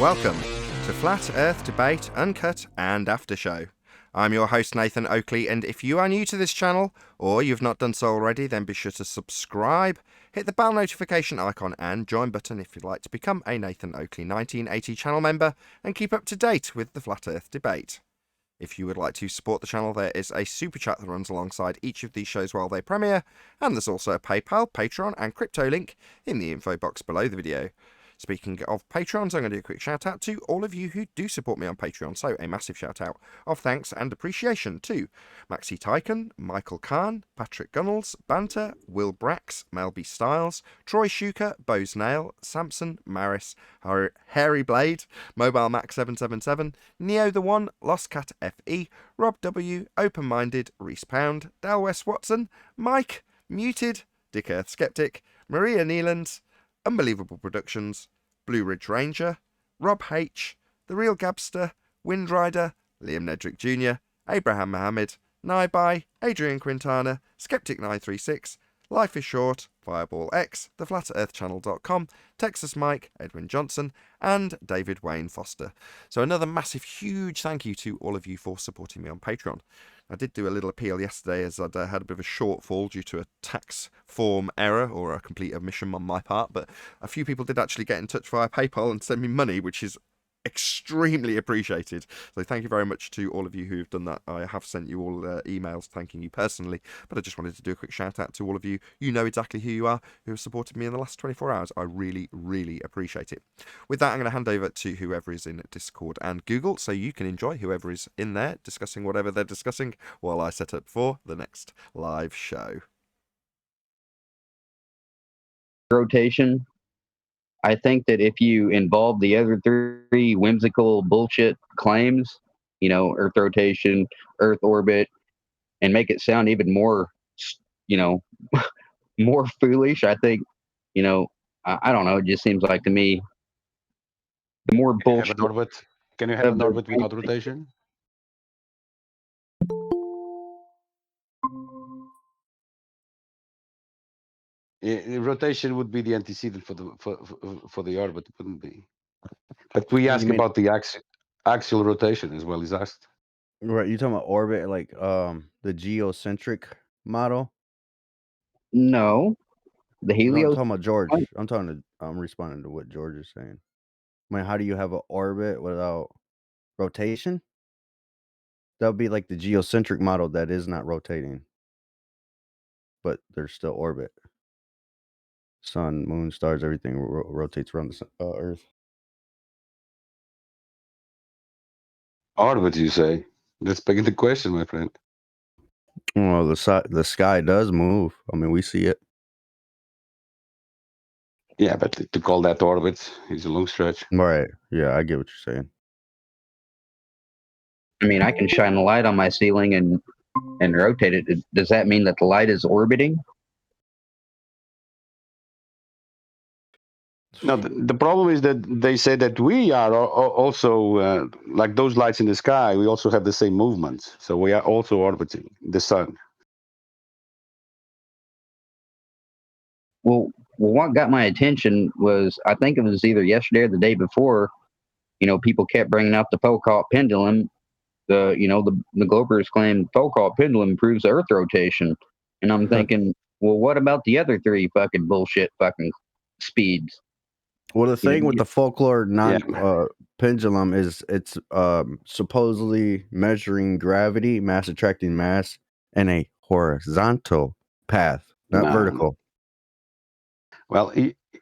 Welcome to Flat Earth Debate, Uncut and Aftershow. I'm your host Nathan Oakley, and if you are new to this channel, or you've not done so already, then be sure to subscribe, hit the bell notification icon and join button if you'd like to become a Nathan Oakley 1980 channel member and keep up to date with the Flat Earth Debate. If you would like to support the channel, there is a super chat that runs alongside each of these shows while they premiere, and there's also a PayPal, Patreon and crypto link in the info box below the video. Speaking of Patrons, I'm going to do a quick shout out to all of you who do support me on Patreon, so a massive shout out of thanks and appreciation to Maxi Tyken, Michael Kahn, Patrick Gunnels, Banter, Will Brax, Melby Styles, Troy Shuker, Bose Nail, Samson, Maris, Hairy Blade, Mobile Mac 777, Neo the One, Lost Cat FE, Rob W, Open Minded, Reese Pound, Dal West Watson, Mike, Muted, Dick Earth Skeptic, Maria Neeland, Unbelievable Productions, Blue Ridge Ranger, Rob H, The Real Gabster, Windrider, Liam Nedrick Jr., Abraham Mohammed, Naibai, Adrian Quintana, Skeptic936, Life is Short, Fireball X, TheFlatEarthChannel.com, Texas Mike, Edwin Johnson, and David Wayne Foster. So another massive, huge thank you to all of you for supporting me on Patreon. I did do a little appeal yesterday as I'd had a bit of a shortfall due to a tax form error or a complete omission on my part, but a few people did actually get in touch via PayPal and send me money, which is extremely appreciated. So thank you very much to all of you who have done that. I have sent you all emails thanking you personally, but I just wanted to do a quick shout out to all of you. You know exactly who you are, who have supported me in the last 24 hours. I really, really appreciate it. With that, I'm going to hand over to whoever is in Discord and Google, so you can enjoy whoever is in there discussing whatever they're discussing while I set up for the next live show. Rotation. I think that if you involve the other three whimsical bullshit claims, Earth rotation, Earth orbit, and make it sound even more, more foolish, I think, I don't know. It just seems like to me, the more bullshit. Can you have an orbit without rotation? Rotation would be the antecedent for the orbit, wouldn't be? But we ask about the axial rotation as well as asked. Right, you talking about orbit, like the geocentric model? No, the No, helios. I'm talking about George. I'm responding to what George is saying. I mean, how do you have an orbit without rotation? That would be like the geocentric model that is not rotating, but there's still orbit. Sun, moon, stars, everything rotates around the Earth. Orbit, you say? That's begging the question, my friend. Well, the sky does move. I mean, we see it. Yeah, but to call that orbit is a long stretch. Right. Yeah, I get what you're saying. I mean, I can shine a light on my ceiling and rotate it. Does that mean that the light is orbiting? No, the problem is that they say that we are also, like those lights in the sky, we also have the same movements. So we are also orbiting the sun. Well, what got my attention was, I think it was either yesterday or the day before, people kept bringing up the Foucault pendulum. The Globers claim Foucault pendulum proves Earth rotation. And I'm thinking, well, what about the other three fucking bullshit fucking speeds? Well, the thing with the folklore pendulum is it's supposedly measuring gravity, mass attracting mass, in a horizontal path, not vertical. Well,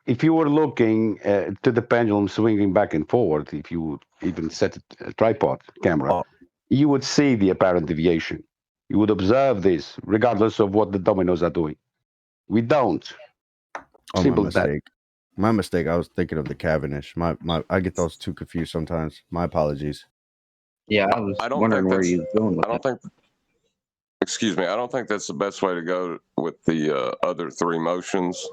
if you were looking to the pendulum swinging back and forward, if you would even set a tripod camera, you would see the apparent deviation. You would observe this, regardless of what the dominoes are doing. We don't. Simple as that. My mistake. I was thinking of the Cavendish. I get those two confused sometimes. My apologies. Yeah, I was wondering where you were going with that. Excuse me. I don't think that's the best way to go with the other three motions,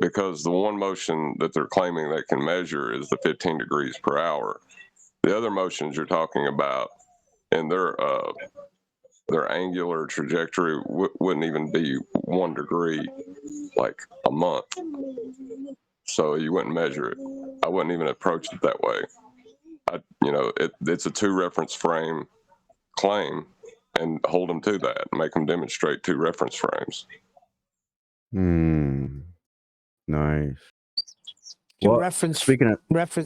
because the one motion that they're claiming they can measure is the 15 degrees per hour. The other motions you're talking about, and their angular trajectory wouldn't even be 1 degree, like a month. So you wouldn't measure it. I wouldn't even approach it that way. It's a 2 reference frame claim, and hold them to that. Make them demonstrate 2 reference frames. Nice. Well, reference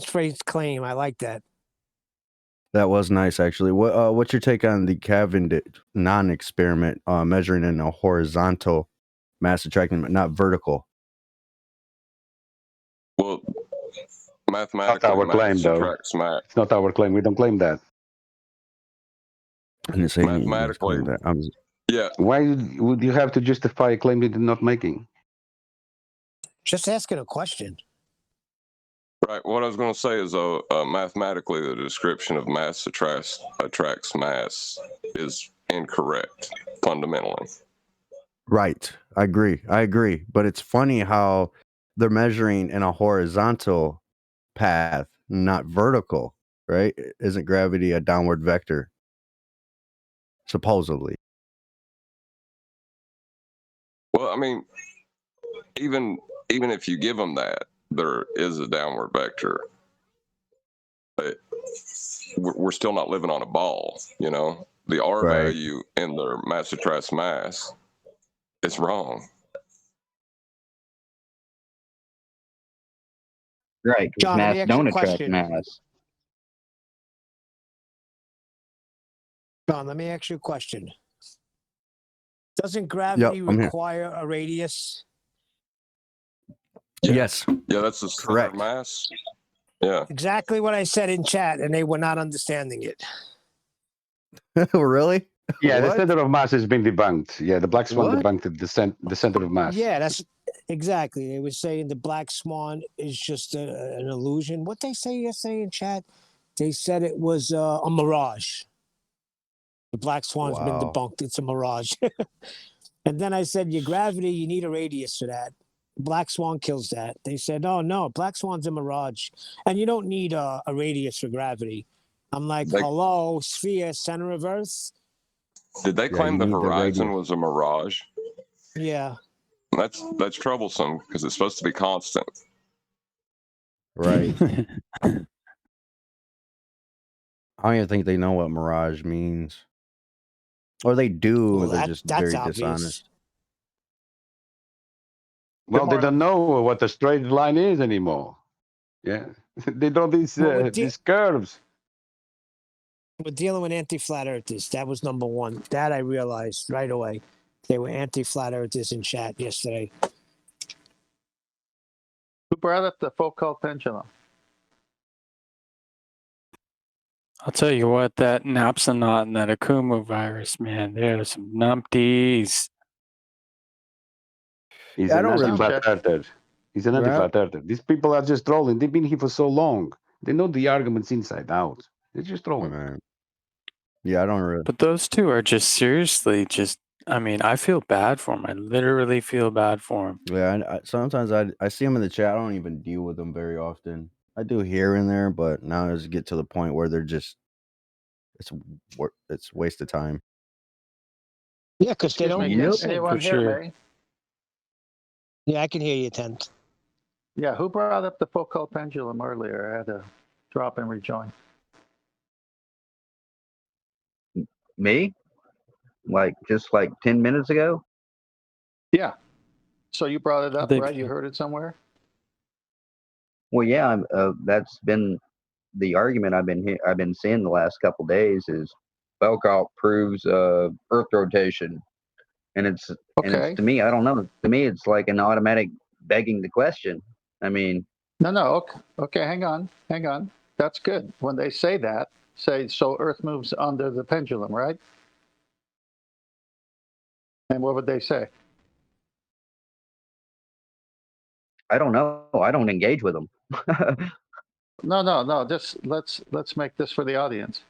phrase claim. I like that. That was nice, actually. What's your take on the Cavendish non-experiment measuring in a horizontal mass attracting, but not vertical? Well, mathematically, our claim, mass though. attracts mass. It's not our claim. We don't claim that. I didn't say you guys Mathematically, claim that. Yeah. Why would you have to justify a claim that you're not making? Just asking a question. Right. What I was going to say is, mathematically, the description of mass attracts mass is incorrect fundamentally. Right. I agree. But it's funny how they're measuring in a horizontal path, not vertical, right? Isn't gravity a downward vector? Supposedly. Well, I mean, even if you give them that, there is a downward vector. But we're still not living on a ball, you know? The R Right. value in their mass attracts mass is wrong. Right, because John, let me mass ask you a don't attract question. mass. John, let me ask you a question. Doesn't gravity I'm here. require a radius? Yes. Yeah, that's the center Correct. of mass. Yeah. Exactly what I said in chat, and they were not understanding it. Really? Yeah, the What? center of mass has been debunked. Yeah, the black swan What? debunked the center of mass. Yeah, that's exactly. They were saying the black swan is just an illusion. What they say yesterday in chat? They said it was a mirage. The black swan's been Wow. debunked. It's a mirage. And then I said, your gravity, you need a radius for that. Black swan kills that. They said, oh, no, black swan's a mirage. And you don't need a radius for gravity. I'm like, hello, sphere, center of Earth? Did they claim you the need the horizon radius. was a mirage? Yeah. That's troublesome because it's supposed to be constant. Right. I don't even think they know what mirage means. Or they do, Well, they're just that's very obvious. dishonest. Well, they don't know what a straight line is anymore. Yeah, they draw these these curves. We're dealing with anti-flat earthers. That was number one. That I realized right away. They were anti-flat earthers in chat yesterday. Who brought up the Foucault pendulum? I'll tell you what, that Napsonaut and that Akumu virus, man, they're some numpties. He's I an don't really- anti-flat earther. He's an anti-flat earther. These people are just trolling. They've been here for so long. They know the arguments inside out. They're just trolling. Right. Yeah, I don't really. But those two are just seriously just, I mean, I feel bad for them. I literally feel bad for them. Yeah, sometimes I see them in the chat. I don't even deal with them very often. I do here and there, but now it's get to the point where they're just it's waste of time. Yeah, because they don't listen. Anyone hear me? Yeah, I can hear you, Tent. Yeah, who brought up the Foucault pendulum earlier? I had to drop and rejoin. Me? Just 10 minutes ago? Yeah. So you brought it up, think- right? You heard it somewhere? Well, yeah, that's been the argument I've been seeing the last couple days is Foucault proves Earth rotation, and it's to me, I don't know. To me, it's like an automatic begging the question. I mean, No. Okay, hang on. That's good. When they say that, so Earth moves under the pendulum, right? And what would they say? I don't know. I don't engage with them. No. Just let's make this for the audience.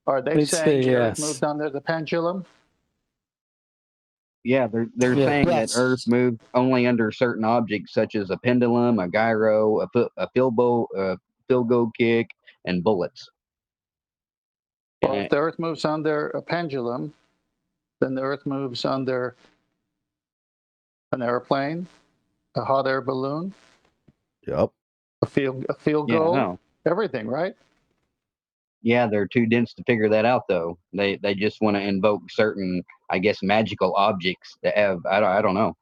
Are they They'd saying say the Earth yes. moved under the pendulum? Yeah, they're Yeah. saying Yes. that Earth moved only under certain objects such as a pendulum, a gyro, a filgo kick, and bullets. Well, if the Earth moves under a pendulum, then the Earth moves under an airplane, a hot air balloon, Yep. A field Yeah, goal, no. everything, right? Yeah, they're too dense to figure that out, though. They just want to invoke certain, I guess, magical objects that have, I don't know.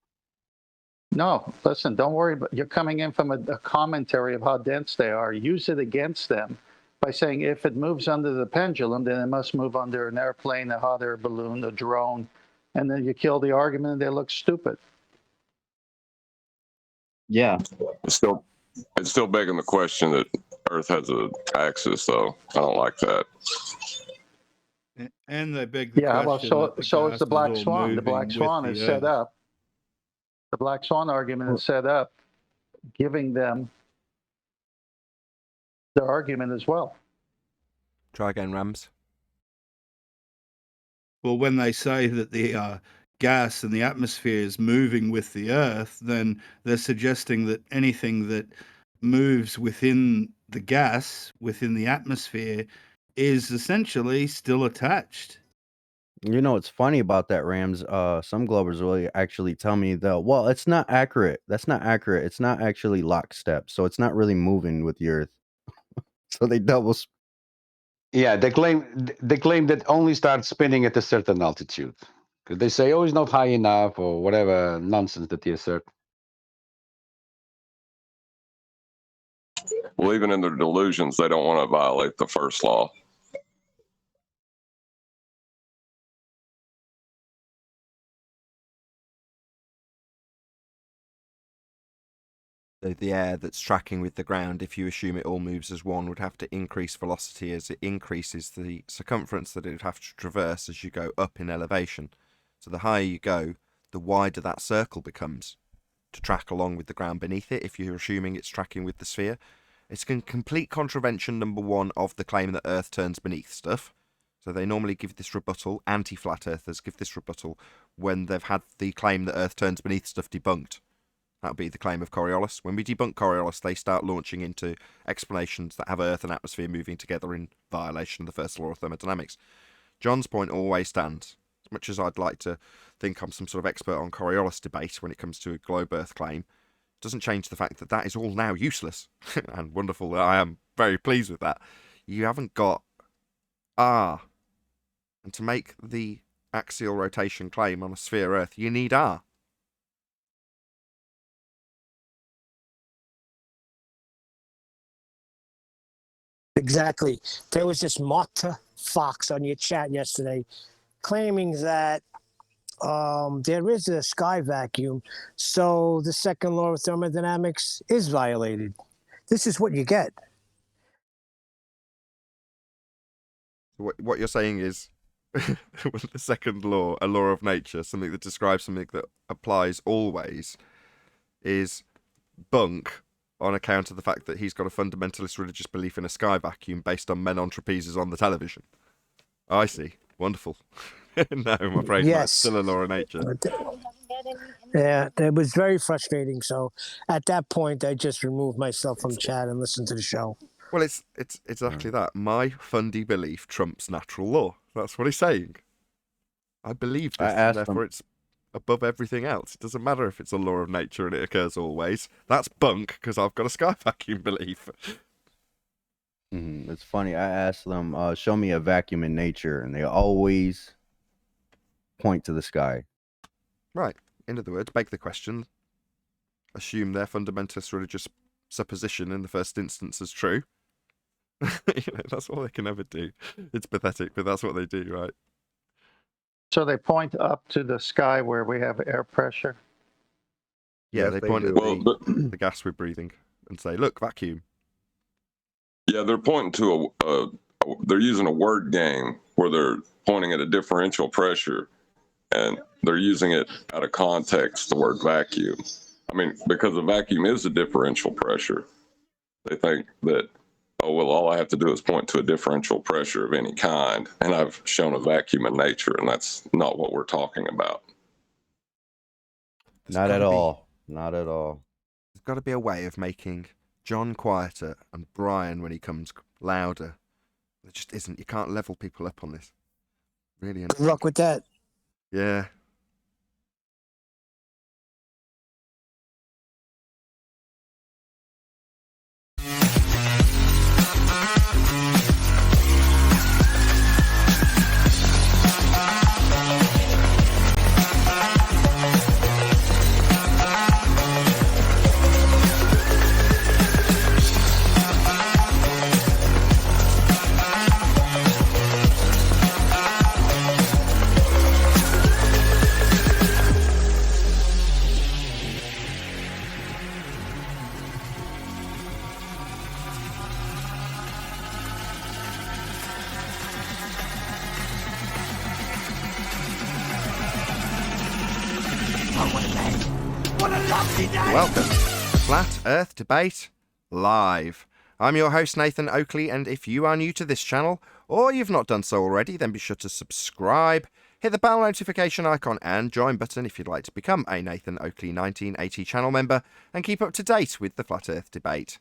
No, listen, don't worry. But you're coming in from a commentary of how dense they are. Use it against them by saying if it moves under the pendulum, then it must move under an airplane, a hot air balloon, a drone, and then you kill the argument and they look stupid. Yeah. It's still begging the question that Earth has an axis, though. I don't like that. And they beg the Yeah, well, question that so is the gas Black all Swan. The Black moving with Swan the is set Earth. up. The Black Swan argument is set up, giving them their argument as well. Try again, Rams. Well, when they say that the gas in the atmosphere is moving with the Earth, then they're suggesting that anything that moves within the gas, within the atmosphere, is essentially still attached. You know what's funny about that, Rams? Some Globers will actually tell me that, well, it's not accurate. That's not accurate. It's not actually lockstep, so it's not really moving with the Earth. So they double. Yeah, they claim that only starts spinning at a certain altitude. Because they say, oh, it's not high enough, or whatever nonsense that they assert. Well, even in their delusions, they don't want to violate the first law. The air that's tracking with the ground, if you assume it all moves as one, would have to increase velocity as it increases the circumference that it would have to traverse as you go up in elevation. So the higher you go, the wider that circle becomes to track along with the ground beneath it, if you're assuming it's tracking with the sphere. It's in complete contravention, number one, of the claim that Earth turns beneath stuff. So they normally give this rebuttal, anti-flat earthers give this rebuttal when they've had the claim that Earth turns beneath stuff debunked. That would be the claim of Coriolis. When we debunk Coriolis, they start launching into explanations that have Earth and atmosphere moving together in violation of the first law of thermodynamics. John's point always stands. As much as I'd like to think I'm some sort of expert on Coriolis debate when it comes to a globe Earth claim, doesn't change the fact that that is all now useless. And wonderful that I am very pleased with that. You haven't got R. And to make the axial rotation claim on a sphere Earth, you need R. Exactly. There was this Marta Fox on your chat yesterday claiming that there is a sky vacuum, so the second law of thermodynamics is violated. This is what you get. What you're saying is the second law, a law of nature, something that describes something that applies always, is bunk on account of the fact that he's got a fundamentalist religious belief in a sky vacuum based on men on trapezes on the television. I see. Wonderful. No, I'm afraid not. It's still a law of nature. Yeah, it was very frustrating. So at that point, I just removed myself from chat and listened to the show. Well, it's exactly that. My fundy belief trumps natural law. That's what he's saying. I believe this, and therefore it's above everything else. It doesn't matter if it's a law of nature and it occurs always. That's bunk, because I've got a sky vacuum belief. It's funny. I asked them, show me a vacuum in nature, and they always point to the sky. Right. In other words, beg the question, assume their fundamentalist religious supposition in the first instance as true. That's all they can ever do. It's pathetic, but that's what they do, right? So they point up to the sky where we have air pressure. Yeah, Yes, they they point do. at the gas we're breathing and say, look, vacuum. Yeah, they're pointing to they're using a word game where they're pointing at a differential pressure, and they're using it out of context, the word vacuum. I mean, because a vacuum is a differential pressure, they think that, oh, well, all I have to do is point to a differential pressure of any kind, and I've shown a vacuum in nature, and that's not what we're talking about. Not at all. Not at all. There's got to be a way of making John quieter and Brian, when he comes, louder. There just isn't. You can't level people up on this. Really. Good luck with that. Yeah. Welcome to Flat Earth Debate Live. I'm your host Nathan Oakley, and if you are new to this channel, or you've not done so already, then be sure to subscribe, hit the bell notification icon and join button if you'd like to become a Nathan Oakley 1980 channel member and keep up to date with the Flat Earth Debate.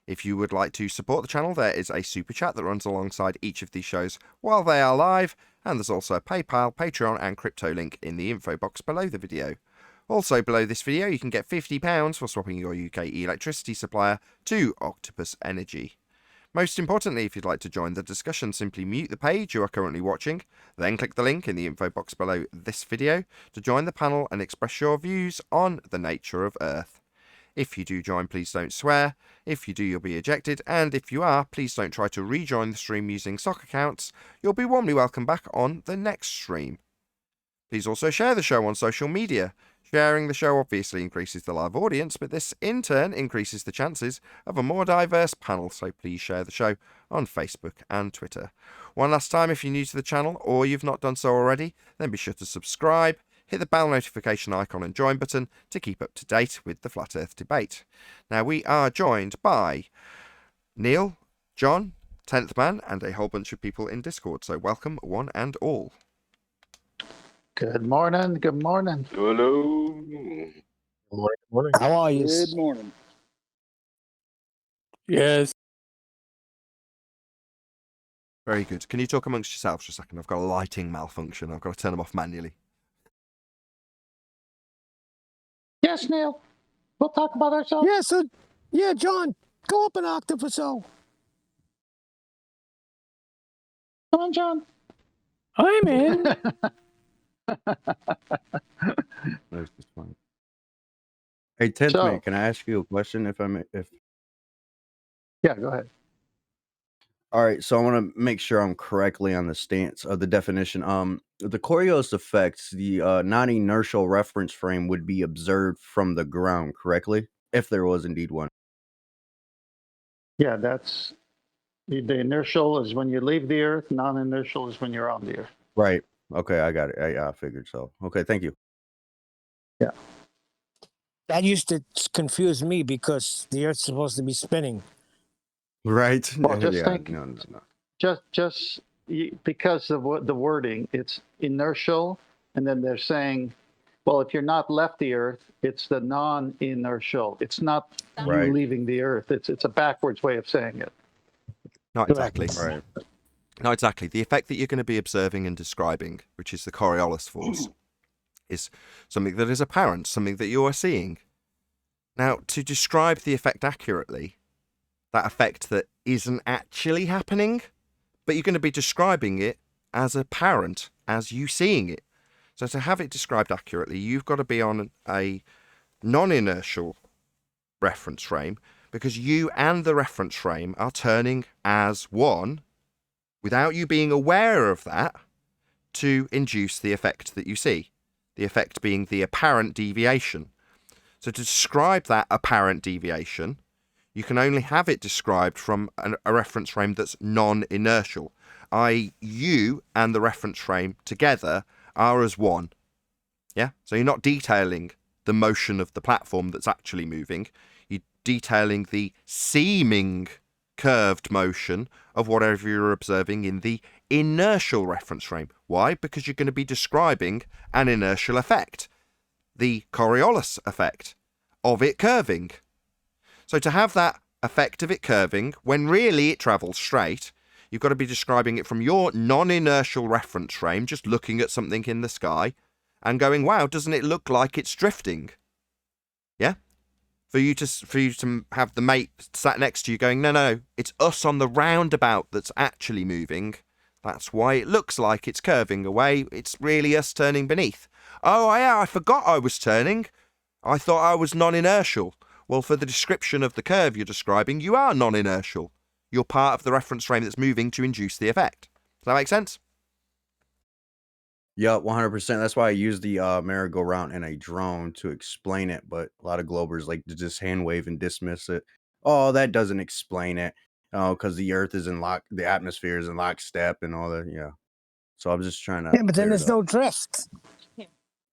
If you would like to support the channel, there is a super chat that runs alongside each of these shows while they are live, and there's also a PayPal, Patreon and crypto link in the info box below the video. Also below this video you can get £50 for swapping your UK electricity supplier to Octopus Energy. Most importantly, if you'd like to join the discussion, simply mute the page you are currently watching, then click the link in the info box below this video to join the panel and express your views on the nature of Earth. If you do join, please don't swear. If you do, you'll be ejected. And if you are, please don't try to rejoin the stream using sock accounts. You'll be warmly welcome back on the next stream. Please also share the show on social media. Sharing the show obviously increases the live audience, but this in turn increases the chances of a more diverse panel, so please share the show on Facebook and Twitter. One last time, if you're new to the channel or you've not done so already, then be sure to subscribe, hit the bell notification icon and join button to keep up to date with the Flat Earth Debate. Now we are joined by Neil, John, 10th Man, and a whole bunch of people in Discord, so welcome one and all. Good morning. Good morning. Hello. Good morning. How are you? Good morning. Yes. Very good. Can you talk amongst yourselves for a second? I've got a lighting malfunction. I've got to turn them off manually. Yes, Neil. We'll talk about ourselves. Yeah, so, yeah, John, go up an octave or so. Come on, John. I'm in. That's just fine. Hey, 10th So- mate, can I ask you a question if I may? Yeah, go ahead. All right, so I want to make sure I'm correctly on the stance of the definition. The Coriolis effect, the non-inertial reference frame would be observed from the ground, correctly? If there was indeed one. Yeah, that's the inertial is when you leave the Earth. Non-inertial is when you're on the Earth. Right. Okay, I got it. I figured so. Okay, thank you. That used to confuse me because the Earth's supposed to be spinning. Right. Well, just yeah. think- No. Just because of what the wording, it's inertial, and then they're saying, well, if you're not left the Earth, it's the non-inertial. It's not Right. you leaving the Earth. It's a backwards way of saying it. Not exactly. Right. No, exactly. The effect that you're going to be observing and describing, which is the Coriolis force, is something that is apparent, something that you are seeing. Now, to describe the effect accurately, that effect that isn't actually happening, but you're going to be describing it as apparent as you seeing it. So to have it described accurately, you've got to be on a non-inertial reference frame, because you and the reference frame are turning as one, without you being aware of that, to induce the effect that you see. The effect being the apparent deviation. So to describe that apparent deviation, you can only have it described from a reference frame that's non-inertial, i.e. you and the reference frame together are as one. Yeah? So you're not detailing the motion of the platform that's actually moving. You're detailing the seeming curved motion of whatever you're observing in the inertial reference frame. Why? Because you're going to be describing an inertial effect, the Coriolis effect of it curving. So to have that effect of it curving, when really it travels straight, you've got to be describing it from your non-inertial reference frame, just looking at something in the sky and going, wow, doesn't it look like it's drifting? Yeah? For you to have the mate sat next to you going, no, it's us on the roundabout that's actually moving. That's why it looks like it's curving away. It's really us turning beneath. Oh, yeah, I forgot I was turning. I thought I was non-inertial. Well, for the description of the curve you're describing, you are non-inertial. You're part of the reference frame that's moving to induce the effect. Does that make sense? Yeah, 100%. That's why I use the merry-go-round and a drone to explain it. But a lot of globers like to just hand wave and dismiss it. Oh, that doesn't explain it. Oh, because the Earth is the atmosphere is in lockstep and all that. Yeah. So I'm just trying to. Yeah, but then there's no drift.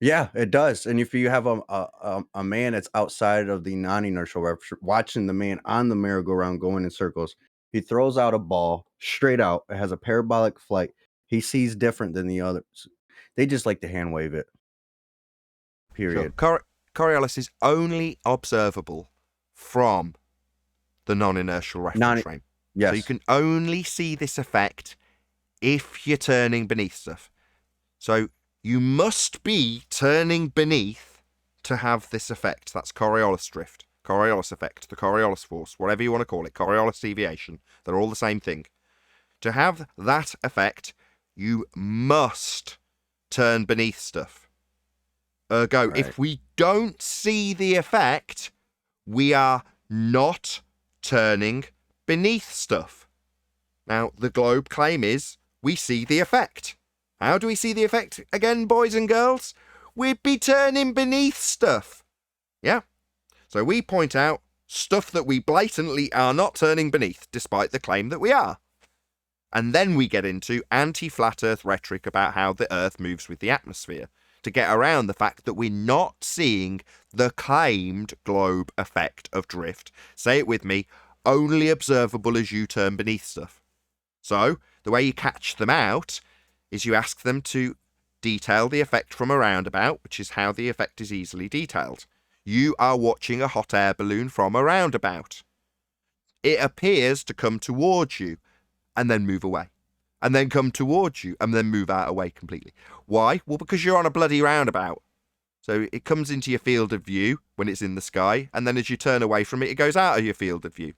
Yeah, it does. And if you have a man that's outside of the non-inertial reference, watching the man on the merry-go-round going in circles, he throws out a ball straight out. It has a parabolic flight. He sees different than the others. They just like to hand wave it. Period. Sure. Coriolis is only observable from the non-inertial reference frame. Yes. So you can only see this effect if you're turning beneath stuff. So you must be turning beneath to have this effect. That's Coriolis drift, Coriolis effect, the Coriolis force, whatever you want to call it, Coriolis deviation. They're all the same thing. To have that effect, you must turn beneath stuff. Ergo, Right. if we don't see the effect, we are not turning beneath stuff. Now, the globe claim is we see the effect. How do we see the effect again, boys and girls? We'd be turning beneath stuff. Yeah? So we point out stuff that we blatantly are not turning beneath, despite the claim that we are. And then we get into anti-flat earth rhetoric about how the earth moves with the atmosphere, to get around the fact that we're not seeing the claimed globe effect of drift. Say it with me, only observable as you turn beneath stuff. So, the way you catch them out is you ask them to detail the effect from a roundabout, which is how the effect is easily detailed. You are watching a hot air balloon from a roundabout. It appears to come towards you and then move away, and then come towards you and then move out away completely. Why? Well, because you're on a bloody roundabout. So it comes into your field of view when it's in the sky, and then as you turn away from it, it goes out of your field of view.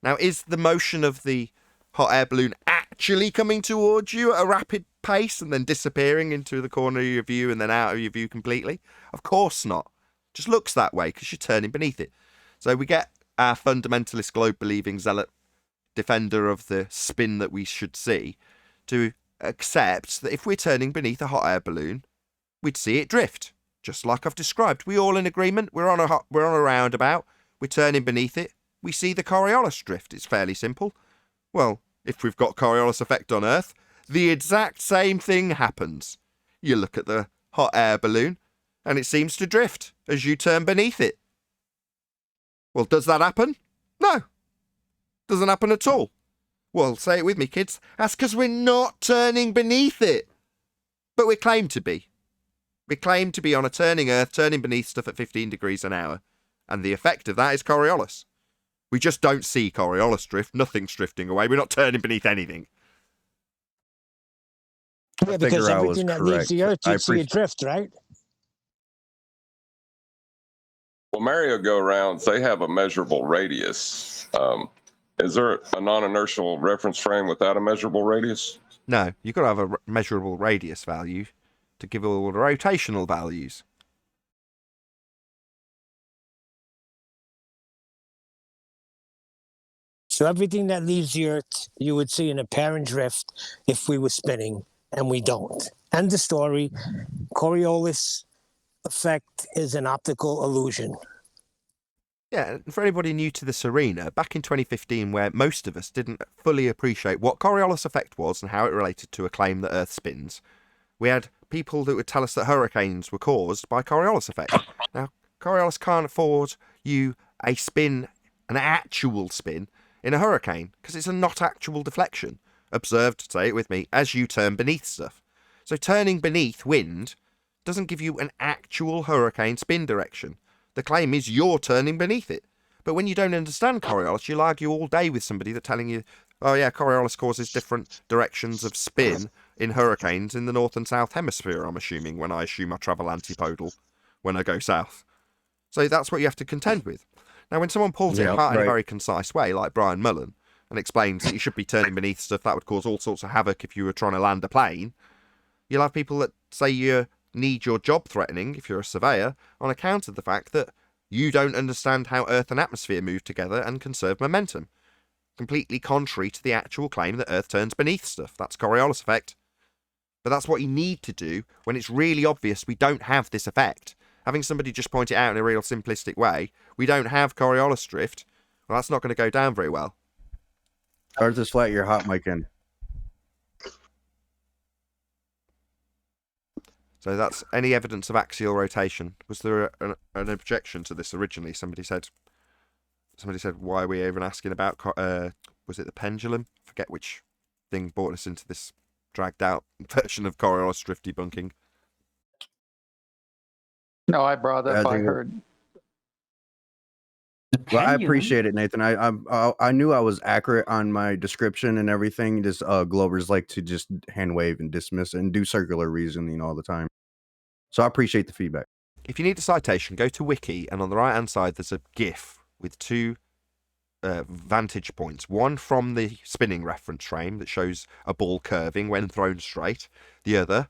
Now, is the motion of the hot air balloon actually coming towards you at a rapid pace and then disappearing into the corner of your view and then out of your view completely? Of course not. Just looks that way because you're turning beneath it. So we get our fundamentalist globe-believing zealot defender of the spin that we should see to accept that if we're turning beneath a hot air balloon, we'd see it drift, just like I've described. We all in agreement? We're on a roundabout. We're turning beneath it. We see the Coriolis drift. It's fairly simple. Well, if we've got Coriolis effect on Earth, the exact same thing happens. You look at the hot air balloon, and it seems to drift as you turn beneath it. Well, does that happen? No. Doesn't happen at all. Well, say it with me, kids. That's because we're not turning beneath it. But we claim to be. We claim to be on a turning Earth, turning beneath stuff at 15 degrees an hour. And the effect of that is Coriolis. We just don't see Coriolis drift. Nothing's drifting away. We're not turning beneath anything. Yeah, because everything that leaves the Earth, you'd see it drift, right? Well, merry-go-rounds, they have a measurable radius. Is there a non-inertial reference frame without a measurable radius? No, you've got to have a measurable radius value to give all the rotational values. So everything that leaves the Earth, you would see an apparent drift if we were spinning, and we don't. End of story. Coriolis effect is an optical illusion. Yeah, for anybody new to this arena, back in 2015, where most of us didn't fully appreciate what Coriolis effect was and how it related to a claim that Earth spins, we had people that would tell us that hurricanes were caused by Coriolis effect. Now, Coriolis can't afford you a spin, an actual spin, in a hurricane, because it's a not actual deflection, observed, say it with me, as you turn beneath stuff. So turning beneath wind doesn't give you an actual hurricane spin direction. The claim is you're turning beneath it. But when you don't understand Coriolis, you'll argue all day with somebody that's telling you, oh yeah, Coriolis causes different directions of spin in hurricanes in the north and south hemisphere, I'm assuming, when I assume I travel antipodal when I go south. So that's what you have to contend with. Now, when someone pulls it apart in a very concise way, like Brian Mullen, and explains that you should be turning beneath stuff that would cause all sorts of havoc if you were trying to land a plane, you'll have people that say you need your job threatening, if you're a surveyor, on account of the fact that you don't understand how Earth and atmosphere move together and conserve momentum. Completely contrary to the actual claim that Earth turns beneath stuff. That's Coriolis effect. But that's what you need to do when it's really obvious we don't have this effect. Having somebody just point it out in a real simplistic way, we don't have Coriolis drift, well, that's not going to go down very well. Earth is flat, your hot mic in. So that's any evidence of axial rotation. Was there an objection to this originally? Somebody said, why are we even asking about, was it the pendulum? Forget which thing brought us into this dragged out version of Coriolis drift debunking. No, I brought up, I think heard. Well, I appreciate it, Nathan. I knew I was accurate on my description and everything. Just Globers like to just hand wave and dismiss and do circular reasoning all the time. So I appreciate the feedback. If you need a citation, go to Wiki, and on the right-hand side there's a GIF with two vantage points. One from the spinning reference frame that shows a ball curving when thrown straight. The other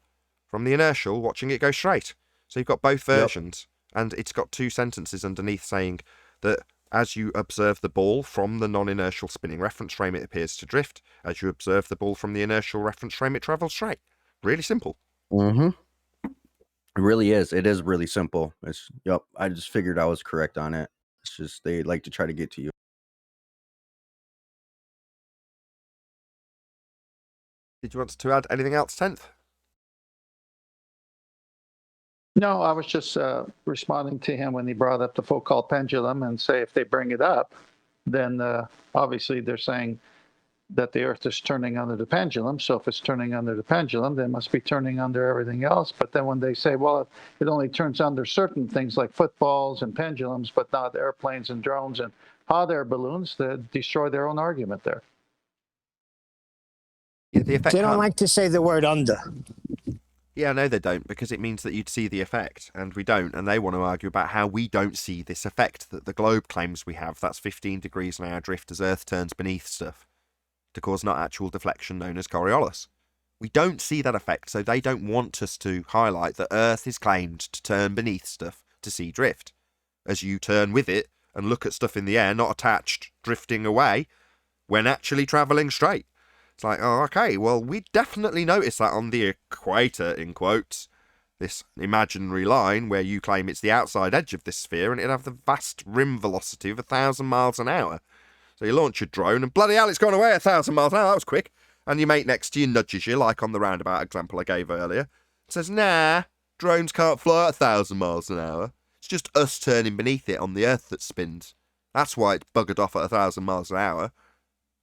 from the inertial, watching it go straight. So you've got both versions, and it's got two sentences underneath saying that as you observe the ball from the non-inertial spinning reference frame, it appears to drift. As you observe the ball from the inertial reference frame, it travels straight. Really simple. Mm-hmm. It really is. It is really simple. I just figured I was correct on it. It's just they like to try to get to you. Did you want to add anything else, 10th? No, I was just responding to him when he brought up the Foucault pendulum, and say if they bring it up, then obviously they're saying that the Earth is turning under the pendulum. So if it's turning under the pendulum, then it must be turning under everything else. But then when they say, well, it only turns under certain things like footballs and pendulums, but not airplanes and drones and hot air balloons, they destroy their own argument there. Yeah, the effect They don't like to say the word under. Yeah, no, they don't, because it means that you'd see the effect, and we don't, and they want to argue about how we don't see this effect that the globe claims we have. That's 15 degrees an hour drift as Earth turns beneath stuff to cause not actual deflection known as Coriolis. We don't see that effect, so they don't want us to highlight that Earth is claimed to turn beneath stuff to see drift. As you turn with it and look at stuff in the air, not attached, drifting away, when actually travelling straight. It's like, oh, okay, well, we definitely notice that on the equator, in quotes, this imaginary line where you claim it's the outside edge of this sphere, and it'd have the vast rim velocity of 1,000 miles an hour. So you launch your drone, and bloody hell, it's gone away 1,000 miles an hour, that was quick. And your mate next to you nudges you, like on the roundabout example I gave earlier, and says, nah, drones can't fly at 1,000 miles an hour. It's just us turning beneath it on the Earth that spins. That's why it's buggered off at 1,000 miles an hour.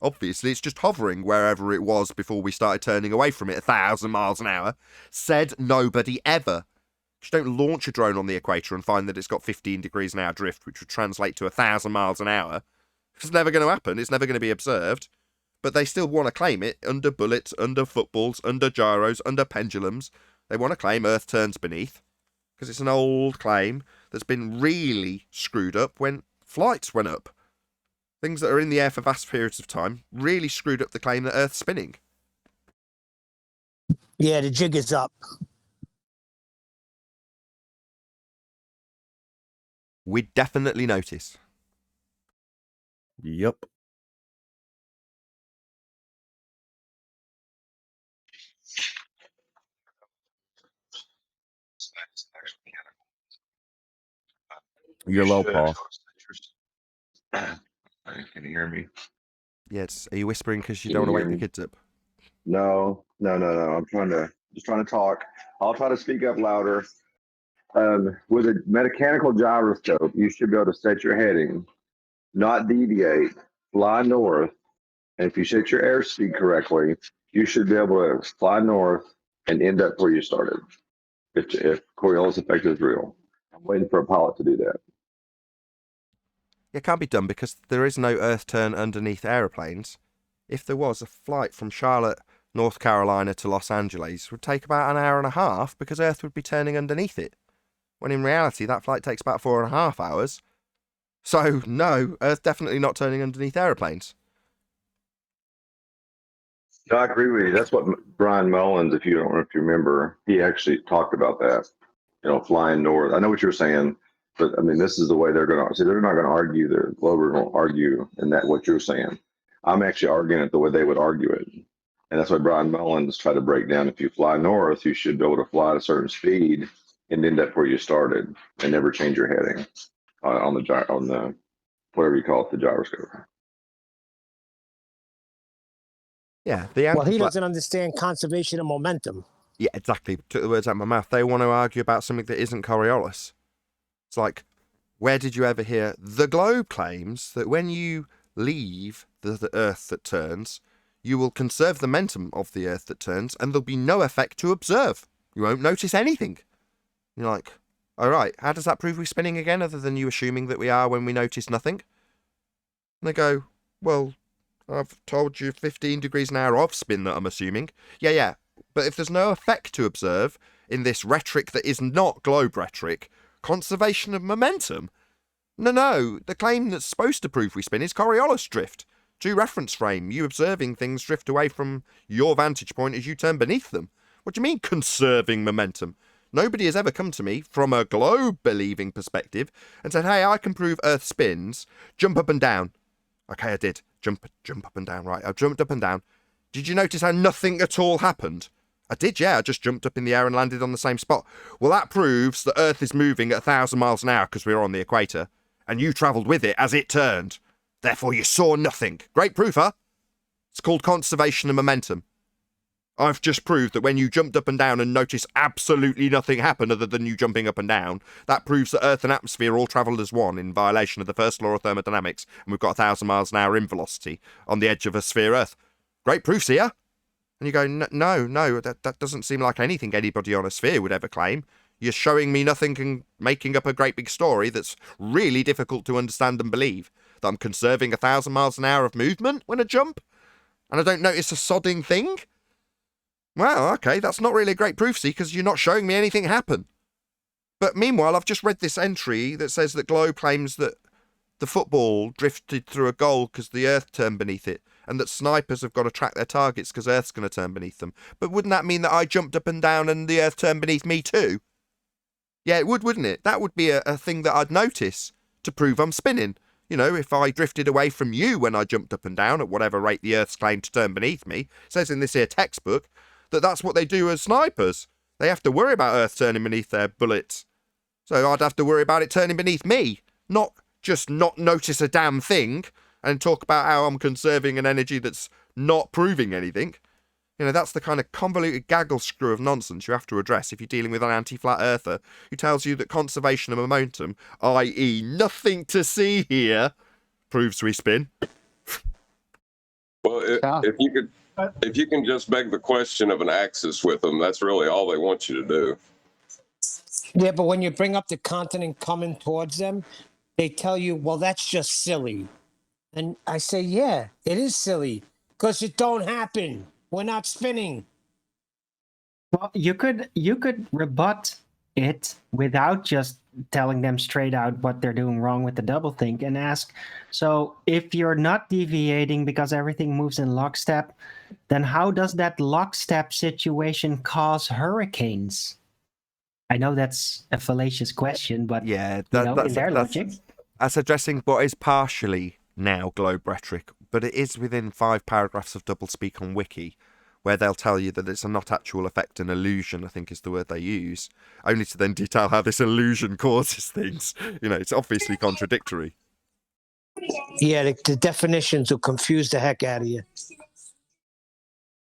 Obviously, it's just hovering wherever it was before we started turning away from it 1,000 miles an hour. Said nobody ever. You don't launch a drone on the equator and find that it's got 15 degrees an hour drift, which would translate to 1,000 miles an hour. It's never going to happen. It's never going to be observed. But they still want to claim it under bullets, under footballs, under gyros, under pendulums. They want to claim Earth turns beneath, because it's an old claim that's been really screwed up when flights went up. Things that are in the air for vast periods of time really screwed up the claim that Earth's spinning. Yeah, the jig is up. We'd definitely notice. Yep. You're low, Paul. Can you hear me? Yes. Are you whispering because you don't want to wake the kids up? No. I'm just trying to talk. I'll try to speak up louder. With a mechanical gyroscope, you should be able to set your heading, not deviate, fly north, and if you set your airspeed correctly, you should be able to fly north and end up where you started. If Coriolis effect is real, I'm waiting for a pilot to do that. It can't be done because there is no Earth turn underneath aeroplanes. If there was, a flight from Charlotte, North Carolina to Los Angeles would take about an hour and a half because Earth would be turning underneath it. When in reality, that flight takes about 4.5 hours. So, no, Earth definitely not turning underneath aeroplanes. No, I agree with you. That's what Brian Mullins, if you remember, he actually talked about that, flying north. I know what you're saying, but I mean, this is the way they're going to see. They're not going to argue. The Globers won't argue in that what you're saying. I'm actually arguing it the way they would argue it. And that's why Brian Mullins tried to break down. If you fly north, you should be able to fly at a certain speed and end up where you started and never change your heading on the whatever you call it, the gyroscope. Yeah, Well, he doesn't understand conservation of momentum. Yeah, exactly. Took the words out of my mouth. They want to argue about something that isn't Coriolis. It's like, where did you ever hear the globe claims that when you leave the Earth that turns, you will conserve the momentum of the Earth that turns, and there'll be no effect to observe. You won't notice anything. You're like, all right, how does that prove we're spinning again, other than you assuming that we are when we notice nothing? And they go, well, I've told you 15 degrees an hour of spin that I'm assuming. Yeah. But if there's no effect to observe in this rhetoric that is not globe rhetoric, conservation of momentum? No. The claim that's supposed to prove we spin is Coriolis drift. To reference frame, you observing things drift away from your vantage point as you turn beneath them. What do you mean conserving momentum? Nobody has ever come to me from a globe-believing perspective and said, hey, I can prove Earth spins. Jump up and down. Okay, I did. Jump up and down. Right, I jumped up and down. Did you notice how nothing at all happened? I did, yeah. I just jumped up in the air and landed on the same spot. Well, that proves that Earth is moving at 1,000 miles an hour because we're on the equator, and you travelled with it as it turned. Therefore, you saw nothing. Great proof, huh? It's called conservation of momentum. I've just proved that when you jumped up and down and noticed absolutely nothing happen other than you jumping up and down, that proves that Earth and atmosphere all travelled as one in violation of the first law of thermodynamics, and we've got 1,000 miles an hour in velocity on the edge of a sphere Earth. Great proofs here. And you go, no, that doesn't seem like anything anybody on a sphere would ever claim. You're showing me nothing and making up a great big story that's really difficult to understand and believe. That I'm conserving 1,000 miles an hour of movement when I jump? And I don't notice a sodding thing? Well, okay, that's not really a great proof, see, because you're not showing me anything happen. But meanwhile, I've just read this entry that says that Globe claims that the football drifted through a goal because the Earth turned beneath it, and that snipers have got to track their targets because Earth's going to turn beneath them. But wouldn't that mean that I jumped up and down and the Earth turned beneath me too? Yeah, it would, wouldn't it? That would be a thing that I'd notice to prove I'm spinning. You know, if I drifted away from you when I jumped up and down at whatever rate the Earth's claimed to turn beneath me, it says in this here textbook that's what they do as snipers. They have to worry about Earth turning beneath their bullets. So I'd have to worry about it turning beneath me, not just not notice a damn thing and talk about how I'm conserving an energy that's not proving anything. You know, that's the kind of convoluted gaggle screw of nonsense you have to address if you're dealing with an anti-flat earther who tells you that conservation of momentum, i.e. nothing to see here, proves we spin. Well, if you can just beg the question of an axis with them, that's really all they want you to do. Yeah, but when you bring up the continent coming towards them, they tell you, well, that's just silly. And I say, yeah, it is silly because it don't happen. We're not spinning. Well, you could rebut it without just telling them straight out what they're doing wrong with the doublethink and ask, so if you're not deviating because everything moves in lockstep, then how does that lockstep situation cause hurricanes? I know that's a fallacious question, but yeah, in their logic. That's addressing what is partially now globe rhetoric, but it is within 5 paragraphs of doublespeak on Wiki, where they'll tell you that it's a not actual effect, an illusion, I think is the word they use, only to then detail how this illusion causes things. You know, it's obviously contradictory. Yeah, the definitions will confuse the heck out of you.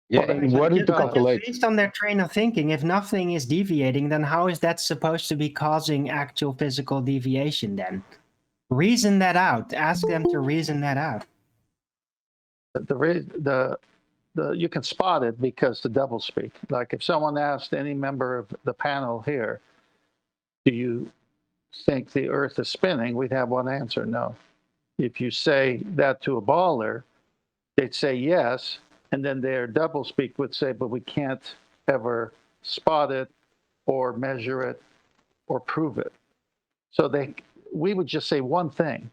Yeah, and what did calculate? Based on their train of thinking, if nothing is deviating, then how is that supposed to be causing actual physical deviation then? Reason that out. Ask them to reason that out. You can spot it because the doublespeak. Like if someone asked any member of the panel here, do you think the Earth is spinning? We'd have one answer, no. If you say that to a baller, they'd say yes, and then their doublespeak would say, but we can't ever spot it or measure it or prove it. So we would just say one thing.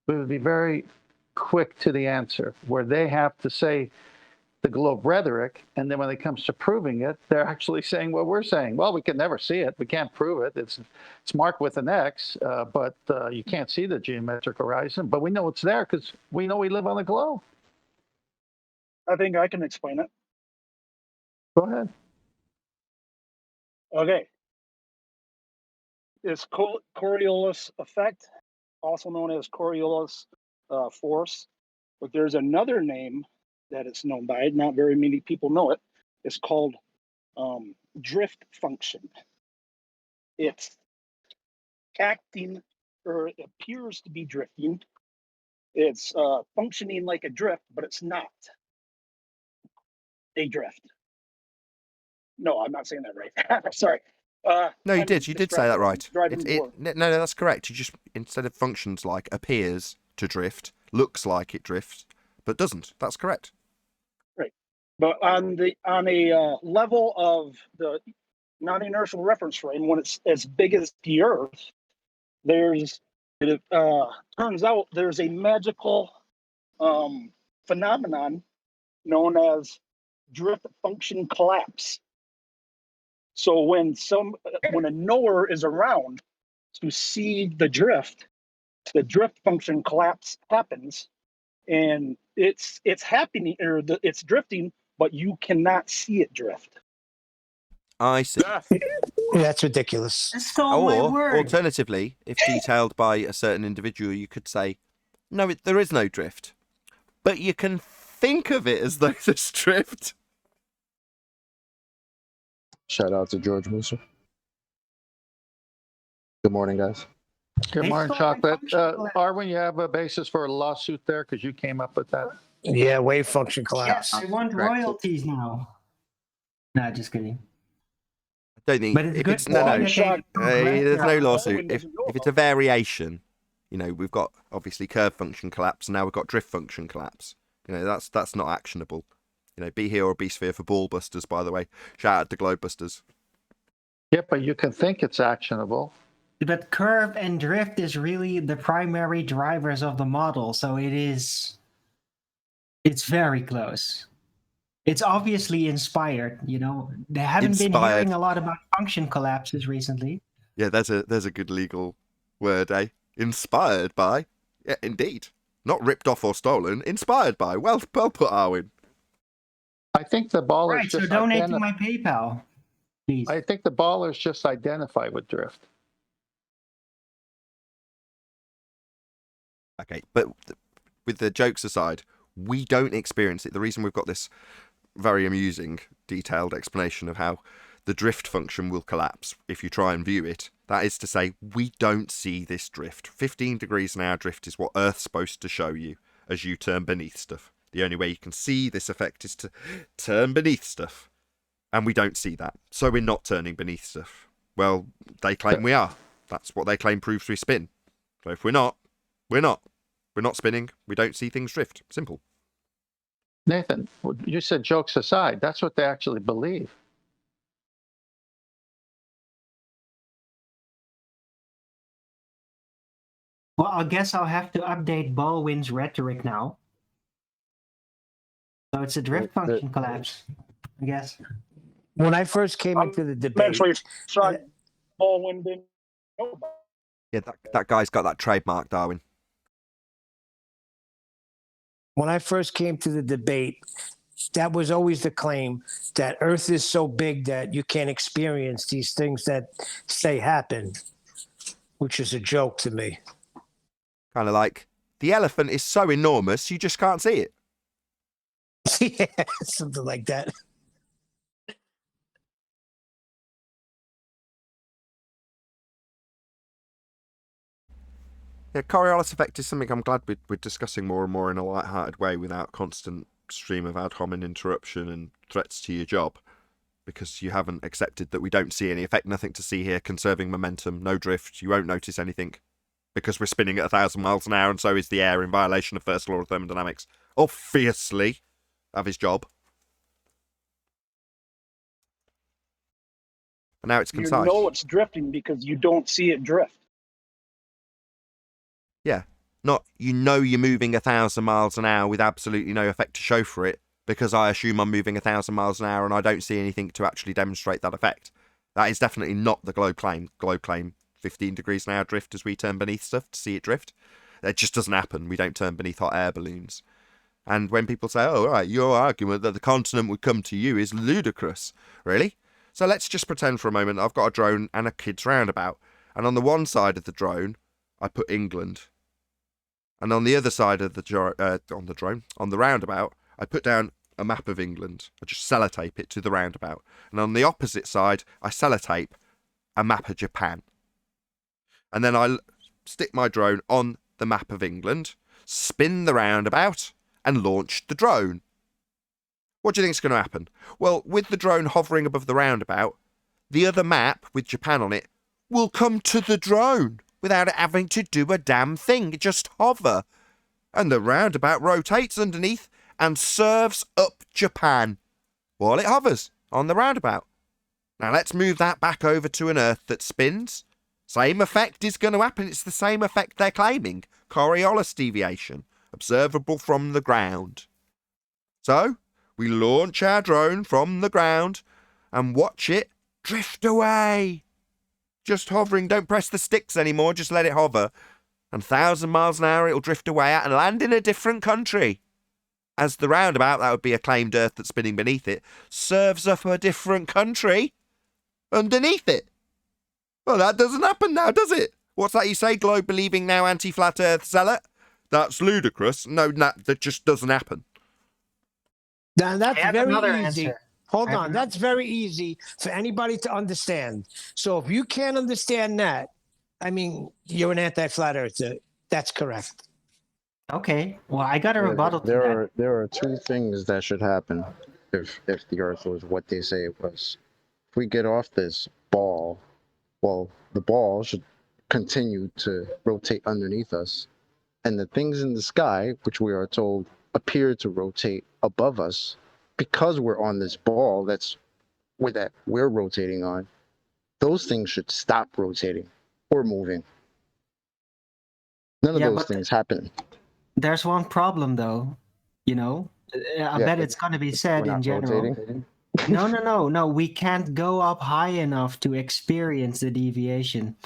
We would be very quick to the answer, where they have to say the globe rhetoric, and then when it comes to proving it, they're actually saying what we're saying. Well, we can never see it. We can't prove it. It's marked with an X, but you can't see the geometric horizon. But we know it's there because we know we live on a globe. I think I can explain it. Go ahead. Okay. It's Coriolis effect, also known as Coriolis force. But there's another name that it's known by. Not very many people know it. It's called drift function. It's acting, or it appears to be drifting. It's functioning like a drift, but it's not a drift. No, I'm not saying that right. Sorry. No, you I'm did. You did say that right. driving to work. No, that's correct. You just, instead of functions like, appears to drift, looks like it drifts, but doesn't. That's correct. Right. But on a level of the non-inertial reference frame, when it's as big as the Earth, it turns out there's a magical phenomenon known as drift function collapse. So when a knower is around to see the drift function collapse happens, and it's happening, or it's drifting, but you cannot see it drift. I see. That's ridiculous. Stole my Or, word. alternatively, if detailed by a certain individual, you could say, no, there is no drift. But you can think of it as though there's drift. Shout out to George Musa. Good morning, guys. Good They morning, stole my Chocolate. function collapse. Arwin, you have a basis for a lawsuit there because you came up with that. Yeah, wave function collapse. Yes, I want royalties now. Nah, just kidding. I don't think But it's if good it's no, that they progress there's no that. lawsuit. If it's a variation, we've got obviously curve function collapse, and now we've got drift function collapse. That's not actionable. Be here or be sphere for ball busters, by the way. Shout out to Globe Busters. Yeah, but you can think it's actionable. But curve and drift is really the primary drivers of the model, so it's very close. It's obviously inspired, They haven't been Inspired. hearing a lot about function collapses recently. Yeah, there's a good legal word, eh? Inspired by. Yeah, indeed. Not ripped off or stolen. Inspired by. Well put, Arwin. I think the ballers Right, so just donate to my PayPal, please. I think the ballers just identify with drift. Okay, but with the jokes aside, we don't experience it. The reason we've got this very amusing, detailed explanation of how the drift function will collapse if you try and view it, that is to say, we don't see this drift. 15 degrees an hour drift is what Earth's supposed to show you as you turn beneath stuff. The only way you can see this effect is to turn beneath stuff. And we don't see that. So we're not turning beneath stuff. Well, they claim we are. That's what they claim proves we spin. So if we're not, we're not. We're not spinning. We don't see things drift. Simple. Nathan, you said jokes aside. That's what they actually believe. Well, I guess I'll have to update Baldwin's rhetoric now. So it's a drift function collapse, I guess. When I first came into the I'm debate, actually shocked Baldwin didn't know about it. Yeah, that guy's got that trademark, Darwin. when I first came to the debate, that was always the claim, that Earth is so big that you can't experience these things that say happen, which is a joke to me. Kind of like, the elephant is so enormous, you just can't see it. Yeah, something like that. Yeah, Coriolis effect is something I'm glad we're discussing more and more in a light-hearted way without constant stream of ad hominem interruption and threats to your job, because you haven't accepted that we don't see any effect, nothing to see here, conserving momentum, no drift, you won't notice anything, because we're spinning at 1,000 miles an hour and so is the air in violation of first law of thermodynamics. Obviously, have his job. And now it's concise. You know it's drifting because you don't see it drift. Yeah, not you know you're moving 1,000 miles an hour with absolutely no effect to show for it, because I assume I'm moving 1,000 miles an hour and I don't see anything to actually demonstrate that effect. That is definitely not the globe claim. Globe claim 15 degrees an hour drift as we turn beneath stuff to see it drift. It just doesn't happen. We don't turn beneath hot air balloons. And when people say, oh, right, your argument that the continent would come to you is ludicrous. Really? So let's just pretend for a moment I've got a drone and a kid's roundabout. And on the one side of the drone, I put England. And on the other side of the on the roundabout, I put down a map of England. I just sellotape it to the roundabout. And on the opposite side, I sellotape a map of Japan. And then I stick my drone on the map of England, spin the roundabout, and launch the drone. What do you think is going to happen? Well, with the drone hovering above the roundabout, the other map with Japan on it will come to the drone without it having to do a damn thing. It just hover. And the roundabout rotates underneath and serves up Japan while it hovers on the roundabout. Now let's move that back over to an Earth that spins. Same effect is going to happen. It's the same effect they're claiming. Coriolis deviation, observable from the ground. So, we launch our drone from the ground and watch it drift away. Just hovering, don't press the sticks anymore, just let it hover. And 1,000 miles an hour it'll drift away and land in a different country. As the roundabout, that would be a claimed Earth that's spinning beneath it, serves up a different country underneath it. Well, that doesn't happen now, does it? What's that you say, globe-believing now anti-flat Earth zealot? That's ludicrous. No, that just doesn't happen. Now, that's very easy. Answer. Hold on. That's very easy for anybody to understand. So if you can't understand that, I mean, you're an anti-flat earther. That's correct. Okay. Well, I got a rebuttal to that. There are two things that should happen if the Earth was what they say it was. If we get off this ball, well, the ball should continue to rotate underneath us, and the things in the sky, which we are told appear to rotate above us, because we're on this ball that we're rotating on, those things should stop rotating or moving. None of those things happen. There's one problem, though. You know, I bet it's going to be said in general. No. We can't go up high enough to experience the deviation.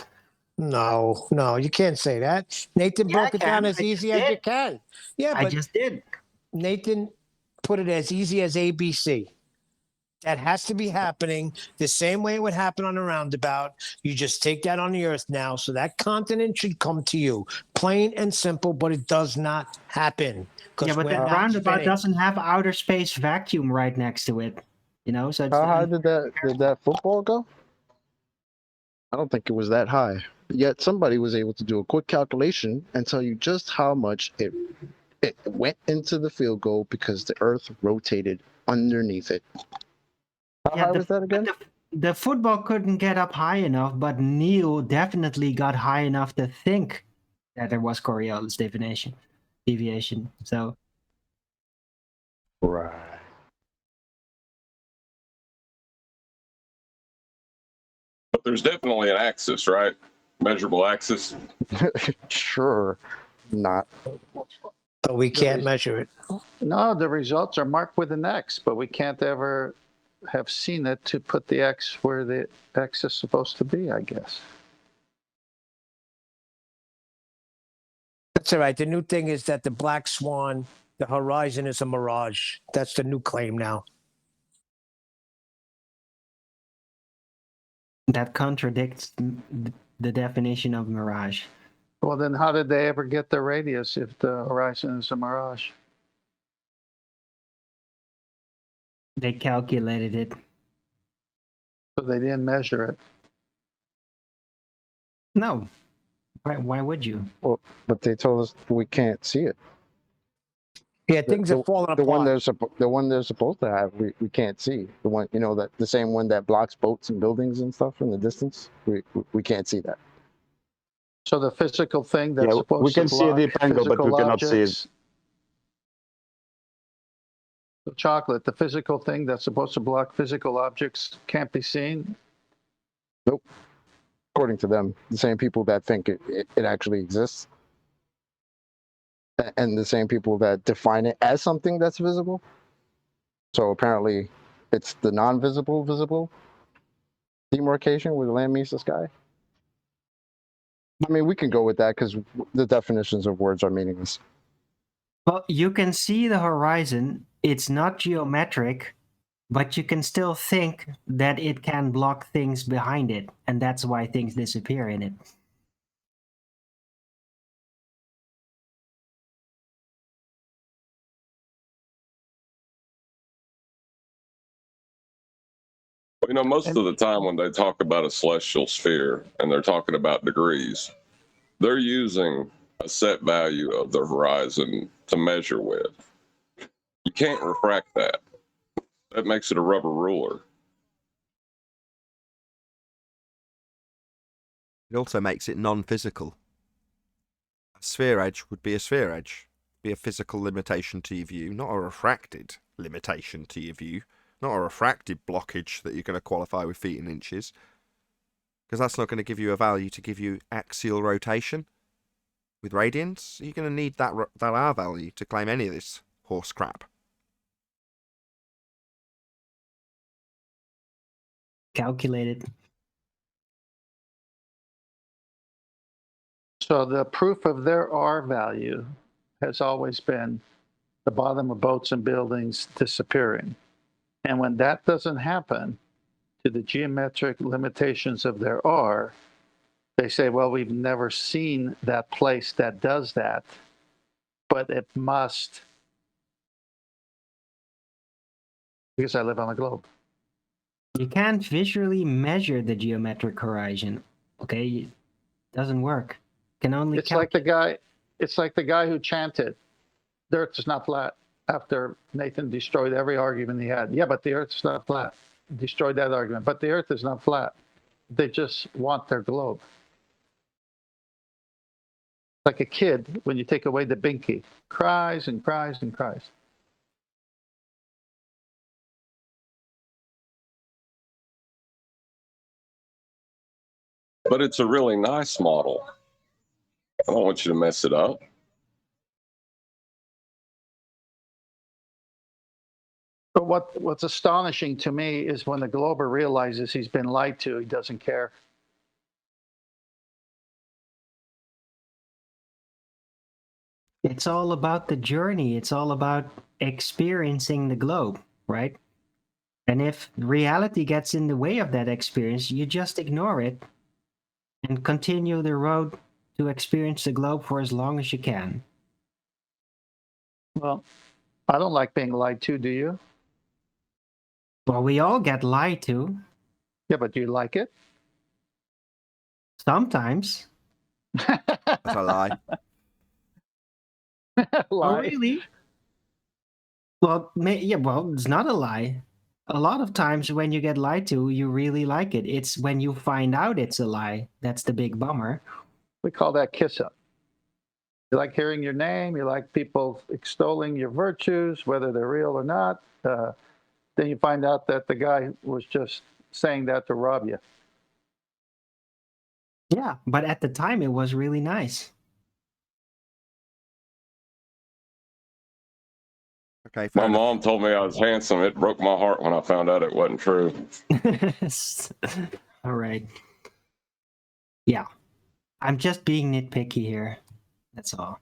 No, you can't say that. Nathan broke it down as easy as you can. Yeah, but I just did. Nathan put it as easy as ABC. That has to be happening the same way it would happen on a roundabout. You just take that on the Earth now, so that continent should come to you. Plain and simple, but it does not happen. Yeah, but that roundabout doesn't have outer space vacuum right next to it. You know, so how high did that football go? I don't think it was that high. Yet somebody was able to do a quick calculation and tell you just how much it went into the field goal because the Earth rotated underneath it. How high was that again? The football couldn't get up high enough, but Neil definitely got high enough to think that there was Coriolis deviation. So, right. But there's definitely an axis, right? Measurable axis. Sure, not. But we can't measure it. No, the results are marked with an X, but we can't ever have seen it to put the X where the X is supposed to be, I guess. That's all right. The new thing is that the black swan, the horizon is a mirage. That's the new claim now. that contradicts the definition of mirage. Well, then how did they ever get the radius if the horizon is a mirage? They calculated it. So they didn't measure it. No. Why would you? Well, but they told us we can't see it. Yeah, things are falling apart. The one they're supposed to have, we can't see. The one, you know, that the same one that blocks boats and buildings and stuff in the distance. We can't see that. So the physical thing that's supposed to block we can see a deep angle, but we cannot see it. The chocolate, the physical thing that's supposed to block physical objects can't be seen? Nope. According to them, the same people that think it actually exists. And the same people that define it as something that's visible. So apparently it's the non-visible visible demarcation where the land meets the sky. I mean, we can go with that because the definitions of words are meaningless. Well, you can see the horizon. It's not geometric, but you can still think that it can block things behind it. And that's why things disappear in it. You know, most of the time when they talk about a celestial sphere and they're talking about degrees, they're using a set value of the horizon to measure with. You can't refract that. That makes it a rubber ruler. It also makes it non-physical. A sphere edge would be a sphere edge, be a physical limitation to your view, not a refracted limitation to your view, not a refracted blockage that you're going to qualify with feet and inches, because that's not going to give you a value to give you axial rotation. With radians, you're going to need that R value to claim any of this horse crap. Calculated. So the proof of their R value has always been the bottom of boats and buildings disappearing. And when that doesn't happen to the geometric limitations of their R, they say, well, we've never seen that place that does that, but it must, because I live on a globe. You can't visually measure the geometric horizon. Okay, it doesn't work. Can only It's like the guy who chanted, the earth is not flat, after Nathan destroyed every argument he had. Yeah, but the earth is not flat. Destroyed that argument. But the earth is not flat. They just want their globe. Like a kid, when you take away the binky, cries and cries and cries. But it's a really nice model. I don't want you to mess it up. But what's astonishing to me is when the glober realizes he's been lied to, he doesn't care. It's all about the journey. It's all about experiencing the globe, right? And if reality gets in the way of that experience, you just ignore it and continue the road to experience the globe for as long as you can. Well, I don't like being lied to, do you? Well, we all get lied to. Yeah, but do you like it? Sometimes. That's a lie. Oh, really? Well, yeah, well, it's not a lie. A lot of times when you get lied to, you really like it. It's when you find out it's a lie that's the big bummer. We call that kiss up. You like hearing your name. You like people extolling your virtues, whether they're real or not. Then you find out that the guy was just saying that to rob you. Yeah, but at the time it was really nice. Okay, my mom told me I was handsome. It broke my heart when I found out it wasn't true. All right. Yeah. I'm just being nitpicky here. That's all.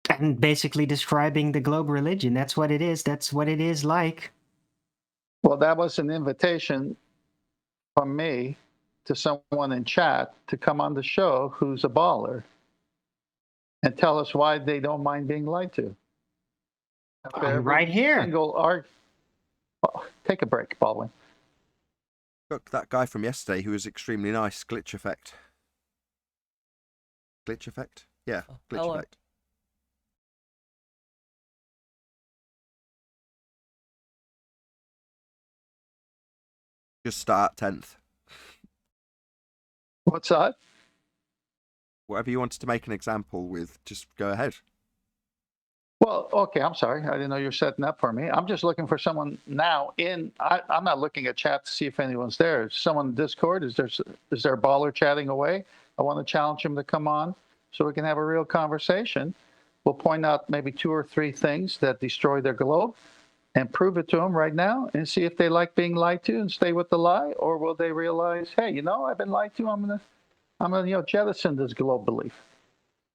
And basically describing the globe religion. That's what it is. That's what it is like. Well, that was an invitation from me to someone in chat to come on the show who's a baller and tell us why they don't mind being lied to. I'm right here. Take a break, Baldwin. Look, that guy from yesterday who was extremely nice. Glitch effect. Glitch effect? Yeah, glitch Hello. effect. Just start 10th. What's that? Whatever you wanted to make an example with, just go ahead. Well, okay, I'm sorry. I didn't know you were setting up for me. I'm just looking for someone now I'm not looking at chat to see if anyone's there. Is someone in Discord? Is there a baller chatting away? I want to challenge him to come on so we can have a real conversation. We'll point out maybe 2 or 3 things that destroy their globe and prove it to them right now and see if they like being lied to and stay with the lie, or will they realize, hey, I've been lied to. I'm gonna jettison this globe belief.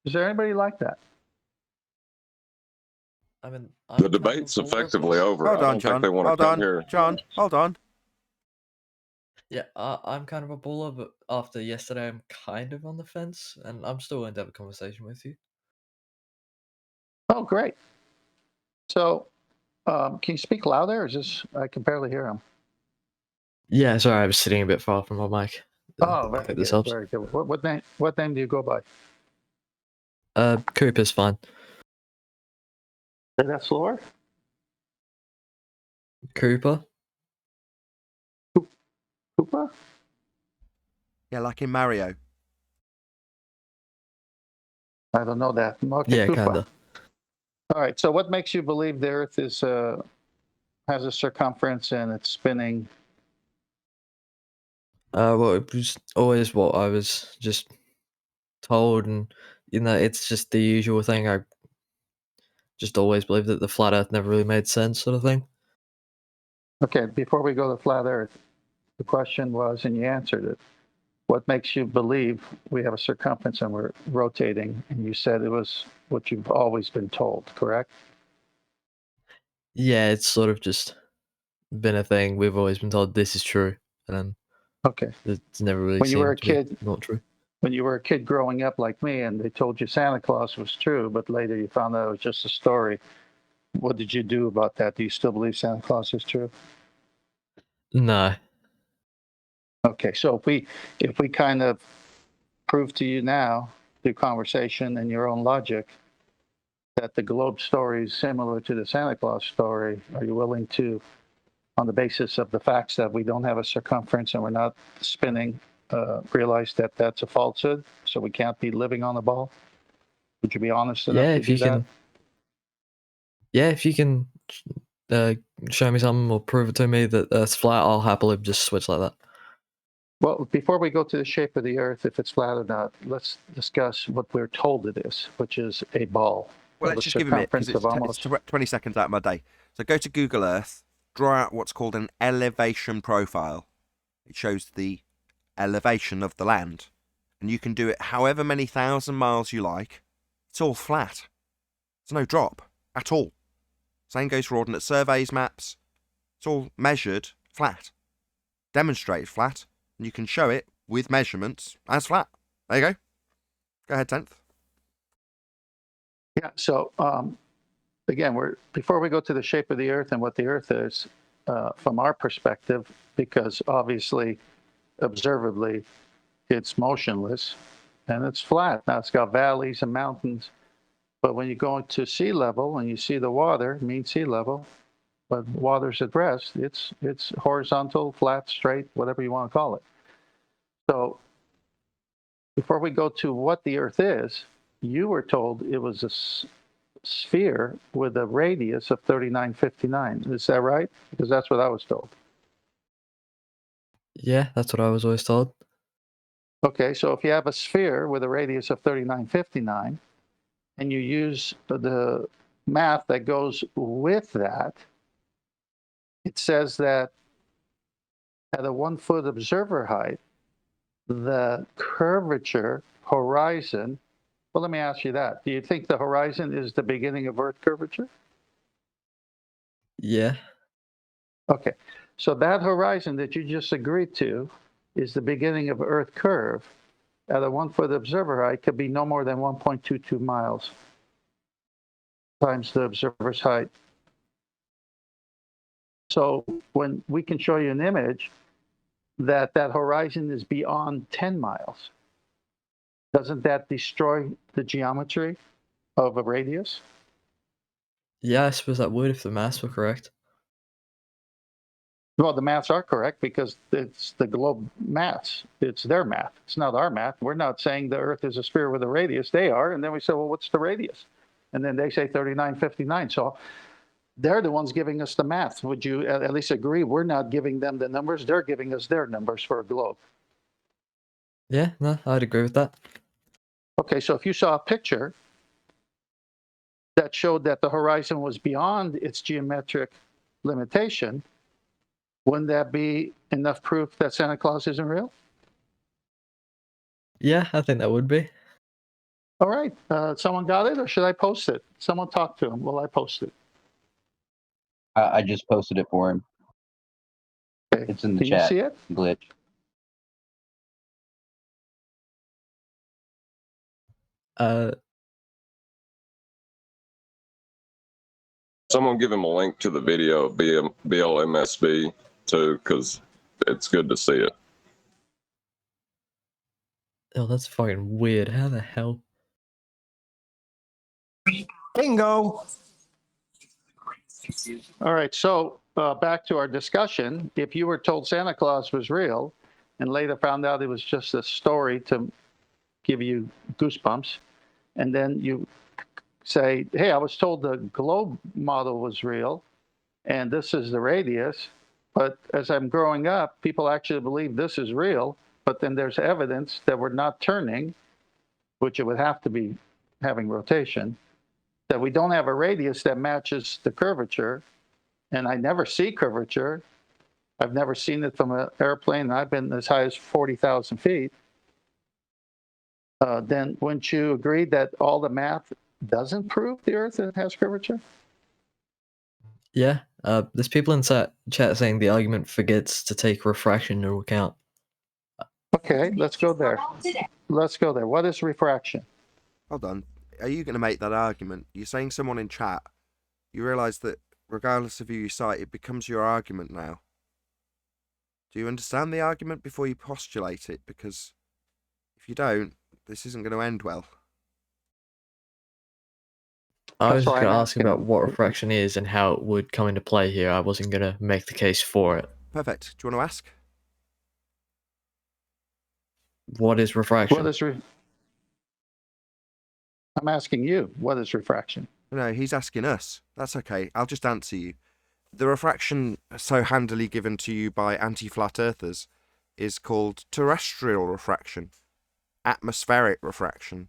Is there anybody like that? I mean, The debate's effectively over. Hold I on, don't John. think they want Hold to come on, here. John. Hold on. Yeah, I'm kind of a baller, but after yesterday, I'm kind of on the fence, and I'm still willing to have a conversation with you. Oh, great. So Can you speak louder? Or is this? I can barely hear him. Yeah, sorry, I was sitting a bit far from my mic. Oh, I very hope this good. helps. Very good. What name do you go by? Cooper's fine. Say that slower. Cooper? Koopa? Yeah, like in Mario. I don't know that. Okay, Yeah, Koopa. kinda. All right. So, what makes you believe the Earth is has a circumference and it's spinning? Well, it was always what I was just told, and it's just the usual thing. I just always believed that the flat Earth never really made sense, sort of thing. Okay. Before we go to flat Earth, the question was, and you answered it. What makes you believe we have a circumference and we're rotating? And you said it was what you've always been told, correct? Yeah, it's sort of just been a thing. We've always been told this is true, and then Okay. it's never really When you were seemed a to be kid, not true. when you were a kid growing up like me, and they told you Santa Claus was true, but later you found out it was just a story. What did you do about that? Do you still believe Santa Claus is true? No. Okay, so if we kind of prove to you now through conversation and your own logic that the globe story is similar to the Santa Claus story, are you willing to, on the basis of the facts that we don't have a circumference and we're not spinning, realize that that's a falsehood, so we can't be living on the ball? Would you be honest enough Yeah, to if do you that? can. Yeah, if you can show me something or prove it to me that Earth's flat, I'll happily just switch like that. Well, before we go to the shape of the Earth, if it's flat or not, let's discuss what we're told it is, which is a ball. Well, of let's a just give him it because circumference of it's almost 20 seconds out of my day. So go to Google Earth, draw out what's called an elevation profile. It shows the elevation of the land, and you can do it however many thousand miles you like. It's all flat. There's no drop at all. Same goes for Ordnance Surveys maps. It's all measured flat, demonstrated flat, and you can show it with measurements as flat. There you go. Go ahead, 10th. Yeah. So again, before we go to the shape of the Earth and what the Earth is, from our perspective, because obviously, observably, it's motionless and it's flat. Now it's got valleys and mountains, but when you go into sea level and you see the water, mean sea level, but water's at rest, it's horizontal, flat, straight, whatever you want to call it. So before we go to what the Earth is, you were told it was a sphere with a radius of 3959. Is that right? Because that's what I was told. Yeah, that's what I was always told. Okay, so if you have a sphere with a radius of 3959 and you use the math that goes with that, it says that at a 1 foot observer height, the curvature horizon, well, let me ask you that. Do you think the horizon is the beginning of Earth curvature? Yeah. Okay, so that horizon that you just agreed to is the beginning of Earth curve. At a 1 foot observer height could be no more than 1.22 miles times the observer's height. So when we can show you an image that horizon is beyond 10 miles, doesn't that destroy the geometry of a radius? Yeah, I suppose that would if the maths were correct. Well, the maths are correct because it's the globe maths. It's their math. It's not our math. We're not saying the Earth is a sphere with a radius. They are. And then we say, well, what's the radius? And then they say 3959. So they're the ones giving us the math. Would you at least agree? We're not giving them the numbers. They're giving us their numbers for a globe. Yeah, no, I'd agree with that. Okay, so if you saw a picture that showed that the horizon was beyond its geometric limitation, wouldn't that be enough proof that Santa Claus isn't real? Yeah, I think that would be. All right. Someone got it, or should I post it? Someone talk to him. Will I post it? I just posted it for him. Okay. It's in the Can you chat. see it? Glitch. Someone give him a link to the video of BLMSB too, because it's good to see it. Oh, that's fucking weird. How the hell? Bingo. All right, so back to our discussion. If you were told Santa Claus was real and later found out it was just a story to give you goosebumps, and then you say, hey, I was told the globe model was real and this is the radius, but as I'm growing up, people actually believe this is real, but then there's evidence that we're not turning, which it would have to be having rotation, that we don't have a radius that matches the curvature, and I never see curvature. I've never seen it from an airplane. I've been as high as 40,000 feet. Then wouldn't you agree that all the math doesn't prove the Earth has curvature? Yeah, there's people in chat saying the argument forgets to take refraction into account. Okay, let's go there. Let's go there. What is refraction? Hold on. Are you going to make that argument? You're saying someone in chat. You realise that regardless of who you cite, it becomes your argument now. Do you understand the argument before you postulate it? Because if you don't, this isn't going to end well. I was just going to ask about what refraction is and how it would come into play here. I wasn't going to make the case for it. Perfect. Do you want to ask? What is refraction? What is I'm asking you, what is refraction? No, he's asking us. That's okay. I'll just answer you. The refraction so handily given to you by anti-flat earthers is called terrestrial refraction, atmospheric refraction,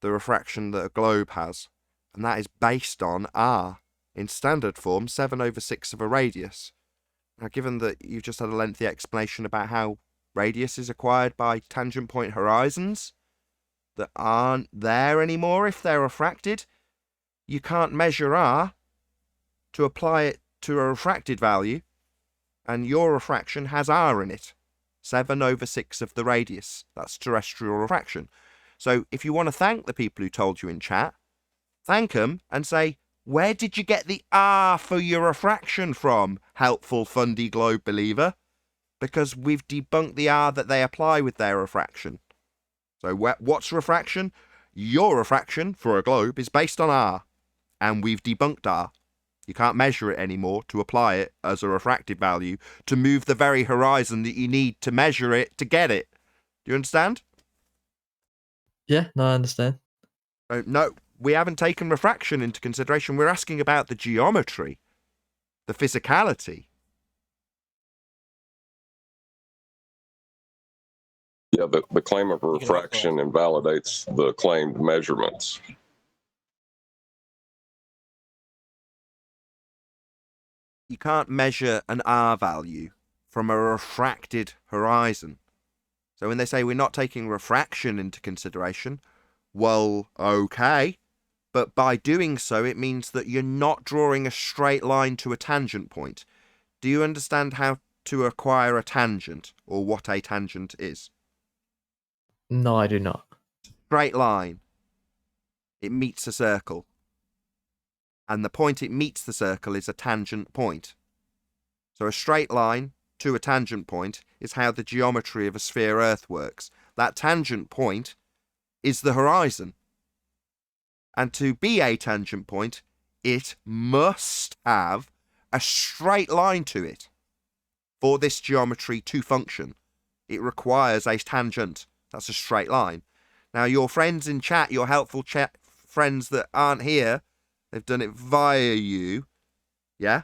the refraction that a globe has, and that is based on R, in standard form 7/6 of a radius. Now, given that you've just had a lengthy explanation about how radius is acquired by tangent point horizons that aren't there anymore if they're refracted, you can't measure R to apply it to a refracted value, and your refraction has R in it. 7/6 of the radius. That's terrestrial refraction. So if you want to thank the people who told you in chat, thank them and say, where did you get the R for your refraction from, helpful fundy globe believer? Because we've debunked the R that they apply with their refraction. So what's refraction? Your refraction for a globe is based on R, and we've debunked R. You can't measure it anymore to apply it as a refractive value to move the very horizon that you need to measure it to get it. Do you understand? Yeah, no, I understand. No, we haven't taken refraction into consideration. We're asking about the geometry, the physicality. Yeah, the claim of refraction invalidates the claimed measurements. You can't measure an R value from a refracted horizon. So when they say we're not taking refraction into consideration, well, okay. But by doing so, it means that you're not drawing a straight line to a tangent point. Do you understand how to acquire a tangent, or what a tangent is? No, I do not. Straight line. It meets a circle. And the point it meets the circle is a tangent point. So a straight line to a tangent point is how the geometry of a sphere Earth works. That tangent point is the horizon. And to be a tangent point, it must have a straight line to it. For this geometry to function, it requires a tangent. That's a straight line. Now, your friends in chat, your helpful chat friends that aren't here, they've done it via you, yeah?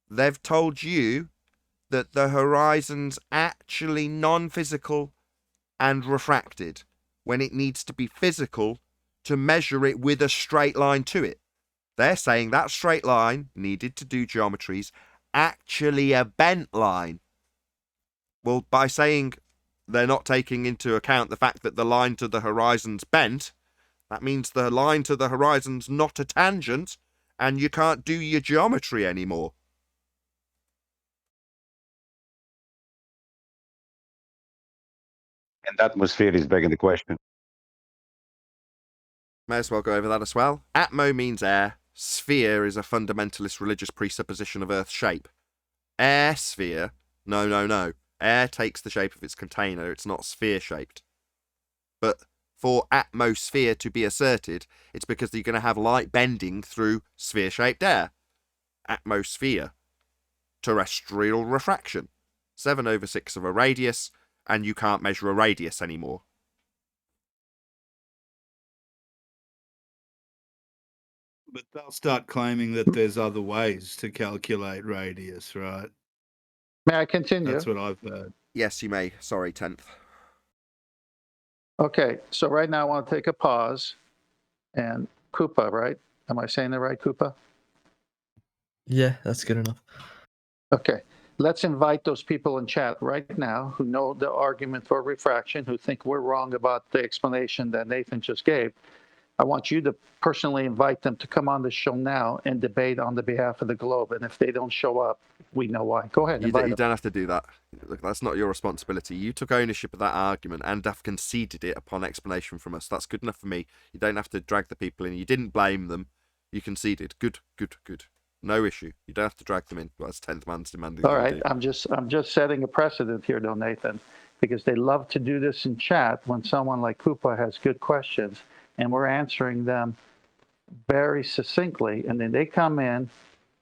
They've told you that the horizon's actually non-physical and refracted when it needs to be physical to measure it with a straight line to it. They're saying that straight line needed to do geometries actually a bent line. Well, by saying they're not taking into account the fact that the line to the horizon's bent, that means the line to the horizon's not a tangent, and you can't do your geometry anymore. And atmosphere is begging the question. May as well go over that as well. Atmo means air, sphere is a fundamentalist religious presupposition of Earth's shape. Air sphere, no. Air takes the shape of its container, it's not sphere-shaped. But for atmosphere to be asserted, it's because you're going to have light bending through sphere-shaped air. Atmosphere. Terrestrial refraction. 7/6 of a radius, and you can't measure a radius anymore. But they'll start claiming that there's other ways to calculate radius, right? May I continue? That's what I've heard. Yes, you may. Sorry, 10th. Okay, so right now I want to take a pause. And Koopa, right? Am I saying it right, Koopa? Yeah, that's good enough. Okay, let's invite those people in chat right now who know the argument for refraction, who think we're wrong about the explanation that Nathan just gave. I want you to personally invite them to come on the show now and debate on the behalf of the globe. And if they don't show up, we know why. Go ahead, You invite them. don't have to do that. Look, that's not your responsibility. You took ownership of that argument and have conceded it upon explanation from us. That's good enough for me. You don't have to drag the people in. You didn't blame them. You conceded. Good. No issue. You don't have to drag them in. Well, that's 10th man's demanding. All right, I'm just setting a precedent here, though, Nathan, because they love to do this in chat when someone like Koopa has good questions, and we're answering them very succinctly, and then they come in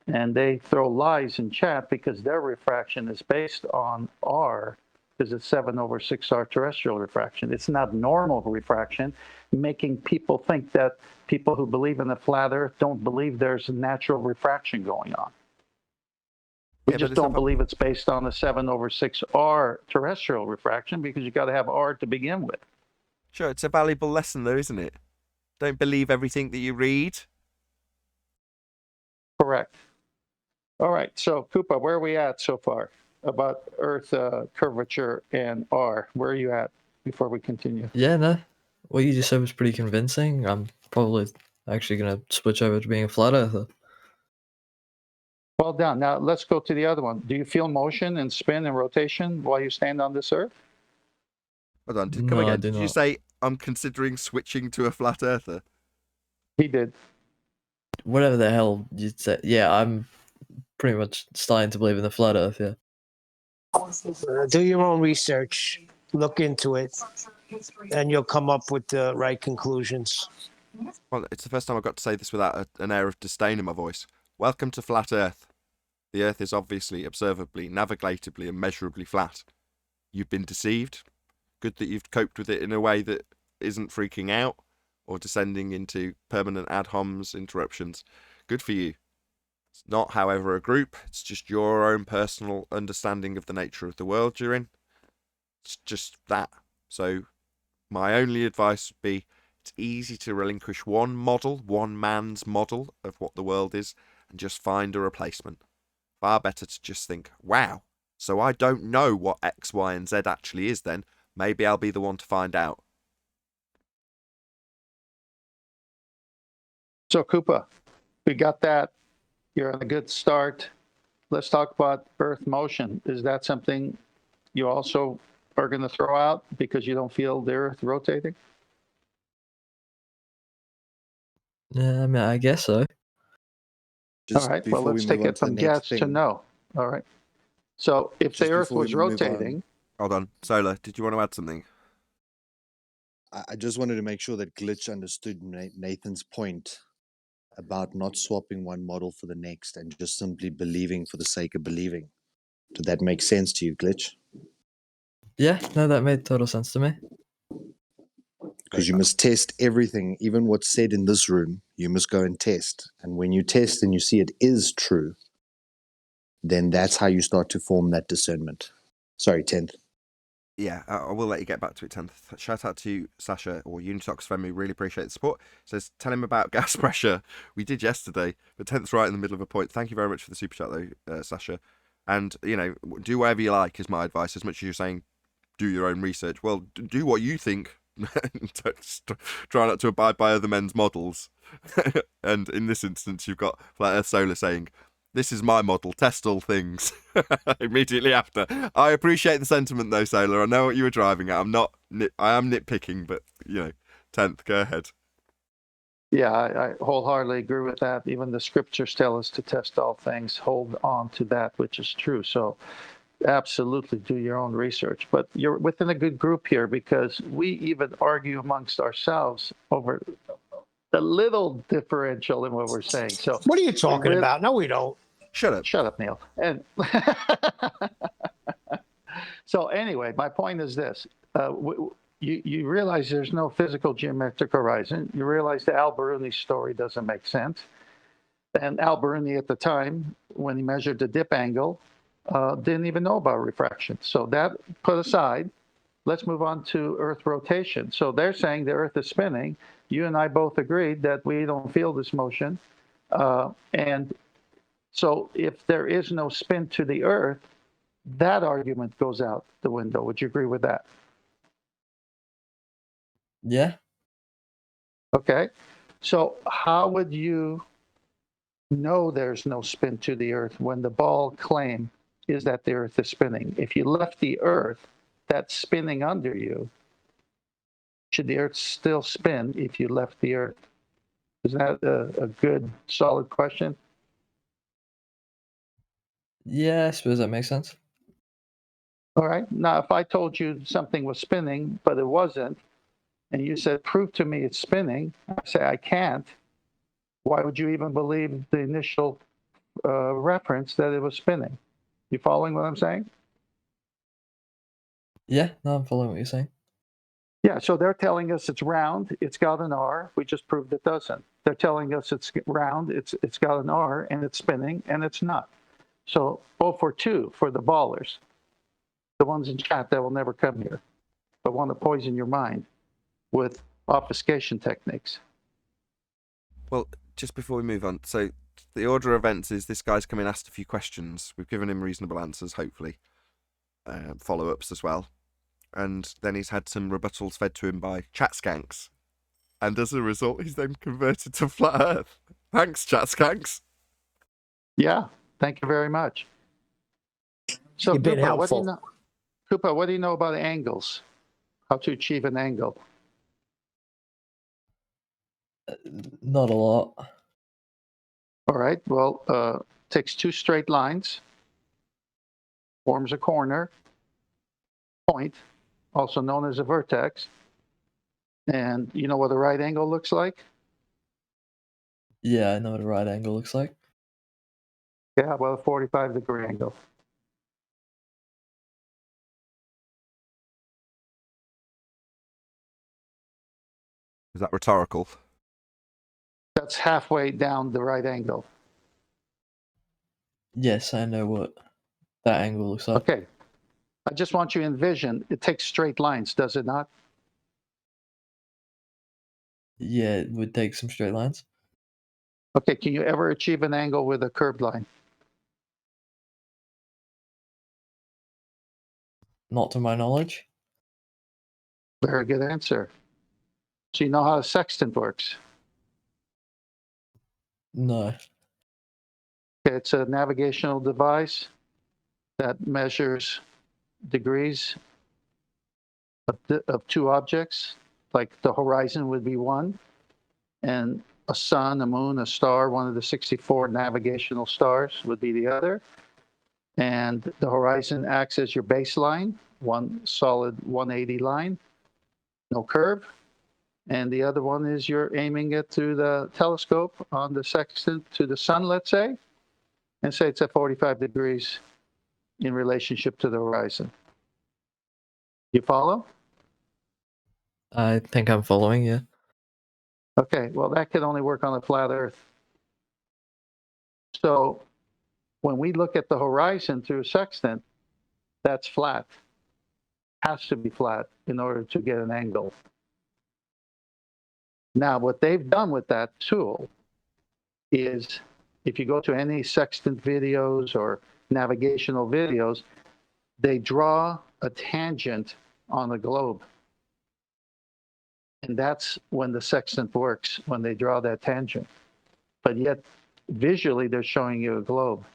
and they throw lies in chat because their refraction is based on R, because it's 7/6 terrestrial refraction. It's not normal refraction, making people think that people who believe in the flat Earth don't believe there's natural refraction going on. We just don't believe it's based on the 7/6 terrestrial refraction because you got to have R to begin with. Sure, it's a valuable lesson though, isn't it? Don't believe everything that you read. Correct. All right, so Koopa, where are we at so far about Earth curvature and R? Where are you at before we continue? Yeah, no. What you just said was pretty convincing. I'm probably actually going to switch over to being a flat earther. Well done. Now let's go to the other one. Do you feel motion and spin and rotation while you stand on this Earth? Hold on, come No, I again. do Did you not. say I'm considering switching to a flat earther? He did. Whatever the hell you said. Yeah, I'm pretty much starting to believe in the flat earth, yeah. Do your own research, look into it, and you'll come up with the right conclusions. Well, it's the first time I got to say this without an air of disdain in my voice. Welcome to Flat Earth. The Earth is obviously, observably, navigatably, and measurably flat. You've been deceived. Good that you've coped with it in a way that isn't freaking out or descending into permanent ad homs interruptions. Good for you. It's not, however, a group. It's just your own personal understanding of the nature of the world you're in. It's just that. So my only advice would be it's easy to relinquish one model, one man's model of what the world is, and just find a replacement. Far better to just think, wow, so I don't know what X, Y, and Z actually is then. Maybe I'll be the one to find out. So Koopa, we got that. You're on a good start. Let's talk about Earth motion. Is that something you also are going to throw out because you don't feel the Earth rotating? Yeah, I mean, I guess so. All right, well, let's take it from yes to no. All right. So if the Earth was rotating... Hold on. Solar, did you want to add something? I just wanted to make sure that Glitch understood Nathan's point about not swapping one model for the next and just simply believing for the sake of believing. Did that make sense to you, Glitch? Yeah, no, that made total sense to me. Because you must test everything, even what's said in this room, you must go and test. And when you test and you see it is true, then that's how you start to form that discernment. Sorry, 10th. Yeah, I will let you get back to it, 10th. Shout out to Sasha or Unitox Femi, really appreciate the support. Says, tell him about gas pressure. We did yesterday, but 10th's right in the middle of a point. Thank you very much for the super chat though, Sasha. And, you know, do whatever you like is my advice, as much as you're saying do your own research. Well, do what you think. Try not to abide by other men's models. And in this instance, you've got Flat Earth Solar saying, this is my model, test all things. Immediately after. I appreciate the sentiment though, Solar. I know what you were driving at. I am nitpicking, but, you know, 10th, go ahead. Yeah, I wholeheartedly agree with that. Even the scriptures tell us to test all things, hold on to that which is true. So absolutely do your own research. But you're within a good group here because we even argue amongst ourselves over the little differential in what we're saying. So What are you talking about? No, we don't. Shut up. Shut up, Neil. And so anyway, my point is this. You realize there's no physical geometric horizon. You realize the Al-Biruni story doesn't make sense. And Al-Biruni at the time, when he measured the dip angle, didn't even know about refraction. So that put aside, let's move on to Earth rotation. So they're saying the Earth is spinning. You and I both agreed that we don't feel this motion. And so if there is no spin to the Earth, that argument goes out the window. Would you agree with that? Yeah. Okay. So how would you know there's no spin to the Earth when the ball claim is that the Earth is spinning? If you left the Earth that's spinning under you, should the Earth still spin if you left the Earth? Isn't that a good, solid question? Yeah, I suppose that makes sense. All right. Now, if I told you something was spinning, but it wasn't, and you said, prove to me it's spinning, I say, I can't. Why would you even believe the initial reference that it was spinning? You following what I'm saying? Yeah, no, I'm following what you're saying. Yeah, so they're telling us it's round, it's got an R, we just proved it doesn't. They're telling us it's round, it's got an R, and it's spinning, and it's not. So 0 for 2 for the ballers, the ones in chat that will never come here, but want to poison your mind with obfuscation techniques. Well, just before we move on, so the order of events is this guy's come in, asked a few questions. We've given him reasonable answers, hopefully. Follow-ups as well. And then he's had some rebuttals fed to him by chat skanks. And as a result, he's then converted to flat Earth. Thanks, chat skanks. Yeah, thank you very much. So, You've been Koopa, what do you helpful. know? Koopa, what do you know about angles? How to achieve an angle? Not a lot. All right. Well, takes two straight lines, forms a corner, point, also known as a vertex. And you know what a right angle looks like? Yeah, I know what a right angle looks like. Yeah, well, a 45-degree angle. Is that rhetorical? That's halfway down the right angle. Yes, I know what that angle looks like. Okay. I just want you to envision, it takes straight lines, does it not? Yeah, it would take some straight lines. Okay, can you ever achieve an angle with a curved line? Not to my knowledge. Very good answer. So you know how a sextant works? No. Okay, it's a navigational device that measures degrees of two objects, like the horizon would be one, and a sun, a moon, a star, one of the 64 navigational stars would be the other. And the horizon acts as your baseline, one solid 180 line, no curve. And the other one is you're aiming it through the telescope on the sextant to the sun, let's say, and say it's at 45 degrees in relationship to the horizon. You follow? I think I'm following, yeah. Okay, well, that can only work on a flat Earth. So when we look at the horizon through a sextant, that's flat. Has to be flat in order to get an angle. Now, what they've done with that tool is if you go to any sextant videos or navigational videos, they draw a tangent on the globe. And that's when the sextant works, when they draw that tangent. But yet, visually, they're showing you a globe,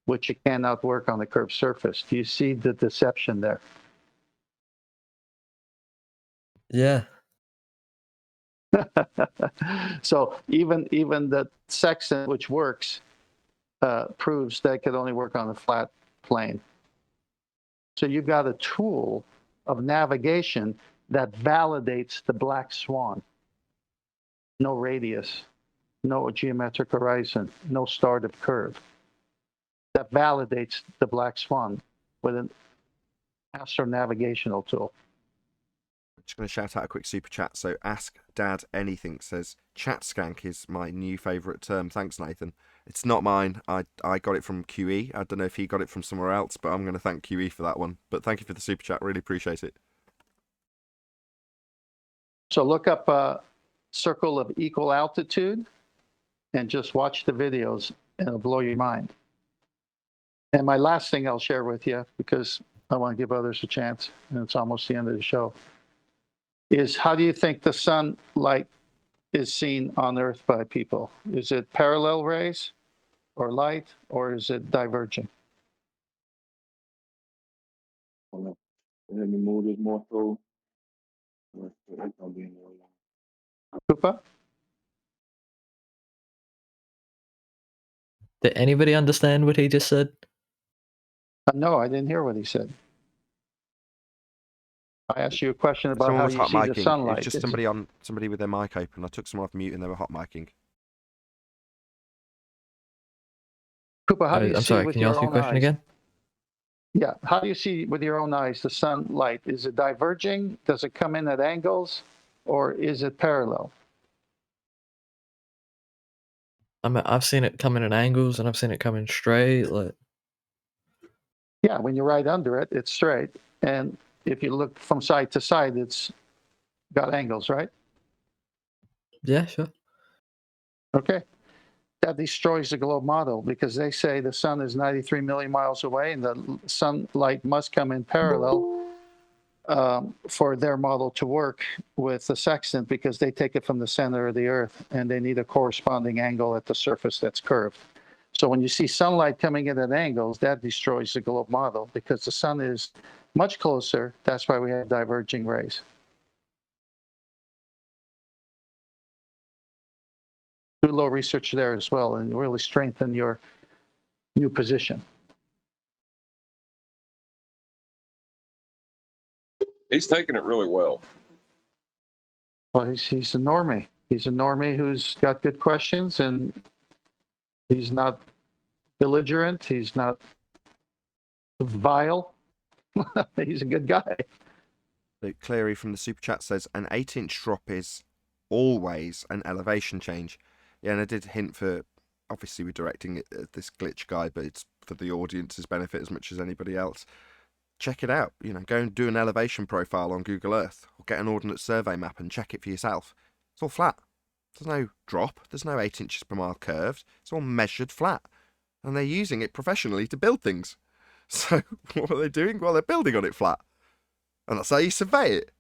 which it cannot work on a curved surface. Do you see the deception there? Yeah. So even the sextant, which works, proves that it could only work on a flat plane. So you've got a tool of navigation that validates the black swan. No radius, no geometric horizon, no started curve. That validates the black swan with an astronavigational tool. I'm just going to shout out a quick super chat. So Ask Dad Anything says, chat skank is my new favourite term. Thanks, Nathan. It's not mine. I got it from QE. I don't know if he got it from somewhere else, but I'm going to thank QE for that one. But thank you for the super chat. Really appreciate it. So look up a circle of equal altitude and just watch the videos and it'll blow your mind. And my last thing I'll share with you, because I want to give others a chance, and it's almost the end of the show, is how do you think the sunlight is seen on Earth by people? Is it parallel rays or light, or is it diverging? Koopa? Did anybody understand what he just said? No, I didn't hear what he said. I asked you a question about Someone how was you hot see micing. the sunlight. It's just somebody with their mic open. I took someone off mute and they were hot micing. Koopa, how do you I'm see sorry, with can you your ask your own question eyes? again? Yeah, how do you see with your own eyes the sunlight? Is it diverging? Does it come in at angles, or is it parallel? I've seen it come in at angles and I've seen it come in straight. Like, Yeah, when you're right under it, it's straight. And if you look from side to side, it's got angles, right? yeah, sure. Okay. That destroys the globe model because they say the sun is 93 million miles away and the sunlight must come in parallel for their model to work with the sextant because they take it from the center of the Earth and they need a corresponding angle at the surface that's curved. So when you see sunlight coming in at angles, that destroys the globe model because the sun is much closer. That's why we have diverging rays. Do a little research there as well and really strengthen your new position. He's taking it really well. Well, he's a normie. He's a normie who's got good questions and he's not belligerent. He's not vile. He's a good guy. Luke Cleary from the super chat says an 8-inch drop is always an elevation change. Yeah, and I did hint for, obviously we're directing it at this glitch guy, but it's for the audience's benefit as much as anybody else. Check it out. You know, go and do an elevation profile on Google Earth or get an Ordnance Survey map and check it for yourself. It's all flat. There's no drop. There's no 8 inches per mile curved. It's all measured flat. And they're using it professionally to build things. So what are they doing? Well, they're building on it flat. And that's how you survey it.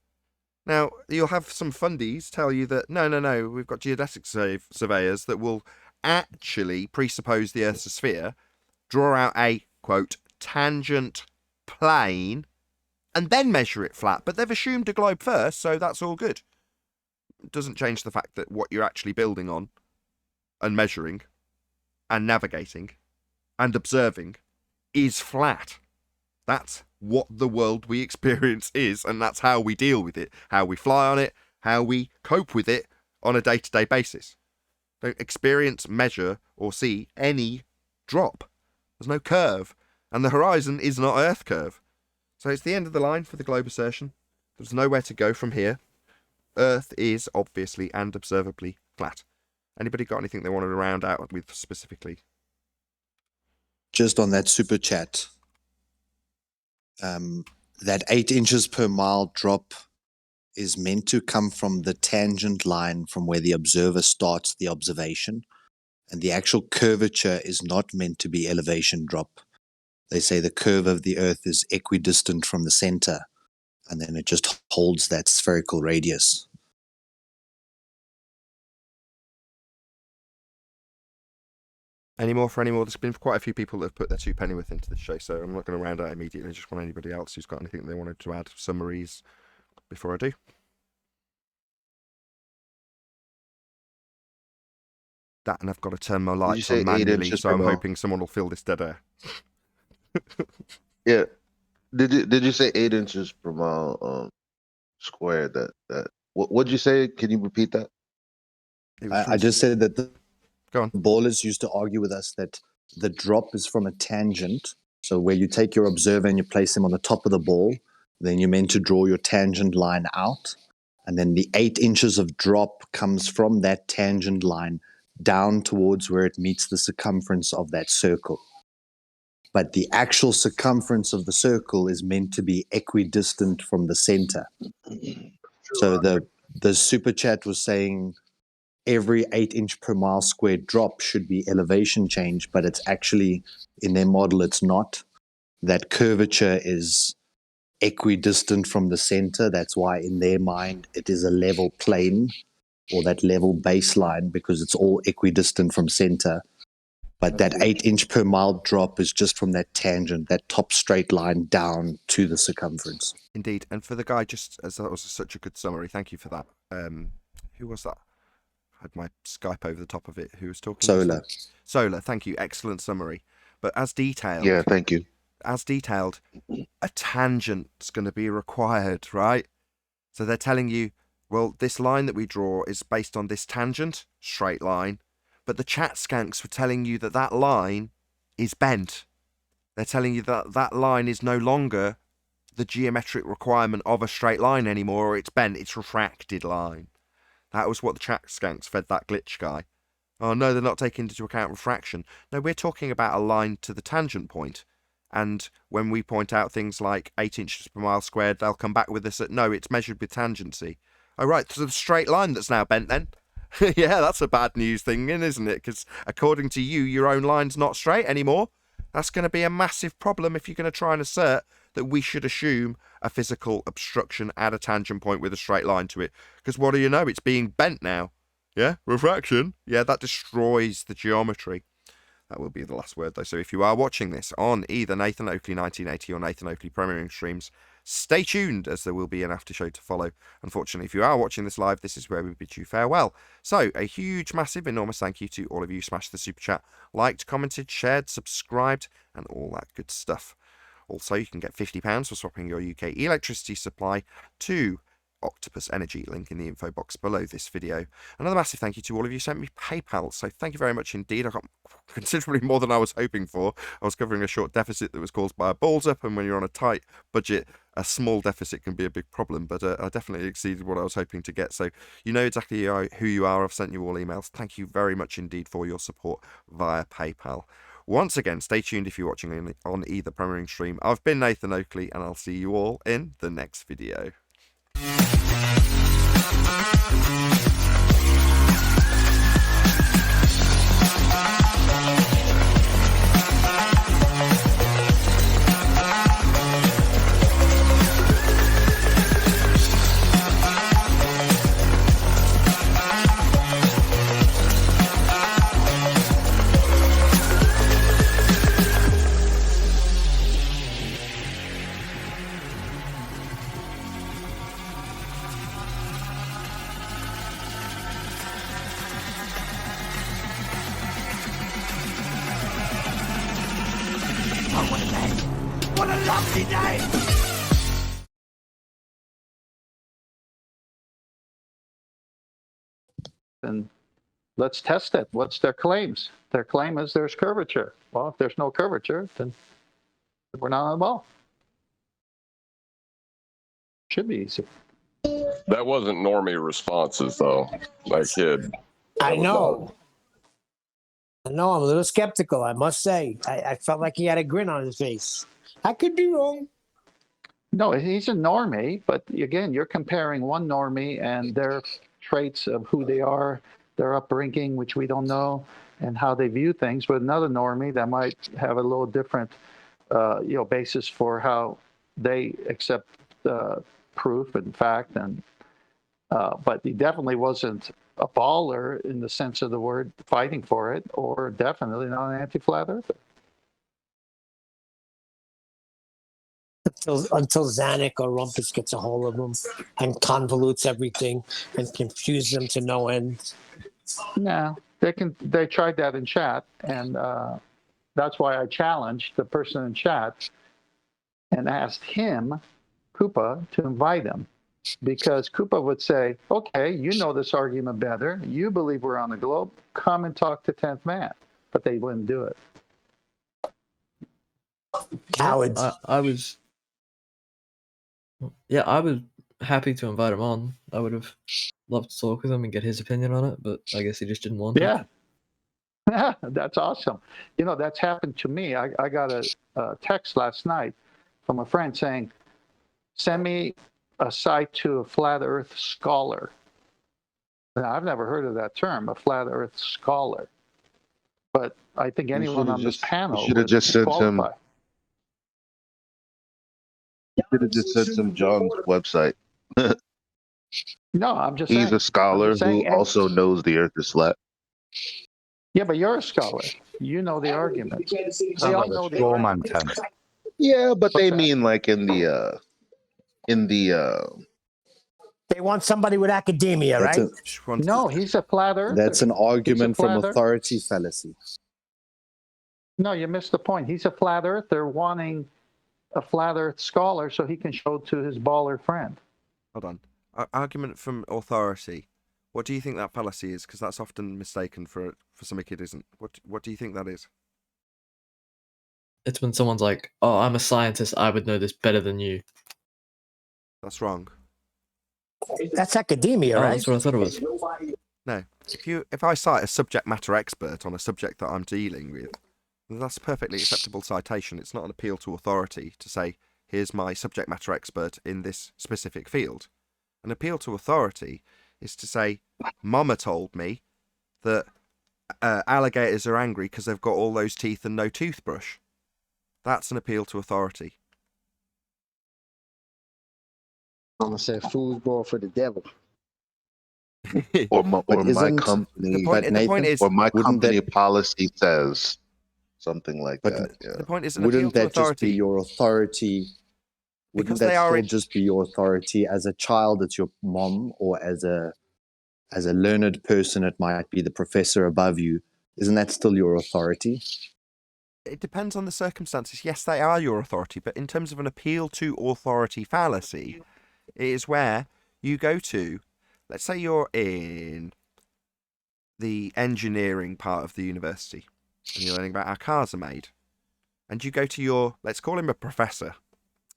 Now, you'll have some fundies tell you that, no, we've got geodetic surveyors that will actually presuppose the Earth's a sphere, draw out a, quote, tangent plane, and then measure it flat. But they've assumed a globe first, so that's all good. It doesn't change the fact that what you're actually building on and measuring and navigating and observing is flat. That's what the world we experience is, and that's how we deal with it, how we fly on it, how we cope with it on a day-to-day basis. Don't experience, measure, or see any drop. There's no curve, and the horizon is not Earth curve. So it's the end of the line for the globe assertion. There's nowhere to go from here. Earth is obviously and observably flat. Anybody got anything they wanted to round out with specifically? Just on that super chat, that 8 inches per mile drop is meant to come from the tangent line from where the observer starts the observation. And the actual curvature is not meant to be elevation drop. They say the curve of the Earth is equidistant from the center, and then it just holds that spherical radius. Any more for any more? There's been quite a few people that have put their 2 pennyworth into the show, so I'm not going to round out immediately. I just want anybody else who's got anything they wanted to add, summaries, before I do. That, and I've got to turn my you lights say on 8 manually, inches so per I'm mile? hoping someone will fill this dead air. Yeah. Did you say 8 inches per mile squared? What'd you say? Can you repeat that? I just said that the Go on. ballers used to argue with us that the drop is from a tangent. So where you take your observer and you place him on the top of the ball, then you're meant to draw your tangent line out. And then the 8 inches of drop comes from that tangent line down towards where it meets the circumference of that circle. But the actual circumference of the circle is meant to be equidistant from the center. So the super chat was saying every 8 inch per mile squared drop should be elevation change, but it's actually, in their model, it's not. That curvature is equidistant from the center. That's why in their mind it is a level plane or that level baseline, because it's all equidistant from center. But that 8 inch per mile drop is just from that tangent, that top straight line down to the circumference. Indeed. And for the guy, just as that was such a good summary, thank you for that. Who was that? I had my Skype over the top of it. Who was talking? Solar. Solar, thank you. Excellent summary. But as detailed. Yeah, thank you. As detailed, a tangent's going to be required, right? So they're telling you, well, this line that we draw is based on this tangent, straight line. But the chat skanks were telling you that that line is bent. They're telling you that that line is no longer the geometric requirement of a straight line anymore, or it's bent, it's refracted line. That was what the chat skanks fed that glitch guy. Oh no, they're not taking into account refraction. No, we're talking about a line to the tangent point. And when we point out things like 8 inches per mile squared, they'll come back with us at, no, it's measured with tangency. Oh right, so the straight line that's now bent then? Yeah, that's a bad news thing, isn't it? Because according to you, your own line's not straight anymore. That's going to be a massive problem if you're going to try and assert that we should assume a physical obstruction at a tangent point with a straight line to it. Because what do you know? It's being bent now. Yeah, refraction. Yeah, that destroys the geometry. That will be the last word, though. So if you are watching this on either Nathan Oakley 1980 or Nathan Oakley premiering streams, stay tuned, as there will be an after show to follow. Unfortunately, if you are watching this live, this is where we bid you farewell. So a huge, massive, enormous thank you to all of you who smashed the super chat, liked, commented, shared, subscribed, and all that good stuff. Also, you can get £50 for swapping your UK electricity supply to Octopus Energy, link in the info box below this video. Another massive thank you to all of you who sent me PayPal, so thank you very much indeed. I got considerably more than I was hoping for. I was covering a short deficit that was caused by a balls up, and when you're on a tight budget, a small deficit can be a big problem, but I definitely exceeded what I was hoping to get, so you know exactly who you are. I've sent you all emails. Thank you very much indeed for your support via PayPal. Once again, stay tuned if you're watching on either premiering stream. I've been Nathan Oakley, and I'll see you all in the next video. What a lovely day! And let's test it. What's their claims? Their claim is there's curvature. Well, if there's no curvature, then we're not on the ball. Should be easy. That wasn't normie responses, though. That kid. I know. I know. I'm a little skeptical, I must say. I felt like he had a grin on his face. I could be wrong. No, he's a normie, but again, you're comparing one normie and their traits of who they are, their upbringing, which we don't know, and how they view things, with another normie that might have a little different, basis for how they accept proof and fact. And but he definitely wasn't a baller in the sense of the word, fighting for it, or definitely not an anti-flat earther. Until Zanuck or Rumpus gets a hold of him and convolutes everything and confuses them to no end. No, They tried that in chat, and that's why I challenged the person in chat and asked him, Koopa, to invite him. Because Koopa would say, okay, you know this argument better. You believe we're on the globe. Come and talk to 10th Man. But they wouldn't do it. Cowards. I was happy to invite him on. I would have loved to talk with him and get his opinion on it, but I guess he just didn't want to. Yeah, that's awesome. You know, that's happened to me. I got a text last night from a friend saying, send me a site to a flat earth scholar. Now, I've never heard of that term, a flat earth scholar. But I think anyone on this panel should have would just said qualify. Should have just said some John's website. No, I'm just saying. He's a scholar who also knows the earth is flat. Yeah, but you're a scholar. You know the arguments. They all know the arguments. Yeah, but they mean like in the They want somebody with academia, That's right? No, he's a flat earther. That's an argument from flat earth- authority fallacy. No, you missed the point. He's a flat earther wanting a flat earth scholar so he can show to his baller friend. Hold on. Argument from authority. What do you think that fallacy is? Because that's often mistaken for something it isn't. What do you think that is? It's when someone's like, "Oh, I'm a scientist. I would know this better than you." That's wrong. That's academia, right? That's what I thought it was. No. If I cite a subject matter expert on a subject that I'm dealing with, that's a perfectly acceptable citation. It's not an appeal to authority to say, here's my subject matter expert in this specific field. An appeal to authority is to say, Mama told me that alligators are angry because they've got all those teeth and no toothbrush. That's an appeal to authority. Mama said foosball for the devil. or my company. The point is, or my company policy says something like that. Yeah. The point is, an Wouldn't appeal to that just authority. be your authority? Wouldn't Because they that are still just be your authority as a child? It's your mom, or as a learned person, it might be the professor above you. Isn't that still your authority? It depends on the circumstances. Yes, they are your authority, but in terms of an appeal to authority fallacy, it is where you go to, let's say you're in the engineering part of the university, and you're learning about how cars are made, and you go to your, let's call him a professor,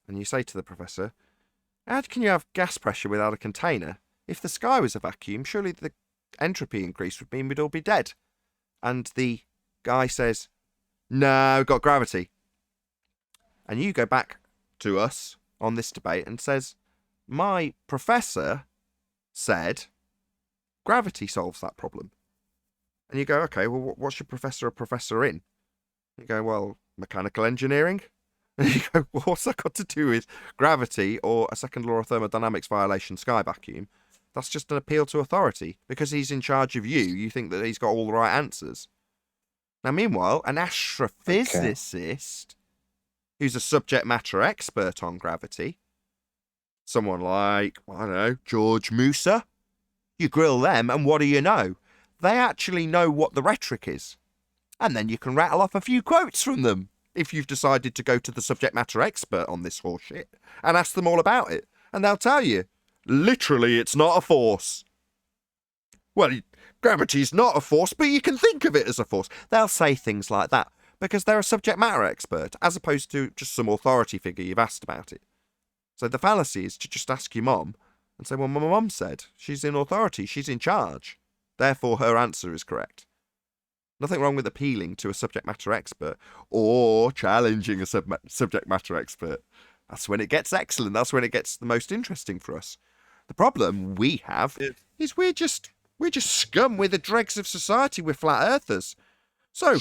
and you say to the professor, how can you have gas pressure without a container? If the sky was a vacuum, surely the entropy increase would mean we'd all be dead. And the guy says, no, we've got gravity. And you go back to us on this debate and says, my professor said gravity solves that problem. And you go, okay, well, what's your professor a professor in? You go, well, mechanical engineering. And you go, well, what's that got to do with gravity or a second law of thermodynamics violation sky vacuum? That's just an appeal to authority. Because he's in charge of you, you think that he's got all the right answers. Now, meanwhile, an astrophysicist who's a subject matter expert on gravity, someone like, I don't know, George Musa, you grill them and what do you know? They actually know what the rhetoric is. And then you can rattle off a few quotes from them if you've decided to go to the subject matter expert on this horseshit and ask them all about it. And they'll tell you, literally, it's not a force. Well, gravity's not a force, but you can think of it as a force. They'll say things like that because they're a subject matter expert as opposed to just some authority figure you've asked about it. So the fallacy is to just ask your mom and say, well, my mum said she's in authority, she's in charge. Therefore, her answer is correct. Nothing wrong with appealing to a subject matter expert or challenging a subject matter expert. That's when it gets excellent. That's when it gets the most interesting for us. The problem we have is we're just scum. We're the dregs of society. We're flat earthers. So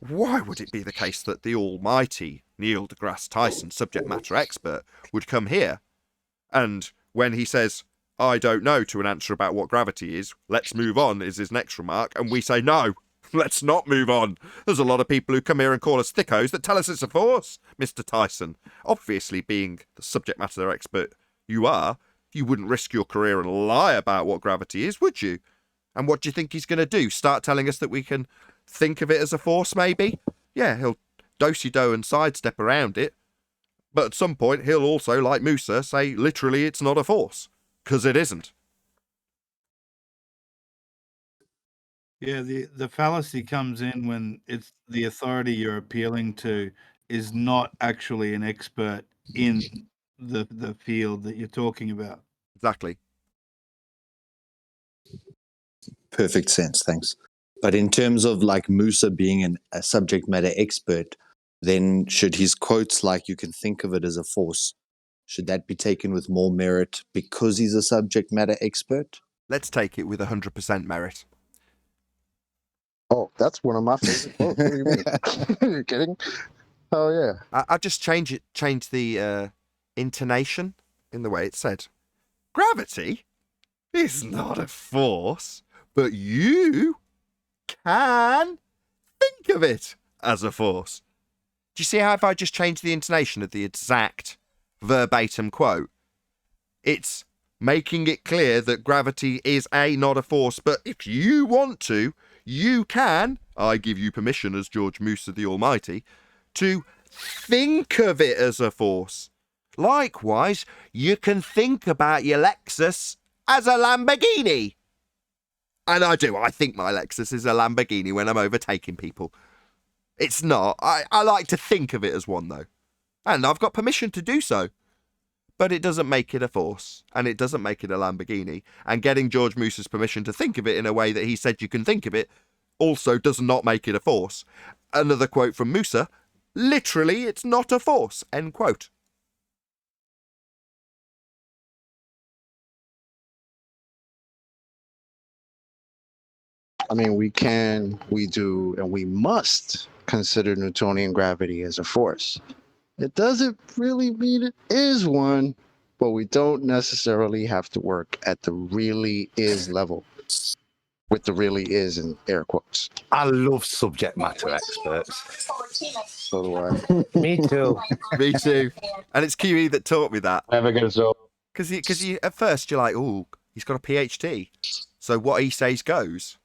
why would it be the case that the almighty Neil deGrasse Tyson, subject matter expert, would come here and when he says, I don't know, to an answer about what gravity is, let's move on, is his next remark, and we say, no, let's not move on. There's a lot of people who come here and call us thickos that tell us it's a force, Mr. Tyson. Obviously, being the subject matter expert you are, you wouldn't risk your career and lie about what gravity is, would you? And what do you think he's going to do? Start telling us that we can think of it as a force, maybe? Yeah, he'll do-si-do and sidestep around it. But at some point, he'll also, like Musa, say literally it's not a force. Because it isn't. Yeah, the fallacy comes in when it's the authority you're appealing to is not actually an expert in the field that you're talking about. Exactly. Perfect sense, thanks. But in terms of like Musa being a subject matter expert, then should his quotes like you can think of it as a force, should that be taken with more merit because he's a subject matter expert? Let's take it with 100% merit. Oh, that's one of my favorite quotes. What do you mean? Are you kidding? Oh, yeah. I just change the intonation in the way it's said. Gravity is not a force, but you can think of it as a force. Do you see how if I just change the intonation of the exact verbatim quote, it's making it clear that gravity is not a force, but if you want to, you can, I give you permission as George Musa the Almighty, to think of it as a force. Likewise, you can think about your Lexus as a Lamborghini. And I do. I think my Lexus is a Lamborghini when I'm overtaking people. It's not. I like to think of it as one, though. And I've got permission to do so. But it doesn't make it a force. And it doesn't make it a Lamborghini. And getting George Musa's permission to think of it in a way that he said you can think of it also does not make it a force. Another quote from Musa. Literally, it's not a force. End quote. I mean, we do, and we must consider Newtonian gravity as a force. It doesn't really mean it is one, but we don't necessarily have to work at the really is level. With the really is in air quotes. I love subject matter experts. So do I. Me too. Me too. And it's QE that taught me that. Never gets old. Because at first you're like, oh, he's got a PhD. So what he says goes.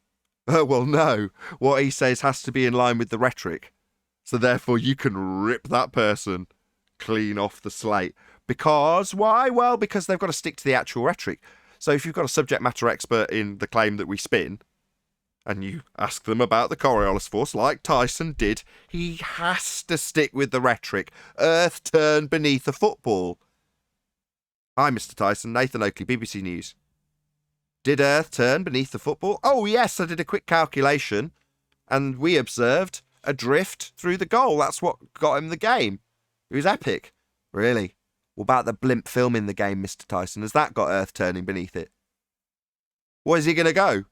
Oh, well, no. What he says has to be in line with the rhetoric. So therefore you can rip that person clean off the slate. Because, why? Well, because they've got to stick to the actual rhetoric. So if you've got a subject matter expert in the claim that we spin, and you ask them about the Coriolis force, like Tyson did, he has to stick with the rhetoric. Earth turned beneath a football. Hi, Mr. Tyson. Nathan Oakley, BBC News. Did Earth turn beneath the football? Oh, yes, I did a quick calculation, and we observed a drift through the goal. That's what got him the game. It was epic. Really? What about the blimp filming the game, Mr. Tyson? Has that got Earth turning beneath it? Where's he going to go?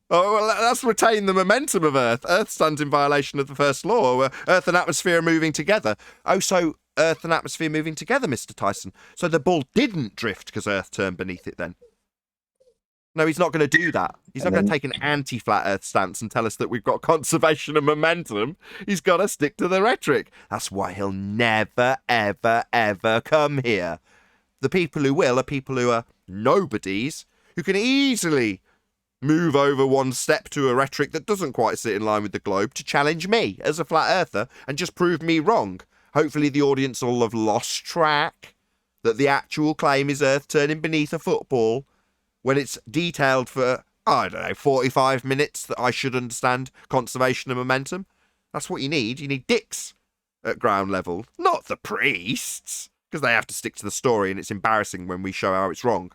Oh, well, that's retain the momentum of Earth. Earth stands in violation of the first law, where Earth and atmosphere are moving together. Oh, so Earth and atmosphere moving together, Mr. Tyson. So the ball didn't drift because Earth turned beneath it then? No, he's not going to do that. He's not going to take an anti-flat Earth stance and tell us that we've got conservation of momentum. He's got to stick to the rhetoric. That's why he'll never, ever, ever come here. The people who will are people who are nobodies, who can easily move over one step to a rhetoric that doesn't quite sit in line with the globe to challenge me as a flat earther and just prove me wrong. Hopefully the audience will have lost track that the actual claim is Earth turning beneath a football when it's detailed for, I don't know, 45 minutes that I should understand conservation of momentum. That's what you need. You need dicks at ground level, not the priests, because they have to stick to the story and it's embarrassing when we show how it's wrong.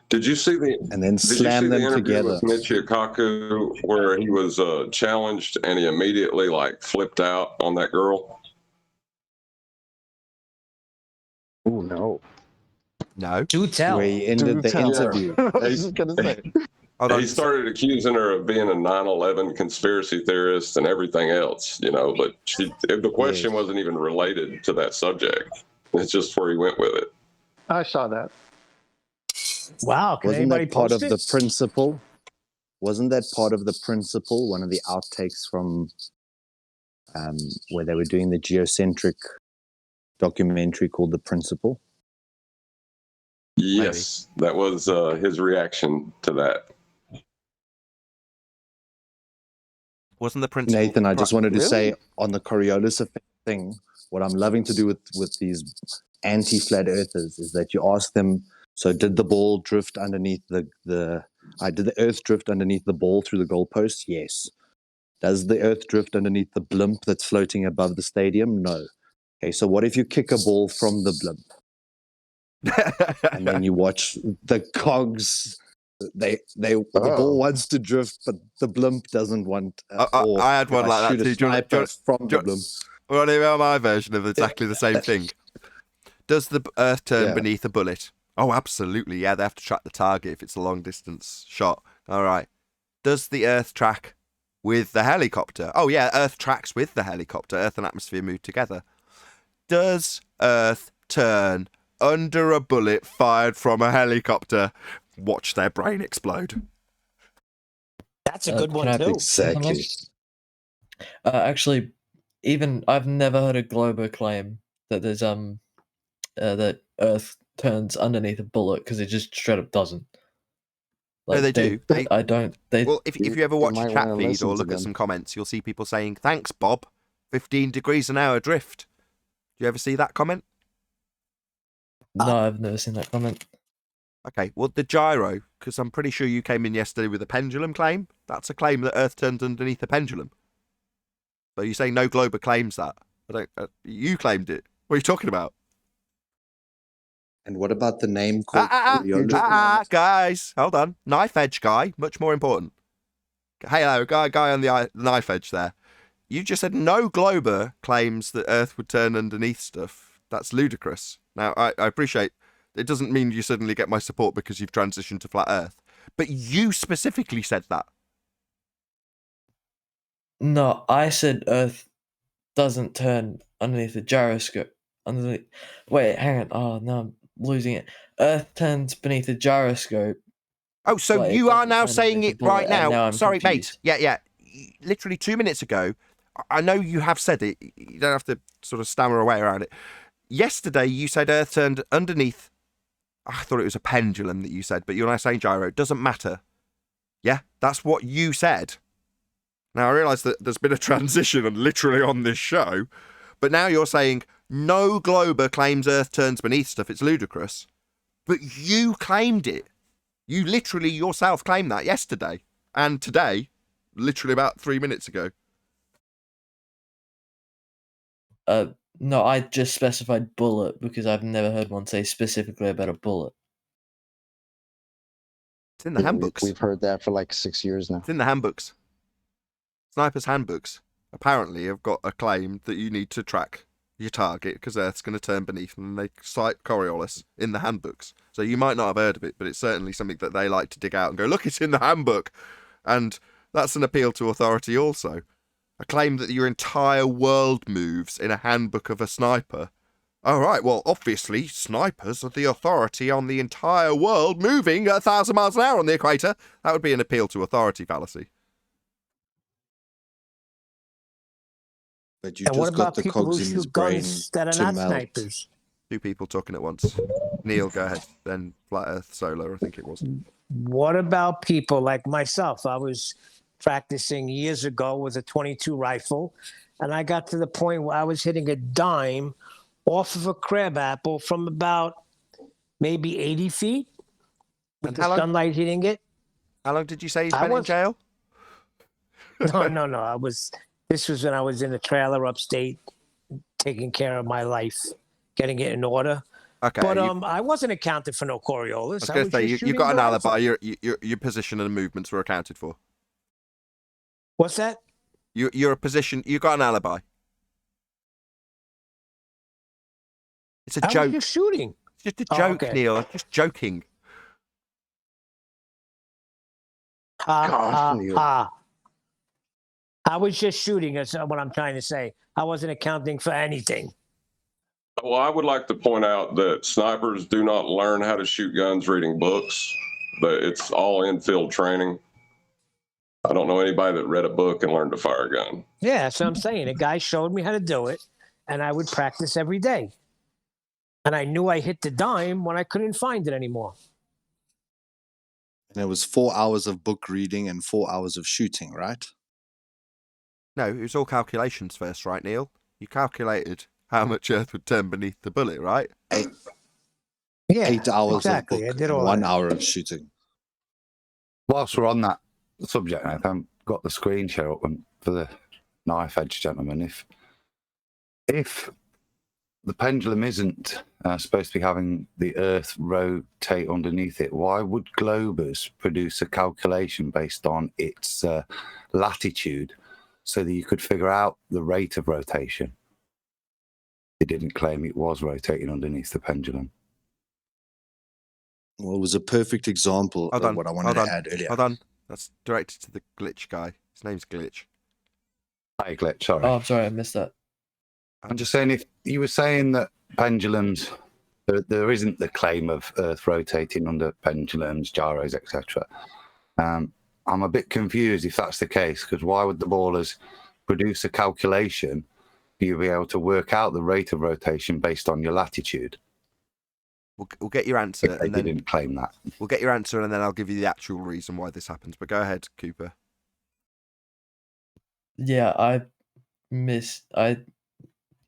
Did you see the and then slam them together with Michio Kaku where he was challenged and he immediately flipped out on that girl? Oh no. No. Do tell. Where he ended the interview. I was just gonna say. He started accusing her of being a 9/11 conspiracy theorist and everything else, but the question wasn't even related to that subject. It's just where he went with it. I saw that. Wow, can Wasn't anybody that part post of it? the principle? Wasn't that part of the principle? One of the outtakes from where they were doing the geocentric documentary called The Principle? Yes, that was his reaction to that. Wasn't the principle? Nathan, I just wanted to Really? say on the Coriolis effect thing, what I'm loving to do with these anti-flat earthers is that you ask them, so did the ball drift underneath did the earth drift underneath the ball through the goalpost? Yes. Does the earth drift underneath the blimp that's floating above the stadium? No. Okay, so what if you kick a ball from the blimp? And then you watch the cogs. The ball wants to drift, but the blimp doesn't want. I had one like that too. Shoot a sniper from the blimp. Want to hear my version of exactly the same thing? Does the Earth turn beneath a bullet? Oh, absolutely. Yeah, they have to track the target if it's a long distance shot. All right. Does the Earth track with the helicopter? Oh, yeah, Earth tracks with the helicopter. Earth and atmosphere move together. Does Earth turn under a bullet fired from a helicopter? Watch their brain explode. That's a good one too. Exactly. Actually, even I've never heard a Glober claim that there's that Earth turns underneath a bullet, because it just straight up doesn't. No, they do. I don't. Well, if you ever watch a might chat wanna feed listen or to look at them. some comments, you'll see people saying, "Thanks, Bob. 15 degrees an hour drift." Do you ever see that comment? No, I've never seen that comment. Okay, well, the gyro, because I'm pretty sure you came in yesterday with a pendulum claim. That's a claim that Earth turns underneath a pendulum. So you say no Glober claims that? I don't. You claimed it. What are you talking about? And what about the name called Coriolis? Guys, hold on. Knife edge guy, much more important. Hey, hello, guy on the knife edge there. You just said no Glober claims that Earth would turn underneath stuff. That's ludicrous. Now, I appreciate it doesn't mean you suddenly get my support because you've transitioned to flat Earth, but you specifically said that. No, I said Earth doesn't turn underneath the gyroscope. Wait, hang on. Oh no, I'm losing it. Earth turns beneath the gyroscope. Oh, so but it you are doesn't now turn saying underneath it the bullet, right and now. I'm Sorry, confused. mate. Yeah. Literally 2 minutes ago, I know you have said it. You don't have to sort of stammer away around it. Yesterday, you said Earth turned underneath. I thought it was a pendulum that you said, but you're now saying gyro. It doesn't matter. Yeah, that's what you said. Now, I realise that there's been a transition literally on this show, but now you're saying no Glober claims Earth turns beneath stuff. It's ludicrous. But you claimed it. You literally yourself claimed that yesterday and today, literally about 3 minutes ago. No, I just specified bullet because I've never heard one say specifically about a bullet. It's in the handbooks. We've heard that for like 6 years now. It's in the handbooks. Snipers' handbooks apparently have got a claim that you need to track your target because Earth's going to turn beneath, and they cite Coriolis in the handbooks. So you might not have heard of it, but it's certainly something that they like to dig out and go, look, it's in the handbook. And that's an appeal to authority also. A claim that your entire world moves in a handbook of a sniper. All right, well, obviously, snipers are the authority on the entire world moving at 1,000 miles an hour on the equator. That would be an appeal to authority fallacy. But you And just what got about the people who cogs in his shoot brain guns that are to not melt. snipers? Two people talking at once. Neil, go ahead. Then Flat Earth Solar, I think it was. What about people like myself? I was practicing years ago with a 22 rifle, and I got to the point where I was hitting a dime off of a crab apple from about maybe 80 feet with the sunlight hitting it. How long did you say you spent in jail? No. This was when I was in a trailer upstate, taking care of my life, getting it in order. Okay. But I wasn't accounted for no Coriolis. I was going to say, you shooting got an the alibi. rifle. Your position and movements were accounted for. What's that? You're a position. You got an alibi. It's a I joke. was just shooting. It's just a joke, okay. Neil. Just joking. I was just shooting. That's what I'm trying to say. I wasn't accounting for anything. Well, I would like to point out that snipers do not learn how to shoot guns reading books. That it's all in-field training. I don't know anybody that read a book and learned to fire a gun. Yeah, that's what I'm saying. A guy showed me how to do it, and I would practice every day. And I knew I hit the dime when I couldn't find it anymore. And it was 4 hours of book reading and 4 hours of shooting, right? No, it was all calculations first, right, Neil? You calculated how much Earth would turn beneath the bullet, right? Yeah, 8 hours exactly. I of book did and all 1 that. hour of shooting. Whilst we're on that subject, I haven't got the screen share up for the knife edge gentleman. If the pendulum isn't supposed to be having the Earth rotate underneath it, why would Globers produce a calculation based on its latitude so that you could figure out the rate of rotation? They didn't claim it was rotating underneath the pendulum. Well, it was a perfect example Hold of on, what I wanted hold to on, add earlier. hold on. That's directed to the glitch guy. His name's Glitch. Hi, Glitch, sorry. Oh, I'm sorry, I missed that. I'm just saying, if you were saying that pendulums, there isn't the claim of Earth rotating under pendulums, gyros, etc. I'm a bit confused if that's the case, because why would the ballers produce a calculation for you to be able to work out the rate of rotation based on your latitude? We'll get your answer, If they and then didn't claim that. we'll get your answer, and then I'll give you the actual reason why this happens. But go ahead, Cooper. Yeah,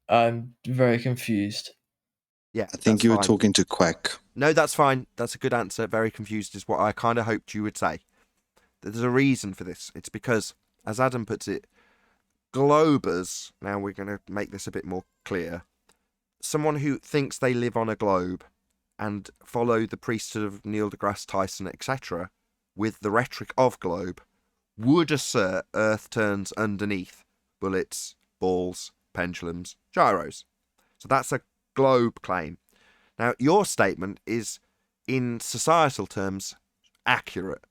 I'm very confused. Yeah, I think that's you were fine. talking to Quack. No, that's fine. That's a good answer. Very confused is what I kind of hoped you would say. There's a reason for this. It's because, as Adam puts it, globers, now we're going to make this a bit more clear, someone who thinks they live on a globe and follow the priesthood of Neil deGrasse Tyson, etc., with the rhetoric of globe, would assert Earth turns underneath bullets, balls, pendulums, gyros. So that's a globe claim. Now, your statement is, in societal terms, accurate.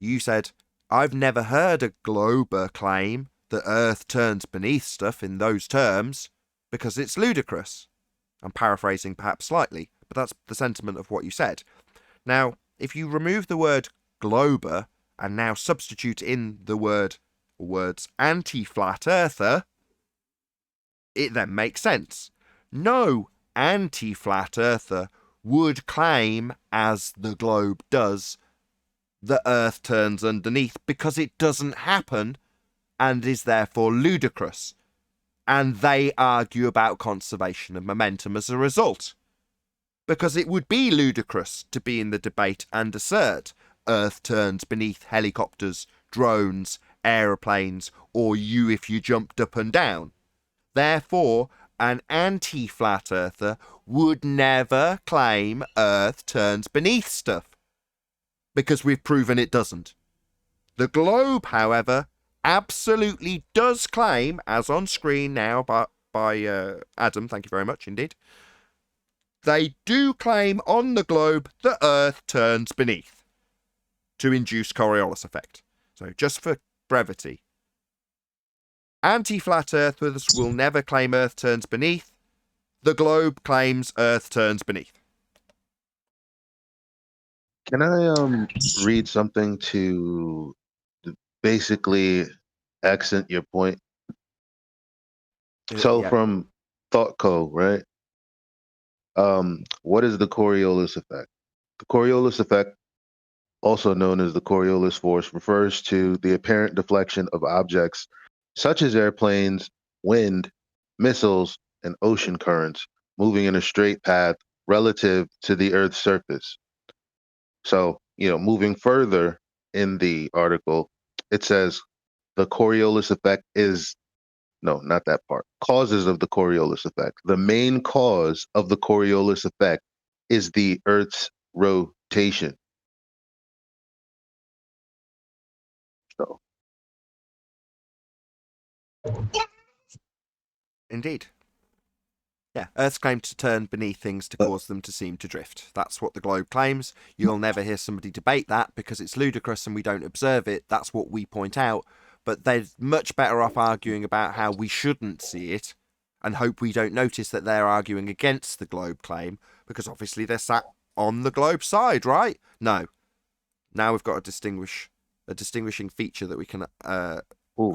You said, I've never heard a glober claim that Earth turns beneath stuff in those terms because it's ludicrous. I'm paraphrasing perhaps slightly, but that's the sentiment of what you said. Now, if you remove the word glober and now substitute in the words anti-flat earther, it then makes sense. No anti-flat earther would claim, as the globe does, the Earth turns underneath, because it doesn't happen and is therefore ludicrous. And they argue about conservation of momentum as a result. Because it would be ludicrous to be in the debate and assert Earth turns beneath helicopters, drones, aeroplanes, or you if you jumped up and down. Therefore, an anti-flat earther would never claim Earth turns beneath stuff, because we've proven it doesn't. The globe, however, absolutely does claim, as on screen now by Adam, thank you very much indeed, they do claim on the globe that Earth turns beneath to induce Coriolis effect. So just for brevity, anti-flat earthers will never claim Earth turns beneath. The globe claims Earth turns beneath. Can I read something to basically accent your point? So Yeah. from ThoughtCo, right? What is the Coriolis effect? The Coriolis effect, also known as the Coriolis force, refers to the apparent deflection of objects such as airplanes, wind, missiles, and ocean currents moving in a straight path relative to the Earth's surface. So, moving further in the article, it says the Coriolis effect is, no, not that part. Causes of the Coriolis effect. The main cause of the Coriolis effect is the Earth's rotation. So, Indeed. Yeah, Earth's claim to turn beneath things to cause them to seem to drift. That's what the globe claims. You'll never hear somebody debate that because it's ludicrous and we don't observe it. That's what we point out. But they're much better off arguing about how we shouldn't see it and hope we don't notice that they're arguing against the globe claim, because obviously they're sat on the globe side, right? No. Now we've got a distinguishing feature that we can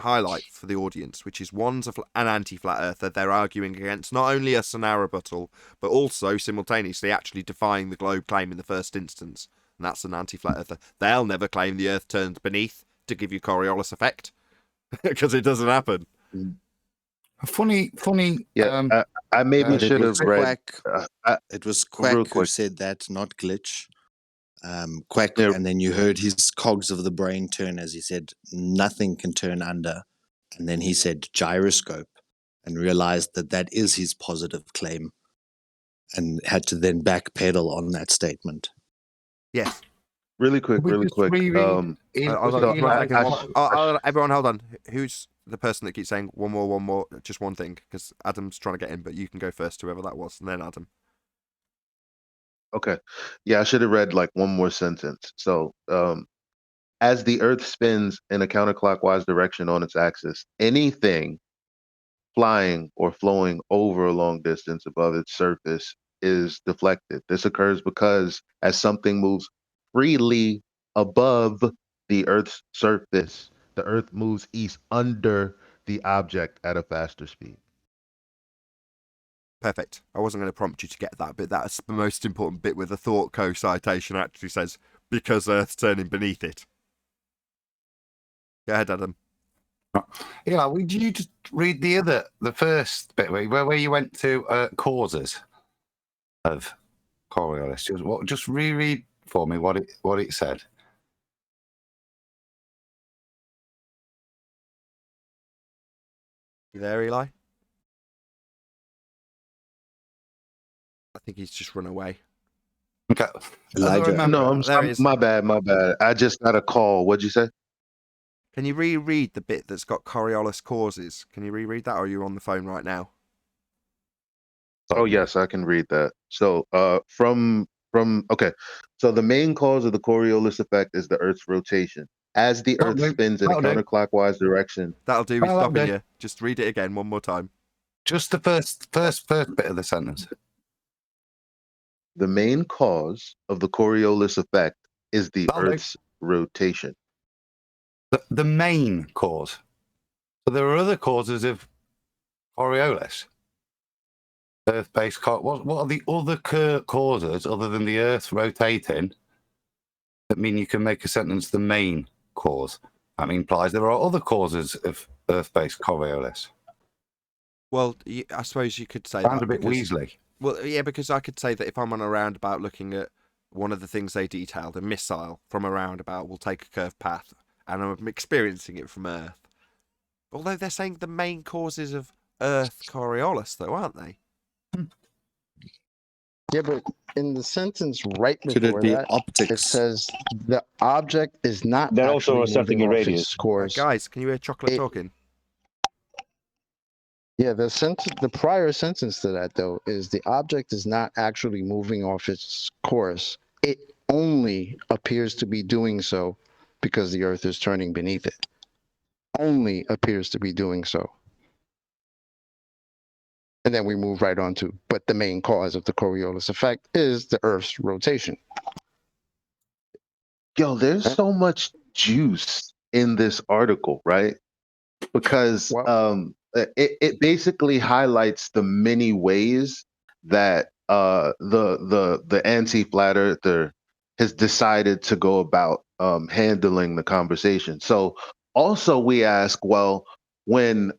highlight for the audience, which is one's an anti-flat earther. They're arguing against not only us and our rebuttal, but also simultaneously actually defying the globe claim in the first instance. And that's an anti-flat earther. They'll never claim the Earth turns beneath to give you Coriolis effect. because it doesn't happen. Funny. Yeah, I maybe it should was have read. Quack. It was Real Quack who quick. said that, not Glitch. Quack, Yeah. and then you heard his cogs of the brain turn as he said, "Nothing can turn under," and then he said gyroscope, and realized that that is his positive claim, and had to then backpedal on that statement. Yes. Really quick. Everyone, hold on. Who's the person that keeps saying one more, just one thing? Because Adam's trying to get in, but you can go first, whoever that was, and then Adam. Okay. Yeah, I should have read like one more sentence. So, as the Earth spins in a counterclockwise direction on its axis, anything flying or flowing over a long distance above its surface is deflected. This occurs because as something moves freely above the Earth's surface, the Earth moves east under the object at a faster speed. Perfect. I wasn't going to prompt you to get that, but that's the most important bit where the thought co-citation actually says, because Earth's turning beneath it. Go ahead, Adam. Yeah, would you just read the first bit where you went to causes of Coriolis? Just reread for me what it said. You there, Eli? I think he's just run away. Okay. Elijah. No, my bad. I just got a call. What'd you say? Can you reread the bit that's got Coriolis causes? Can you reread that, or are you on the phone right now? Oh yes, I can read that. So okay. So the main cause of the Coriolis effect is the Earth's rotation. As the Earth spins in a counterclockwise direction. That'll do. We're stopping you. Just read it again one more time. Just the first bit of the sentence. The main cause of the Coriolis effect is the Earth's rotation. The main cause. So there are other causes of Coriolis. Earth-based what are the other causes other than the Earth rotating that mean you can make a sentence the main cause? That implies there are other causes of Earth-based Coriolis. Well, I suppose you could say Sounds that a bit Weasley. Well, yeah, because I could say that if I'm on a roundabout looking at one of the things they detailed, a missile from a roundabout will take a curved path, and I'm experiencing it from Earth. Although they're saying the main causes of Earth Coriolis, though, aren't they? Yeah, but in the sentence right Could it before be that, optics? it says the object is not That also actually something moving in off radius. its course. Guys, can you hear Chocolate talking? Yeah, the prior sentence to that though is the object is not actually moving off its course. It only appears to be doing so because the Earth is turning beneath it. Only appears to be doing so. And then we move right on to, but the main cause of the Coriolis effect is the Earth's rotation. Yo, there's so much juice in this article, right? Because it basically highlights the many ways that the anti-flat earther has decided to go about handling the conversation. So also we ask, well, when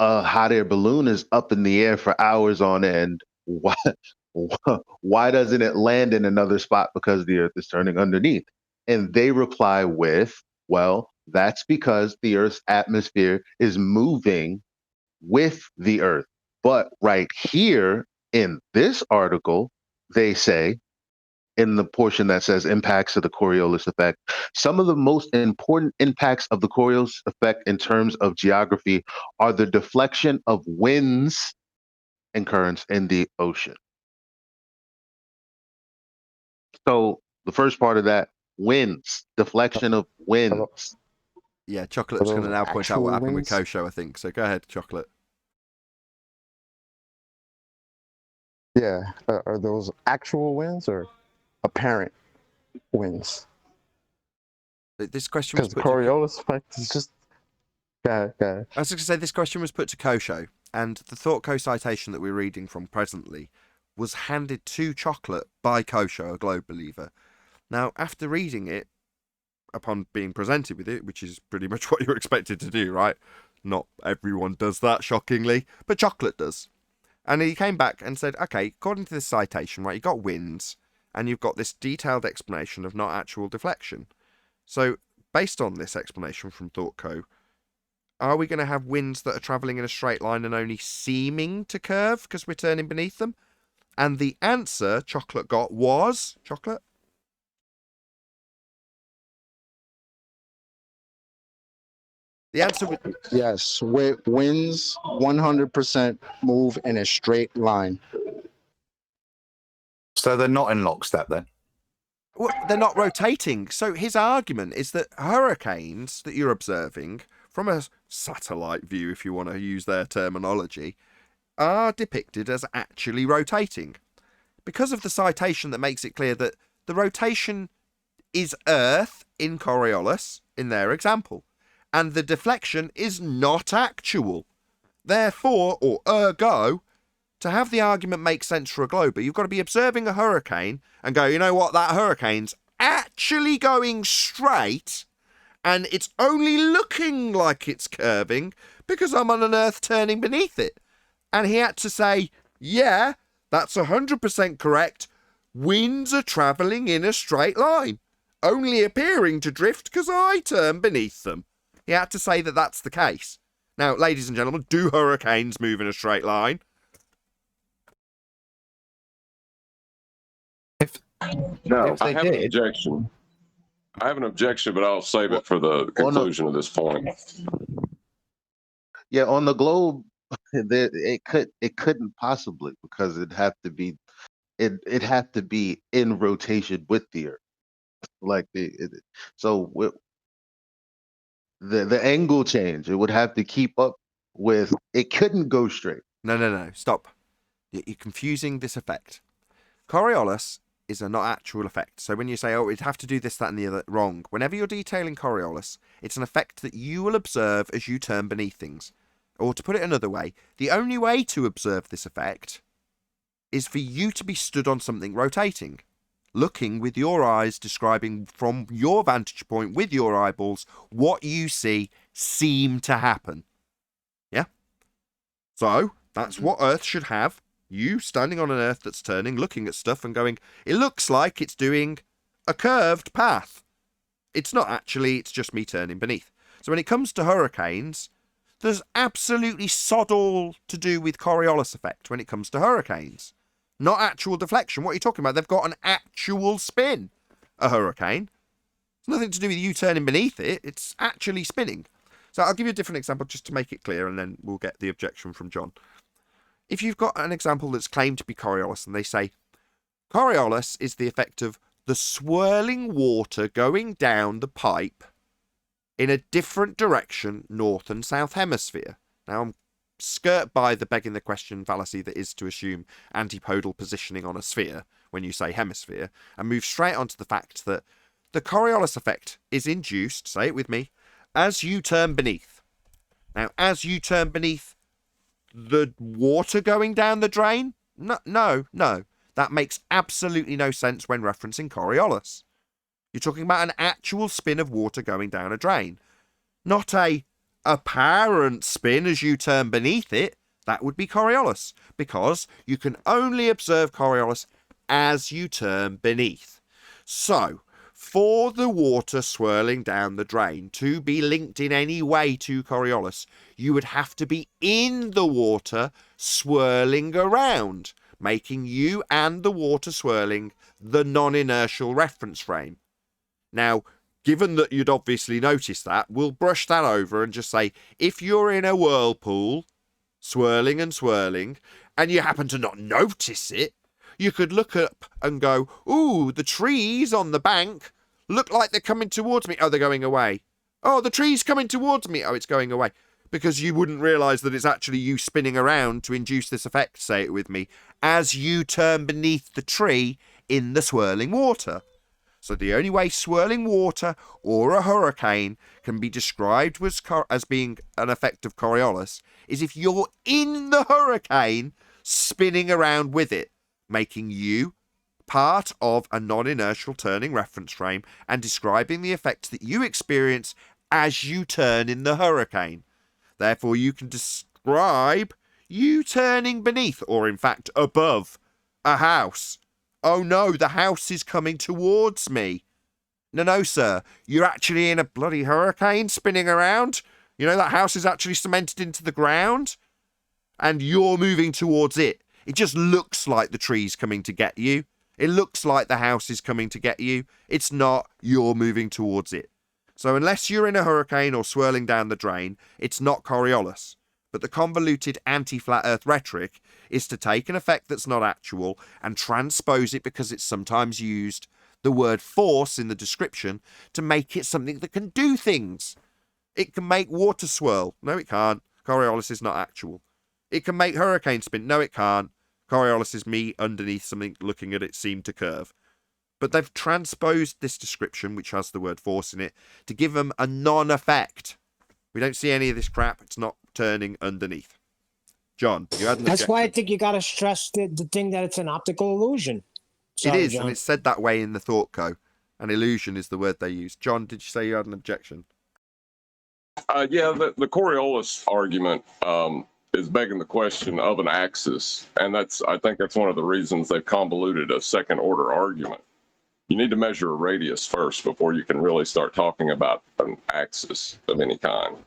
a hot air balloon is up in the air for hours on end, why doesn't it land in another spot? Because the Earth is turning underneath. And they reply with, well, that's because the Earth's atmosphere is moving with the Earth. But right here in this article, they say, in the portion that says impacts of the Coriolis effect, some of the most important impacts of the Coriolis effect in terms of geography are the deflection of winds and currents in the ocean. So the first part of that, winds, deflection of winds. Yeah, Chocolate's going to now point out what happened with Kosho, I think. So go ahead, Chocolate. Yeah, are those actual wins or apparent wins? This question was put to Coriolis effect is just. I was going to say this question was put to Kosho, and the thought co-citation that we're reading from presently was handed to Chocolate by Kosho, a Globe believer. Now, after reading it, upon being presented with it, which is pretty much what you're expected to do, right? Not everyone does that, shockingly, but Chocolate does. And he came back and said, okay, according to this citation, right, you've got winds, and you've got this detailed explanation of not actual deflection. So, based on this explanation from ThoughtCo, are we going to have winds that are travelling in a straight line and only seeming to curve because we're turning beneath them? And the answer Chocolate got was... Chocolate? The answer was... Yes, winds 100% move in a straight line. So they're not in lockstep then? Well, they're not rotating. So his argument is that hurricanes that you're observing, from a satellite view, if you want to use their terminology, are depicted as actually rotating. Because of the citation that makes it clear that the rotation is Earth in Coriolis, in their example, and the deflection is not actual. Therefore, or ergo, to have the argument make sense for a glober, you've got to be observing a hurricane and go, you know what, that hurricane's actually going straight and it's only looking like it's curving because I'm on an Earth turning beneath it. And he had to say, yeah, that's 100% correct. Winds are travelling in a straight line, only appearing to drift because I turn beneath them. He had to say that that's the case. Now, ladies and gentlemen, do hurricanes move in a straight line? No, I have an objection. I have an objection, but I'll save it for the conclusion of this point. Yeah, on the globe, it couldn't possibly, because it'd have to be in rotation with the Earth, like the angle change. It would have to keep up with. It couldn't go straight. No, stop. You're confusing this effect. Coriolis is a not actual effect. So when you say, oh, it'd have to do this, that, and the other, wrong. Whenever you're detailing Coriolis, it's an effect that you will observe as you turn beneath things. Or to put it another way, the only way to observe this effect is for you to be stood on something rotating, looking with your eyes, describing from your vantage point with your eyeballs what you see seem to happen. Yeah? So, that's what Earth should have. You standing on an Earth that's turning, looking at stuff and going, it looks like it's doing a curved path. It's not actually, it's just me turning beneath. So when it comes to hurricanes, there's absolutely sod all to do with Coriolis effect when it comes to hurricanes. Not actual deflection. What are you talking about? They've got an actual spin, a hurricane. It's nothing to do with you turning beneath it. It's actually spinning. So I'll give you a different example just to make it clear, and then we'll get the objection from John. If you've got an example that's claimed to be Coriolis, and they say, Coriolis is the effect of the swirling water going down the pipe in a different direction, north and south hemisphere. Now, I'm skirt by the begging the question fallacy that is to assume antipodal positioning on a sphere when you say hemisphere, and move straight on to the fact that the Coriolis effect is induced, say it with me, as you turn beneath. Now, as you turn beneath the water going down the drain? No. That makes absolutely no sense when referencing Coriolis. You're talking about an actual spin of water going down a drain, not a apparent spin as you turn beneath it. That would be Coriolis, because you can only observe Coriolis as you turn beneath. So, for the water swirling down the drain to be linked in any way to Coriolis, you would have to be in the water swirling around, making you and the water swirling the non-inertial reference frame. Now, given that you'd obviously noticed that, we'll brush that over and just say, if you're in a whirlpool, swirling and swirling, and you happen to not notice it, you could look up and go, ooh, the trees on the bank look like they're coming towards me. Oh, they're going away. Oh, the tree's coming towards me. Oh, it's going away. Because you wouldn't realise that it's actually you spinning around to induce this effect, say it with me, as you turn beneath the tree in the swirling water. So the only way swirling water or a hurricane can be described as being an effect of Coriolis is if you're in the hurricane spinning around with it, making you part of a non-inertial turning reference frame and describing the effects that you experience as you turn in the hurricane. Therefore, you can describe you turning beneath, or in fact above, a house. Oh no, the house is coming towards me. No, sir, you're actually in a bloody hurricane spinning around. You know, that house is actually cemented into the ground, and you're moving towards it. It just looks like the tree's coming to get you. It looks like the house is coming to get you. It's not. You're moving towards it. So unless you're in a hurricane or swirling down the drain, it's not Coriolis. But the convoluted anti-flat earth rhetoric is to take an effect that's not actual and transpose it, because it's sometimes used the word force in the description to make it something that can do things. It can make water swirl. No, it can't. Coriolis is not actual. It can make hurricane spin. No, it can't. Coriolis is me underneath something looking at it seem to curve. But they've transposed this description, which has the word force in it, to give them a non-effect. We don't see any of this crap. It's not turning underneath. John, you had an That's objection. why I think you got to stress the thing that it's an optical illusion. It is, John. and it's said that way in the Thought Co. An illusion is the word they use. John, did you say you had an objection? Yeah, the Coriolis argument is begging the question of an axis, and I think that's one of the reasons they've convoluted a second order argument. You need to measure a radius first before you can really start talking about an axis of any kind.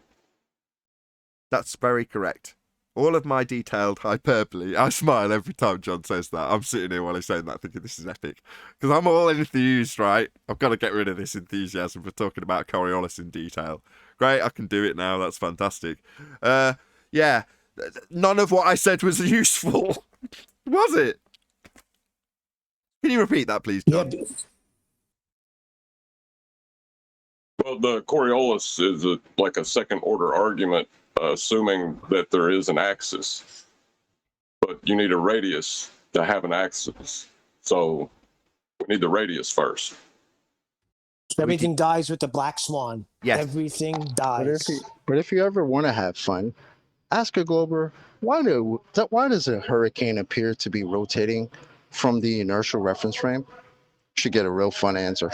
That's very correct. All of my detailed hyperbole, I smile every time John says that. I'm sitting here while he's saying that thinking this is epic. Because I'm all enthused, right? I've got to get rid of this enthusiasm for talking about Coriolis in detail. Great, I can do it now. That's fantastic. Yeah, none of what I said was useful. Was it? Can you repeat that, please, John? Yeah. Well, the Coriolis is like a second order argument, assuming that there is an axis. But you need a radius to have an axis. So we need the radius first. Everything dies with the black swan. Yes. Everything But dies. if you ever want to have fun, ask a Glober, why does a hurricane appear to be rotating from the inertial reference frame? Should get a real fun answer.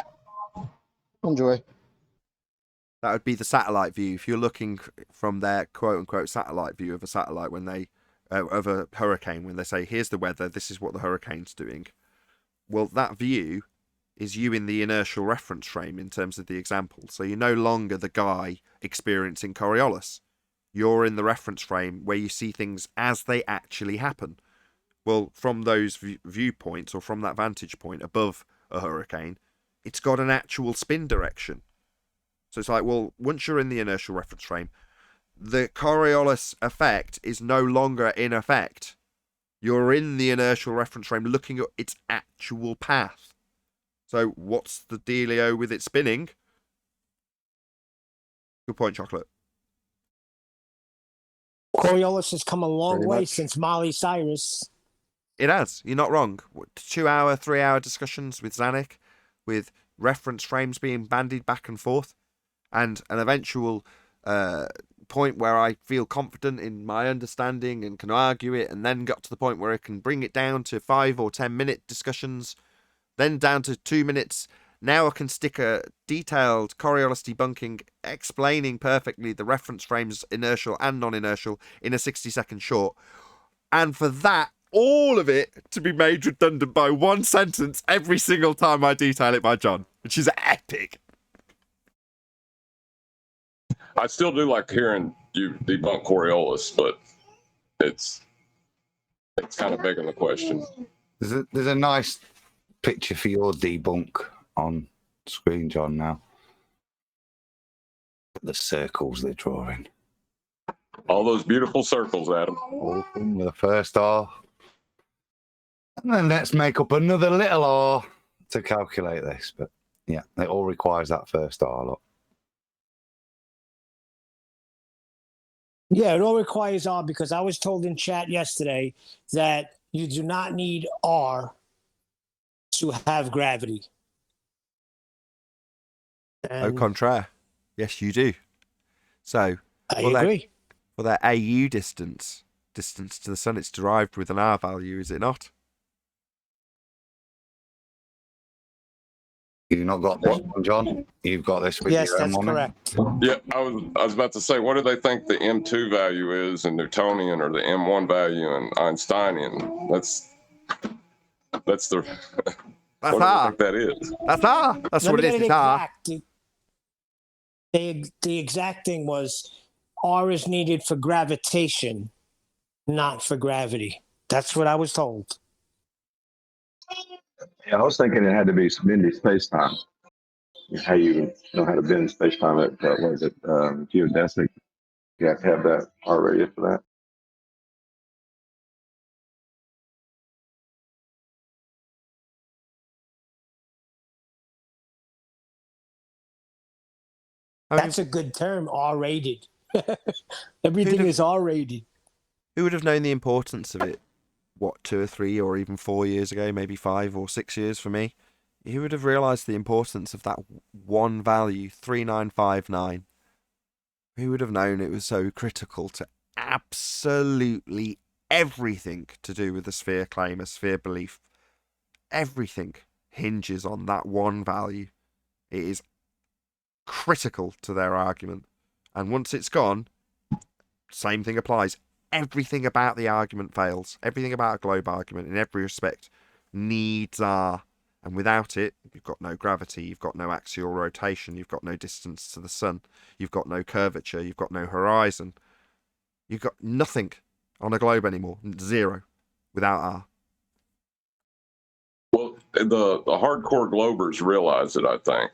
Enjoy. That would be the satellite view. If you're looking from their quote-unquote satellite view of a satellite when they of a hurricane, when they say, here's the weather, this is what the hurricane's doing. Well, that view is you in the inertial reference frame in terms of the example. So you're no longer the guy experiencing Coriolis. You're in the reference frame where you see things as they actually happen. Well, from those viewpoints, or from that vantage point above a hurricane, it's got an actual spin direction. So it's like, well, once you're in the inertial reference frame, the Coriolis effect is no longer in effect. You're in the inertial reference frame looking at its actual path. So what's the dealio with it spinning? Good point, Chocolate. Coriolis has come a long Pretty way much. since Miley Cyrus. It has. You're not wrong. 2-hour, 3-hour discussions with Zanuck, with reference frames being bandied back and forth, and an eventual point where I feel confident in my understanding and can argue it, and then got to the point where I can bring it down to 5 or 10 minute discussions, then down to 2 minutes. Now I can stick a detailed Coriolis debunking explaining perfectly the reference frames, inertial and non-inertial, in a 60-second short. And for that, all of it to be made redundant by one sentence every single time I detail it by John, which is epic. I still do like hearing you debunk Coriolis, but it's kind of begging the question. There's a nice picture for your debunk on screen, John, now. The circles they're drawing. All those beautiful circles, Adam. Open with the first R. And then let's make up another little R to calculate this. But yeah, it all requires that first R. Look. Yeah, it all requires R, because I was told in chat yesterday that you do not need R to have gravity. Au contraire. Yes, you do. So, I agree. For their AU distance to the sun, it's derived with an R value, is it not? You've not got this one, John. You've got this with Yes, your that's M on it. correct. Yeah, I was about to say, what do they think the M2 value is in Newtonian, or the M1 value in Einsteinian? That's the. That's What do they R. think that is? That's R. That's Let what me it get is. it It's R. exact. The exact thing was R is needed for gravitation, not for gravity. That's what I was told. Yeah, I was thinking it had to be bendy space time. How you know how to bend space time at what is it, geodesic? You have to have that already for that. That's a good term, R-rated. Everything is R-rated. Who would have known the importance of it? What, 2 or 3 or even 4 years ago, maybe 5 or 6 years for me? Who would have realised the importance of that one value, 3959? Who would have known it was so critical to absolutely everything to do with the sphere claim, a sphere belief? Everything hinges on that one value. It is critical to their argument. And once it's gone, same thing applies. Everything about the argument fails. Everything about a globe argument in every respect needs R. And without it, you've got no gravity, you've got no axial rotation, you've got no distance to the sun, you've got no curvature, you've got no horizon. You've got nothing on a globe anymore. Zero. Without R. Well, the hardcore globers realize it, I think.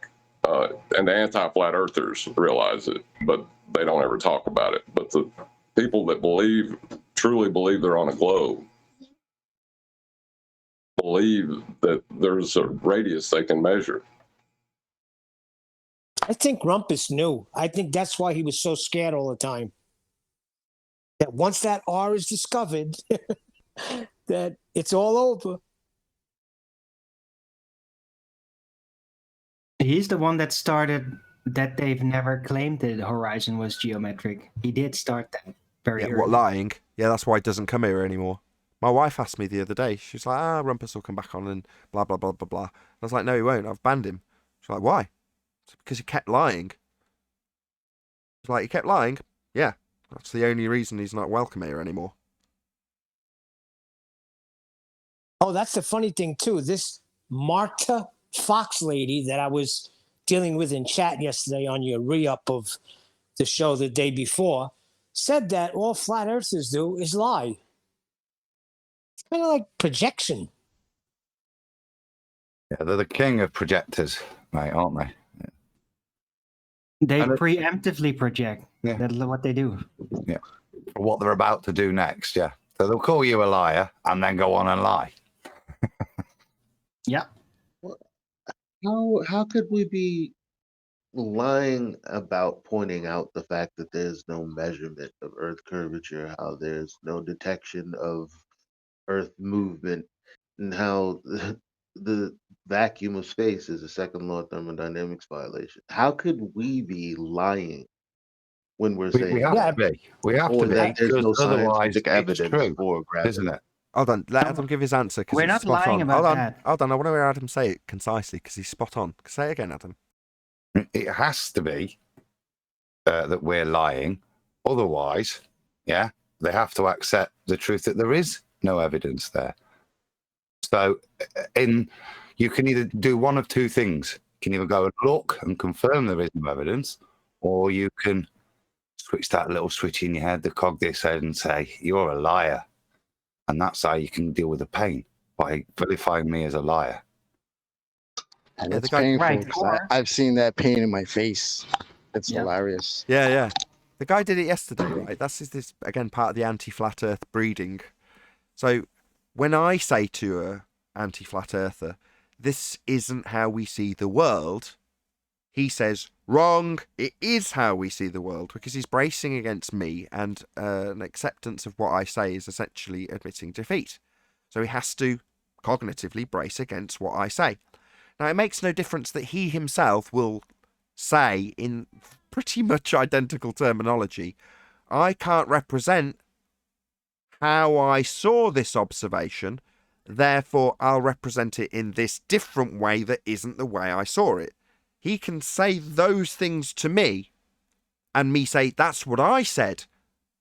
And the anti-flat earthers realize it, but they don't ever talk about it. But the people that truly believe they're on a globe, believe that there's a radius they can measure. I think Rumpus knew. I think that's why he was so scared all the time. That once that R is discovered, that it's all over. He's the one that started that they've never claimed that the horizon was geometric. He did start that very early. What, lying? Yeah, that's why it doesn't come here anymore. My wife asked me the other day, she's like, Rumpus will come back on and blah, blah, blah, blah, blah. I was like, no, he won't. I've banned him. She's like, why? It's because he kept lying. She's like, he kept lying? Yeah, that's the only reason he's not welcome here anymore. Oh, that's the funny thing, too. This Marta Fox lady that I was dealing with in chat yesterday on your re-up of the show the day before said that all flat earthers do is lie. It's kind of like projection. Yeah, they're the king of projectors, mate, aren't they? They preemptively project. Yeah. That's what they do. Yeah. For what they're about to do next, yeah. So they'll call you a liar and then go on and lie. Yeah. How could we be lying about pointing out the fact that there's no measurement of Earth curvature, how there's no detection of Earth movement, and how the vacuum of space is a second law of thermodynamics violation? How could we be lying when we're saying We have to be. We have to be. that there's no Because otherwise scientific it's evidence true, for gravity? isn't it? Hold on, let Adam give his answer. 'Cause We're it's not spot lying on. about Hold on, that. hold on. I want to hear Adam say it concisely because he's spot on. Say it again, Adam. It has to be that we're lying. Otherwise, yeah, they have to accept the truth that there is no evidence there. So you can either do one of two things. You can either go and look and confirm there is no evidence, or you can switch that little switch in your head, the cog this head, and say, you're a liar. And that's how you can deal with the pain, by vilifying me as a liar. And Yeah, it's the guy- painful. Right, 'Cause or- I've seen that pain in my face. It's Yeah. hilarious. Yeah. The guy did it yesterday, right? That's this again part of the anti-flat Earth breeding. So when I say to a anti-flat earther, this isn't how we see the world, he says, wrong, it is how we see the world, because he's bracing against me, and an acceptance of what I say is essentially admitting defeat. So he has to cognitively brace against what I say. Now, it makes no difference that he himself will say in pretty much identical terminology, I can't represent how I saw this observation, therefore I'll represent it in this different way that isn't the way I saw it. He can say those things to me, and me say, that's what I said,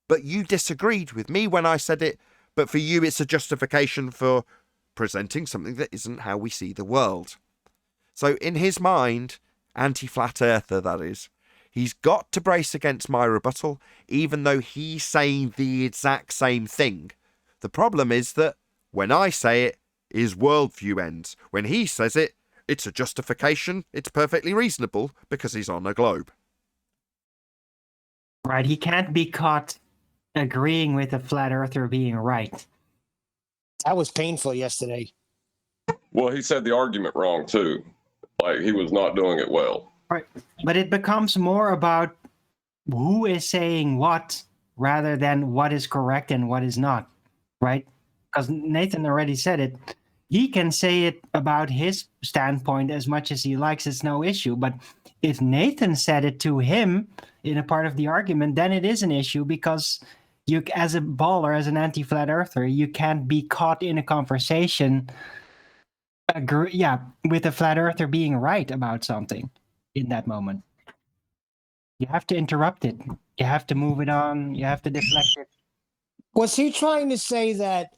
but you disagreed with me when I said it, but for you it's a justification for presenting something that isn't how we see the world. So in his mind, anti-flat earther that is, he's got to brace against my rebuttal, even though he's saying the exact same thing. The problem is that when I say it, his worldview ends. When he says it, it's a justification, it's perfectly reasonable, because he's on a globe. Right, he can't be caught agreeing with a flat earther being right. That was painful yesterday. Well, he said the argument wrong too. Like he was not doing it well. Right, but it becomes more about who is saying what rather than what is correct and what is not, right? Because Nathan already said it. He can say it about his standpoint as much as he likes. It's no issue. But if Nathan said it to him in a part of the argument, then it is an issue because you, as a baller, as an anti-flat earther, you can't be caught in a conversation with a flat earther being right about something in that moment. You have to interrupt it. You have to move it on. You have to deflect it. Was he trying to say that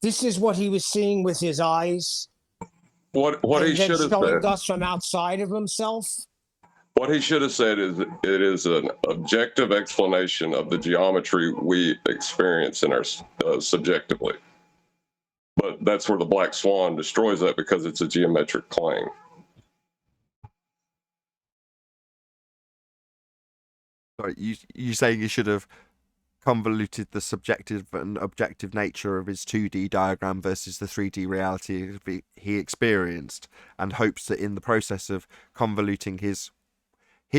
this is what he was seeing with his eyes? What he should have showing said. us from outside of himself? What he should have said is it is an objective explanation of the geometry we experience in our subjectively. But that's where the black swan destroys that because it's a geometric claim. Sorry, you saying you should have convoluted the subjective and objective nature of his 2D diagram versus the 3D reality he experienced, and hopes that in the process of convoluting his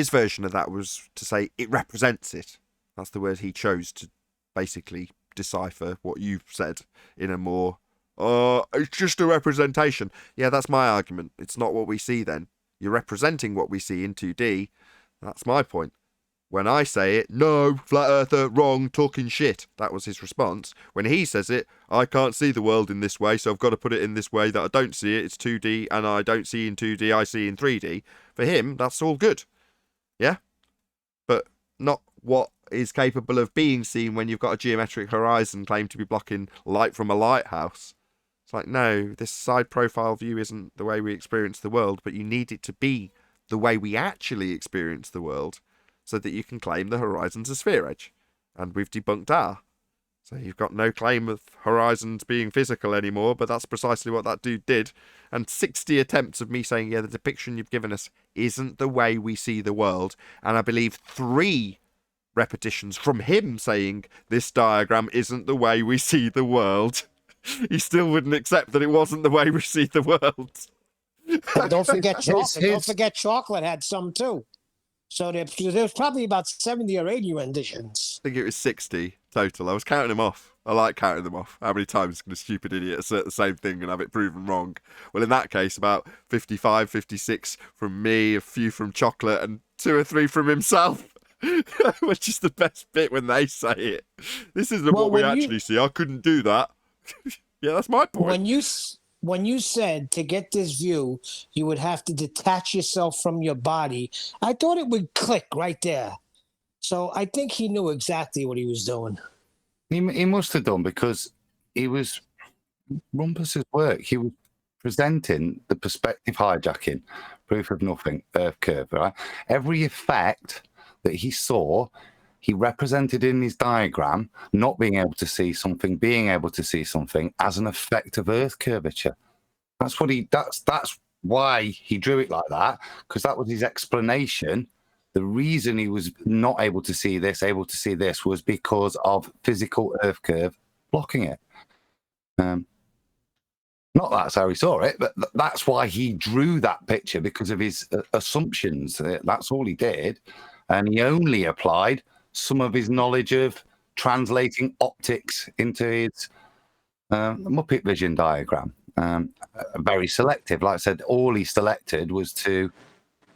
version of that was to say it represents it. That's the word he chose to basically decipher what you've said in a more it's just a representation. Yeah, that's my argument. It's not what we see then. You're representing what we see in 2D. That's my point. When I say it, no, flat earther, wrong, talking shit. That was his response. When he says it, I can't see the world in this way, so I've got to put it in this way that I don't see it. It's 2D, and I don't see in 2D, I see in 3D. For him, that's all good. Yeah? But not what is capable of being seen when you've got a geometric horizon claimed to be blocking light from a lighthouse. It's like, no, this side profile view isn't the way we experience the world, but you need it to be the way we actually experience the world, so that you can claim the horizon's a sphere edge. And we've debunked R. So you've got no claim of horizons being physical anymore, but that's precisely what that dude did. And 60 attempts of me saying, yeah, the depiction you've given us isn't the way we see the world. And I believe 3 repetitions from him saying, this diagram isn't the way we see the world. He still wouldn't accept that it wasn't the way we see the world. And don't forget chocolate. Don't forget chocolate had some too. So there's probably about 70 or 80 renditions. I think it was 60 total. I was counting them off. I like counting them off. How many times can a stupid idiot assert the same thing and have it proven wrong? Well, in that case, about 55, 56 from me, a few from chocolate, and 2 or 3 from himself. Which is the best bit when they say it. This isn't what we actually see. I couldn't do that. Yeah, that's my point. When you said to get this view, you would have to detach yourself from your body, I thought it would click right there. So I think he knew exactly what he was doing. He must have done, because he was Rumpus's work. He was presenting the perspective hijacking, proof of nothing, Earth curve, right? Every effect that he saw, he represented in his diagram, not being able to see something, being able to see something as an effect of Earth curvature. That's what that's why he drew it like that, because that was his explanation. The reason he was not able to see this, able to see this, was because of physical Earth curve blocking it. Not that's how he saw it, but that's why he drew that picture, because of his assumptions. That's all he did. And he only applied some of his knowledge of translating optics into his Muppet vision diagram. Very selective. Like I said, all he selected was to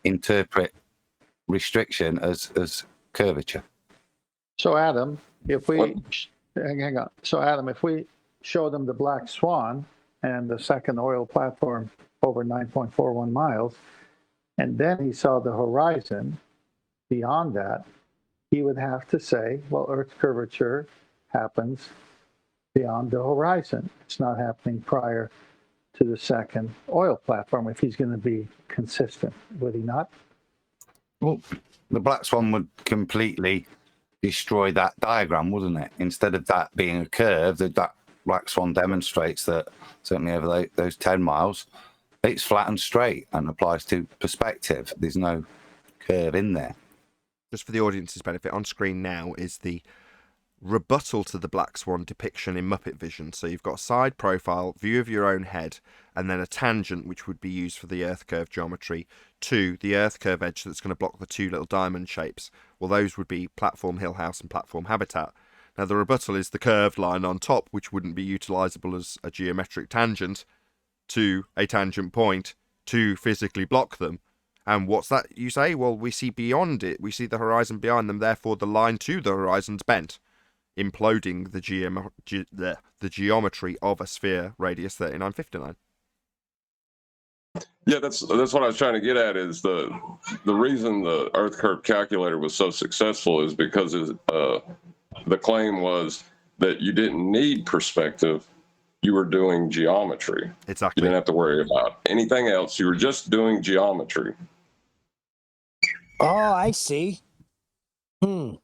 interpret restriction as curvature. So Adam, if we hang on. So Adam, if we show them the black swan and the second oil platform over 9.41 miles, and then he saw the horizon beyond that, he would have to say, well, Earth's curvature happens beyond the horizon. It's not happening prior to the second oil platform if he's going to be consistent, would he not? Well, the black swan would completely destroy that diagram, wouldn't it? Instead of that being a curve, that black swan demonstrates that certainly over those 10 miles, it's flat and straight and applies to perspective. There's no curve in there. Just for the audience's benefit, on screen now is the rebuttal to the black swan depiction in Muppet Vision. So you've got a side profile, view of your own head, and then a tangent which would be used for the earth curve geometry to the earth curve edge that's going to block the two little diamond shapes. Well, those would be platform hill house and platform habitat. Now the rebuttal is the curved line on top, which wouldn't be utilizable as a geometric tangent to a tangent point to physically block them. And what's that you say? Well, we see beyond it. We see the horizon behind them. Therefore, the line to the horizon's bent, imploding the geometry of a sphere radius 3959. Yeah, that's what I was trying to get at. Is the reason the Earth curve calculator was so successful is because the claim was that you didn't need perspective. You were doing geometry. Exactly. You didn't have to worry about anything else. You were just doing geometry. Oh, I see. And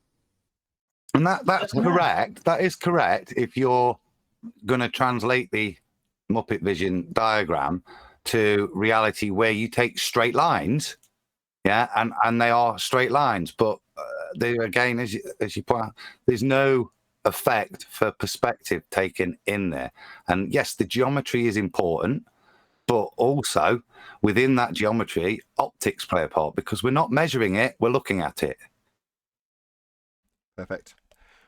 that's correct. That is correct if you're going to translate the Muppet Vision diagram to reality where you take straight lines, yeah, and they are straight lines. But again, as you point out, there's no effect for perspective taken in there. And yes, the geometry is important, but also within that geometry, optics play a part because we're not measuring it, we're looking at it. Perfect.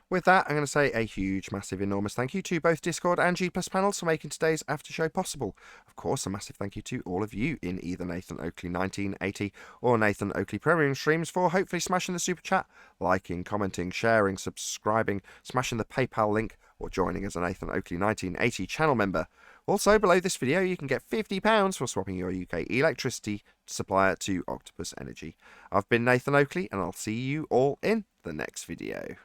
With that, I'm going to say a huge, massive, enormous thank you to both Discord and G+ panels for making today's after show possible. Of course, a massive thank you to all of you in either Nathan Oakley 1980 or Nathan Oakley Premium streams for hopefully smashing the super chat, liking, commenting, sharing, subscribing, smashing the PayPal link, or joining as a Nathan Oakley 1980 channel member. Also, below this video, you can get £50 for swapping your UK electricity supplier to Octopus Energy. I've been Nathan Oakley, and I'll see you all in the next video.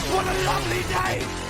What a lovely day!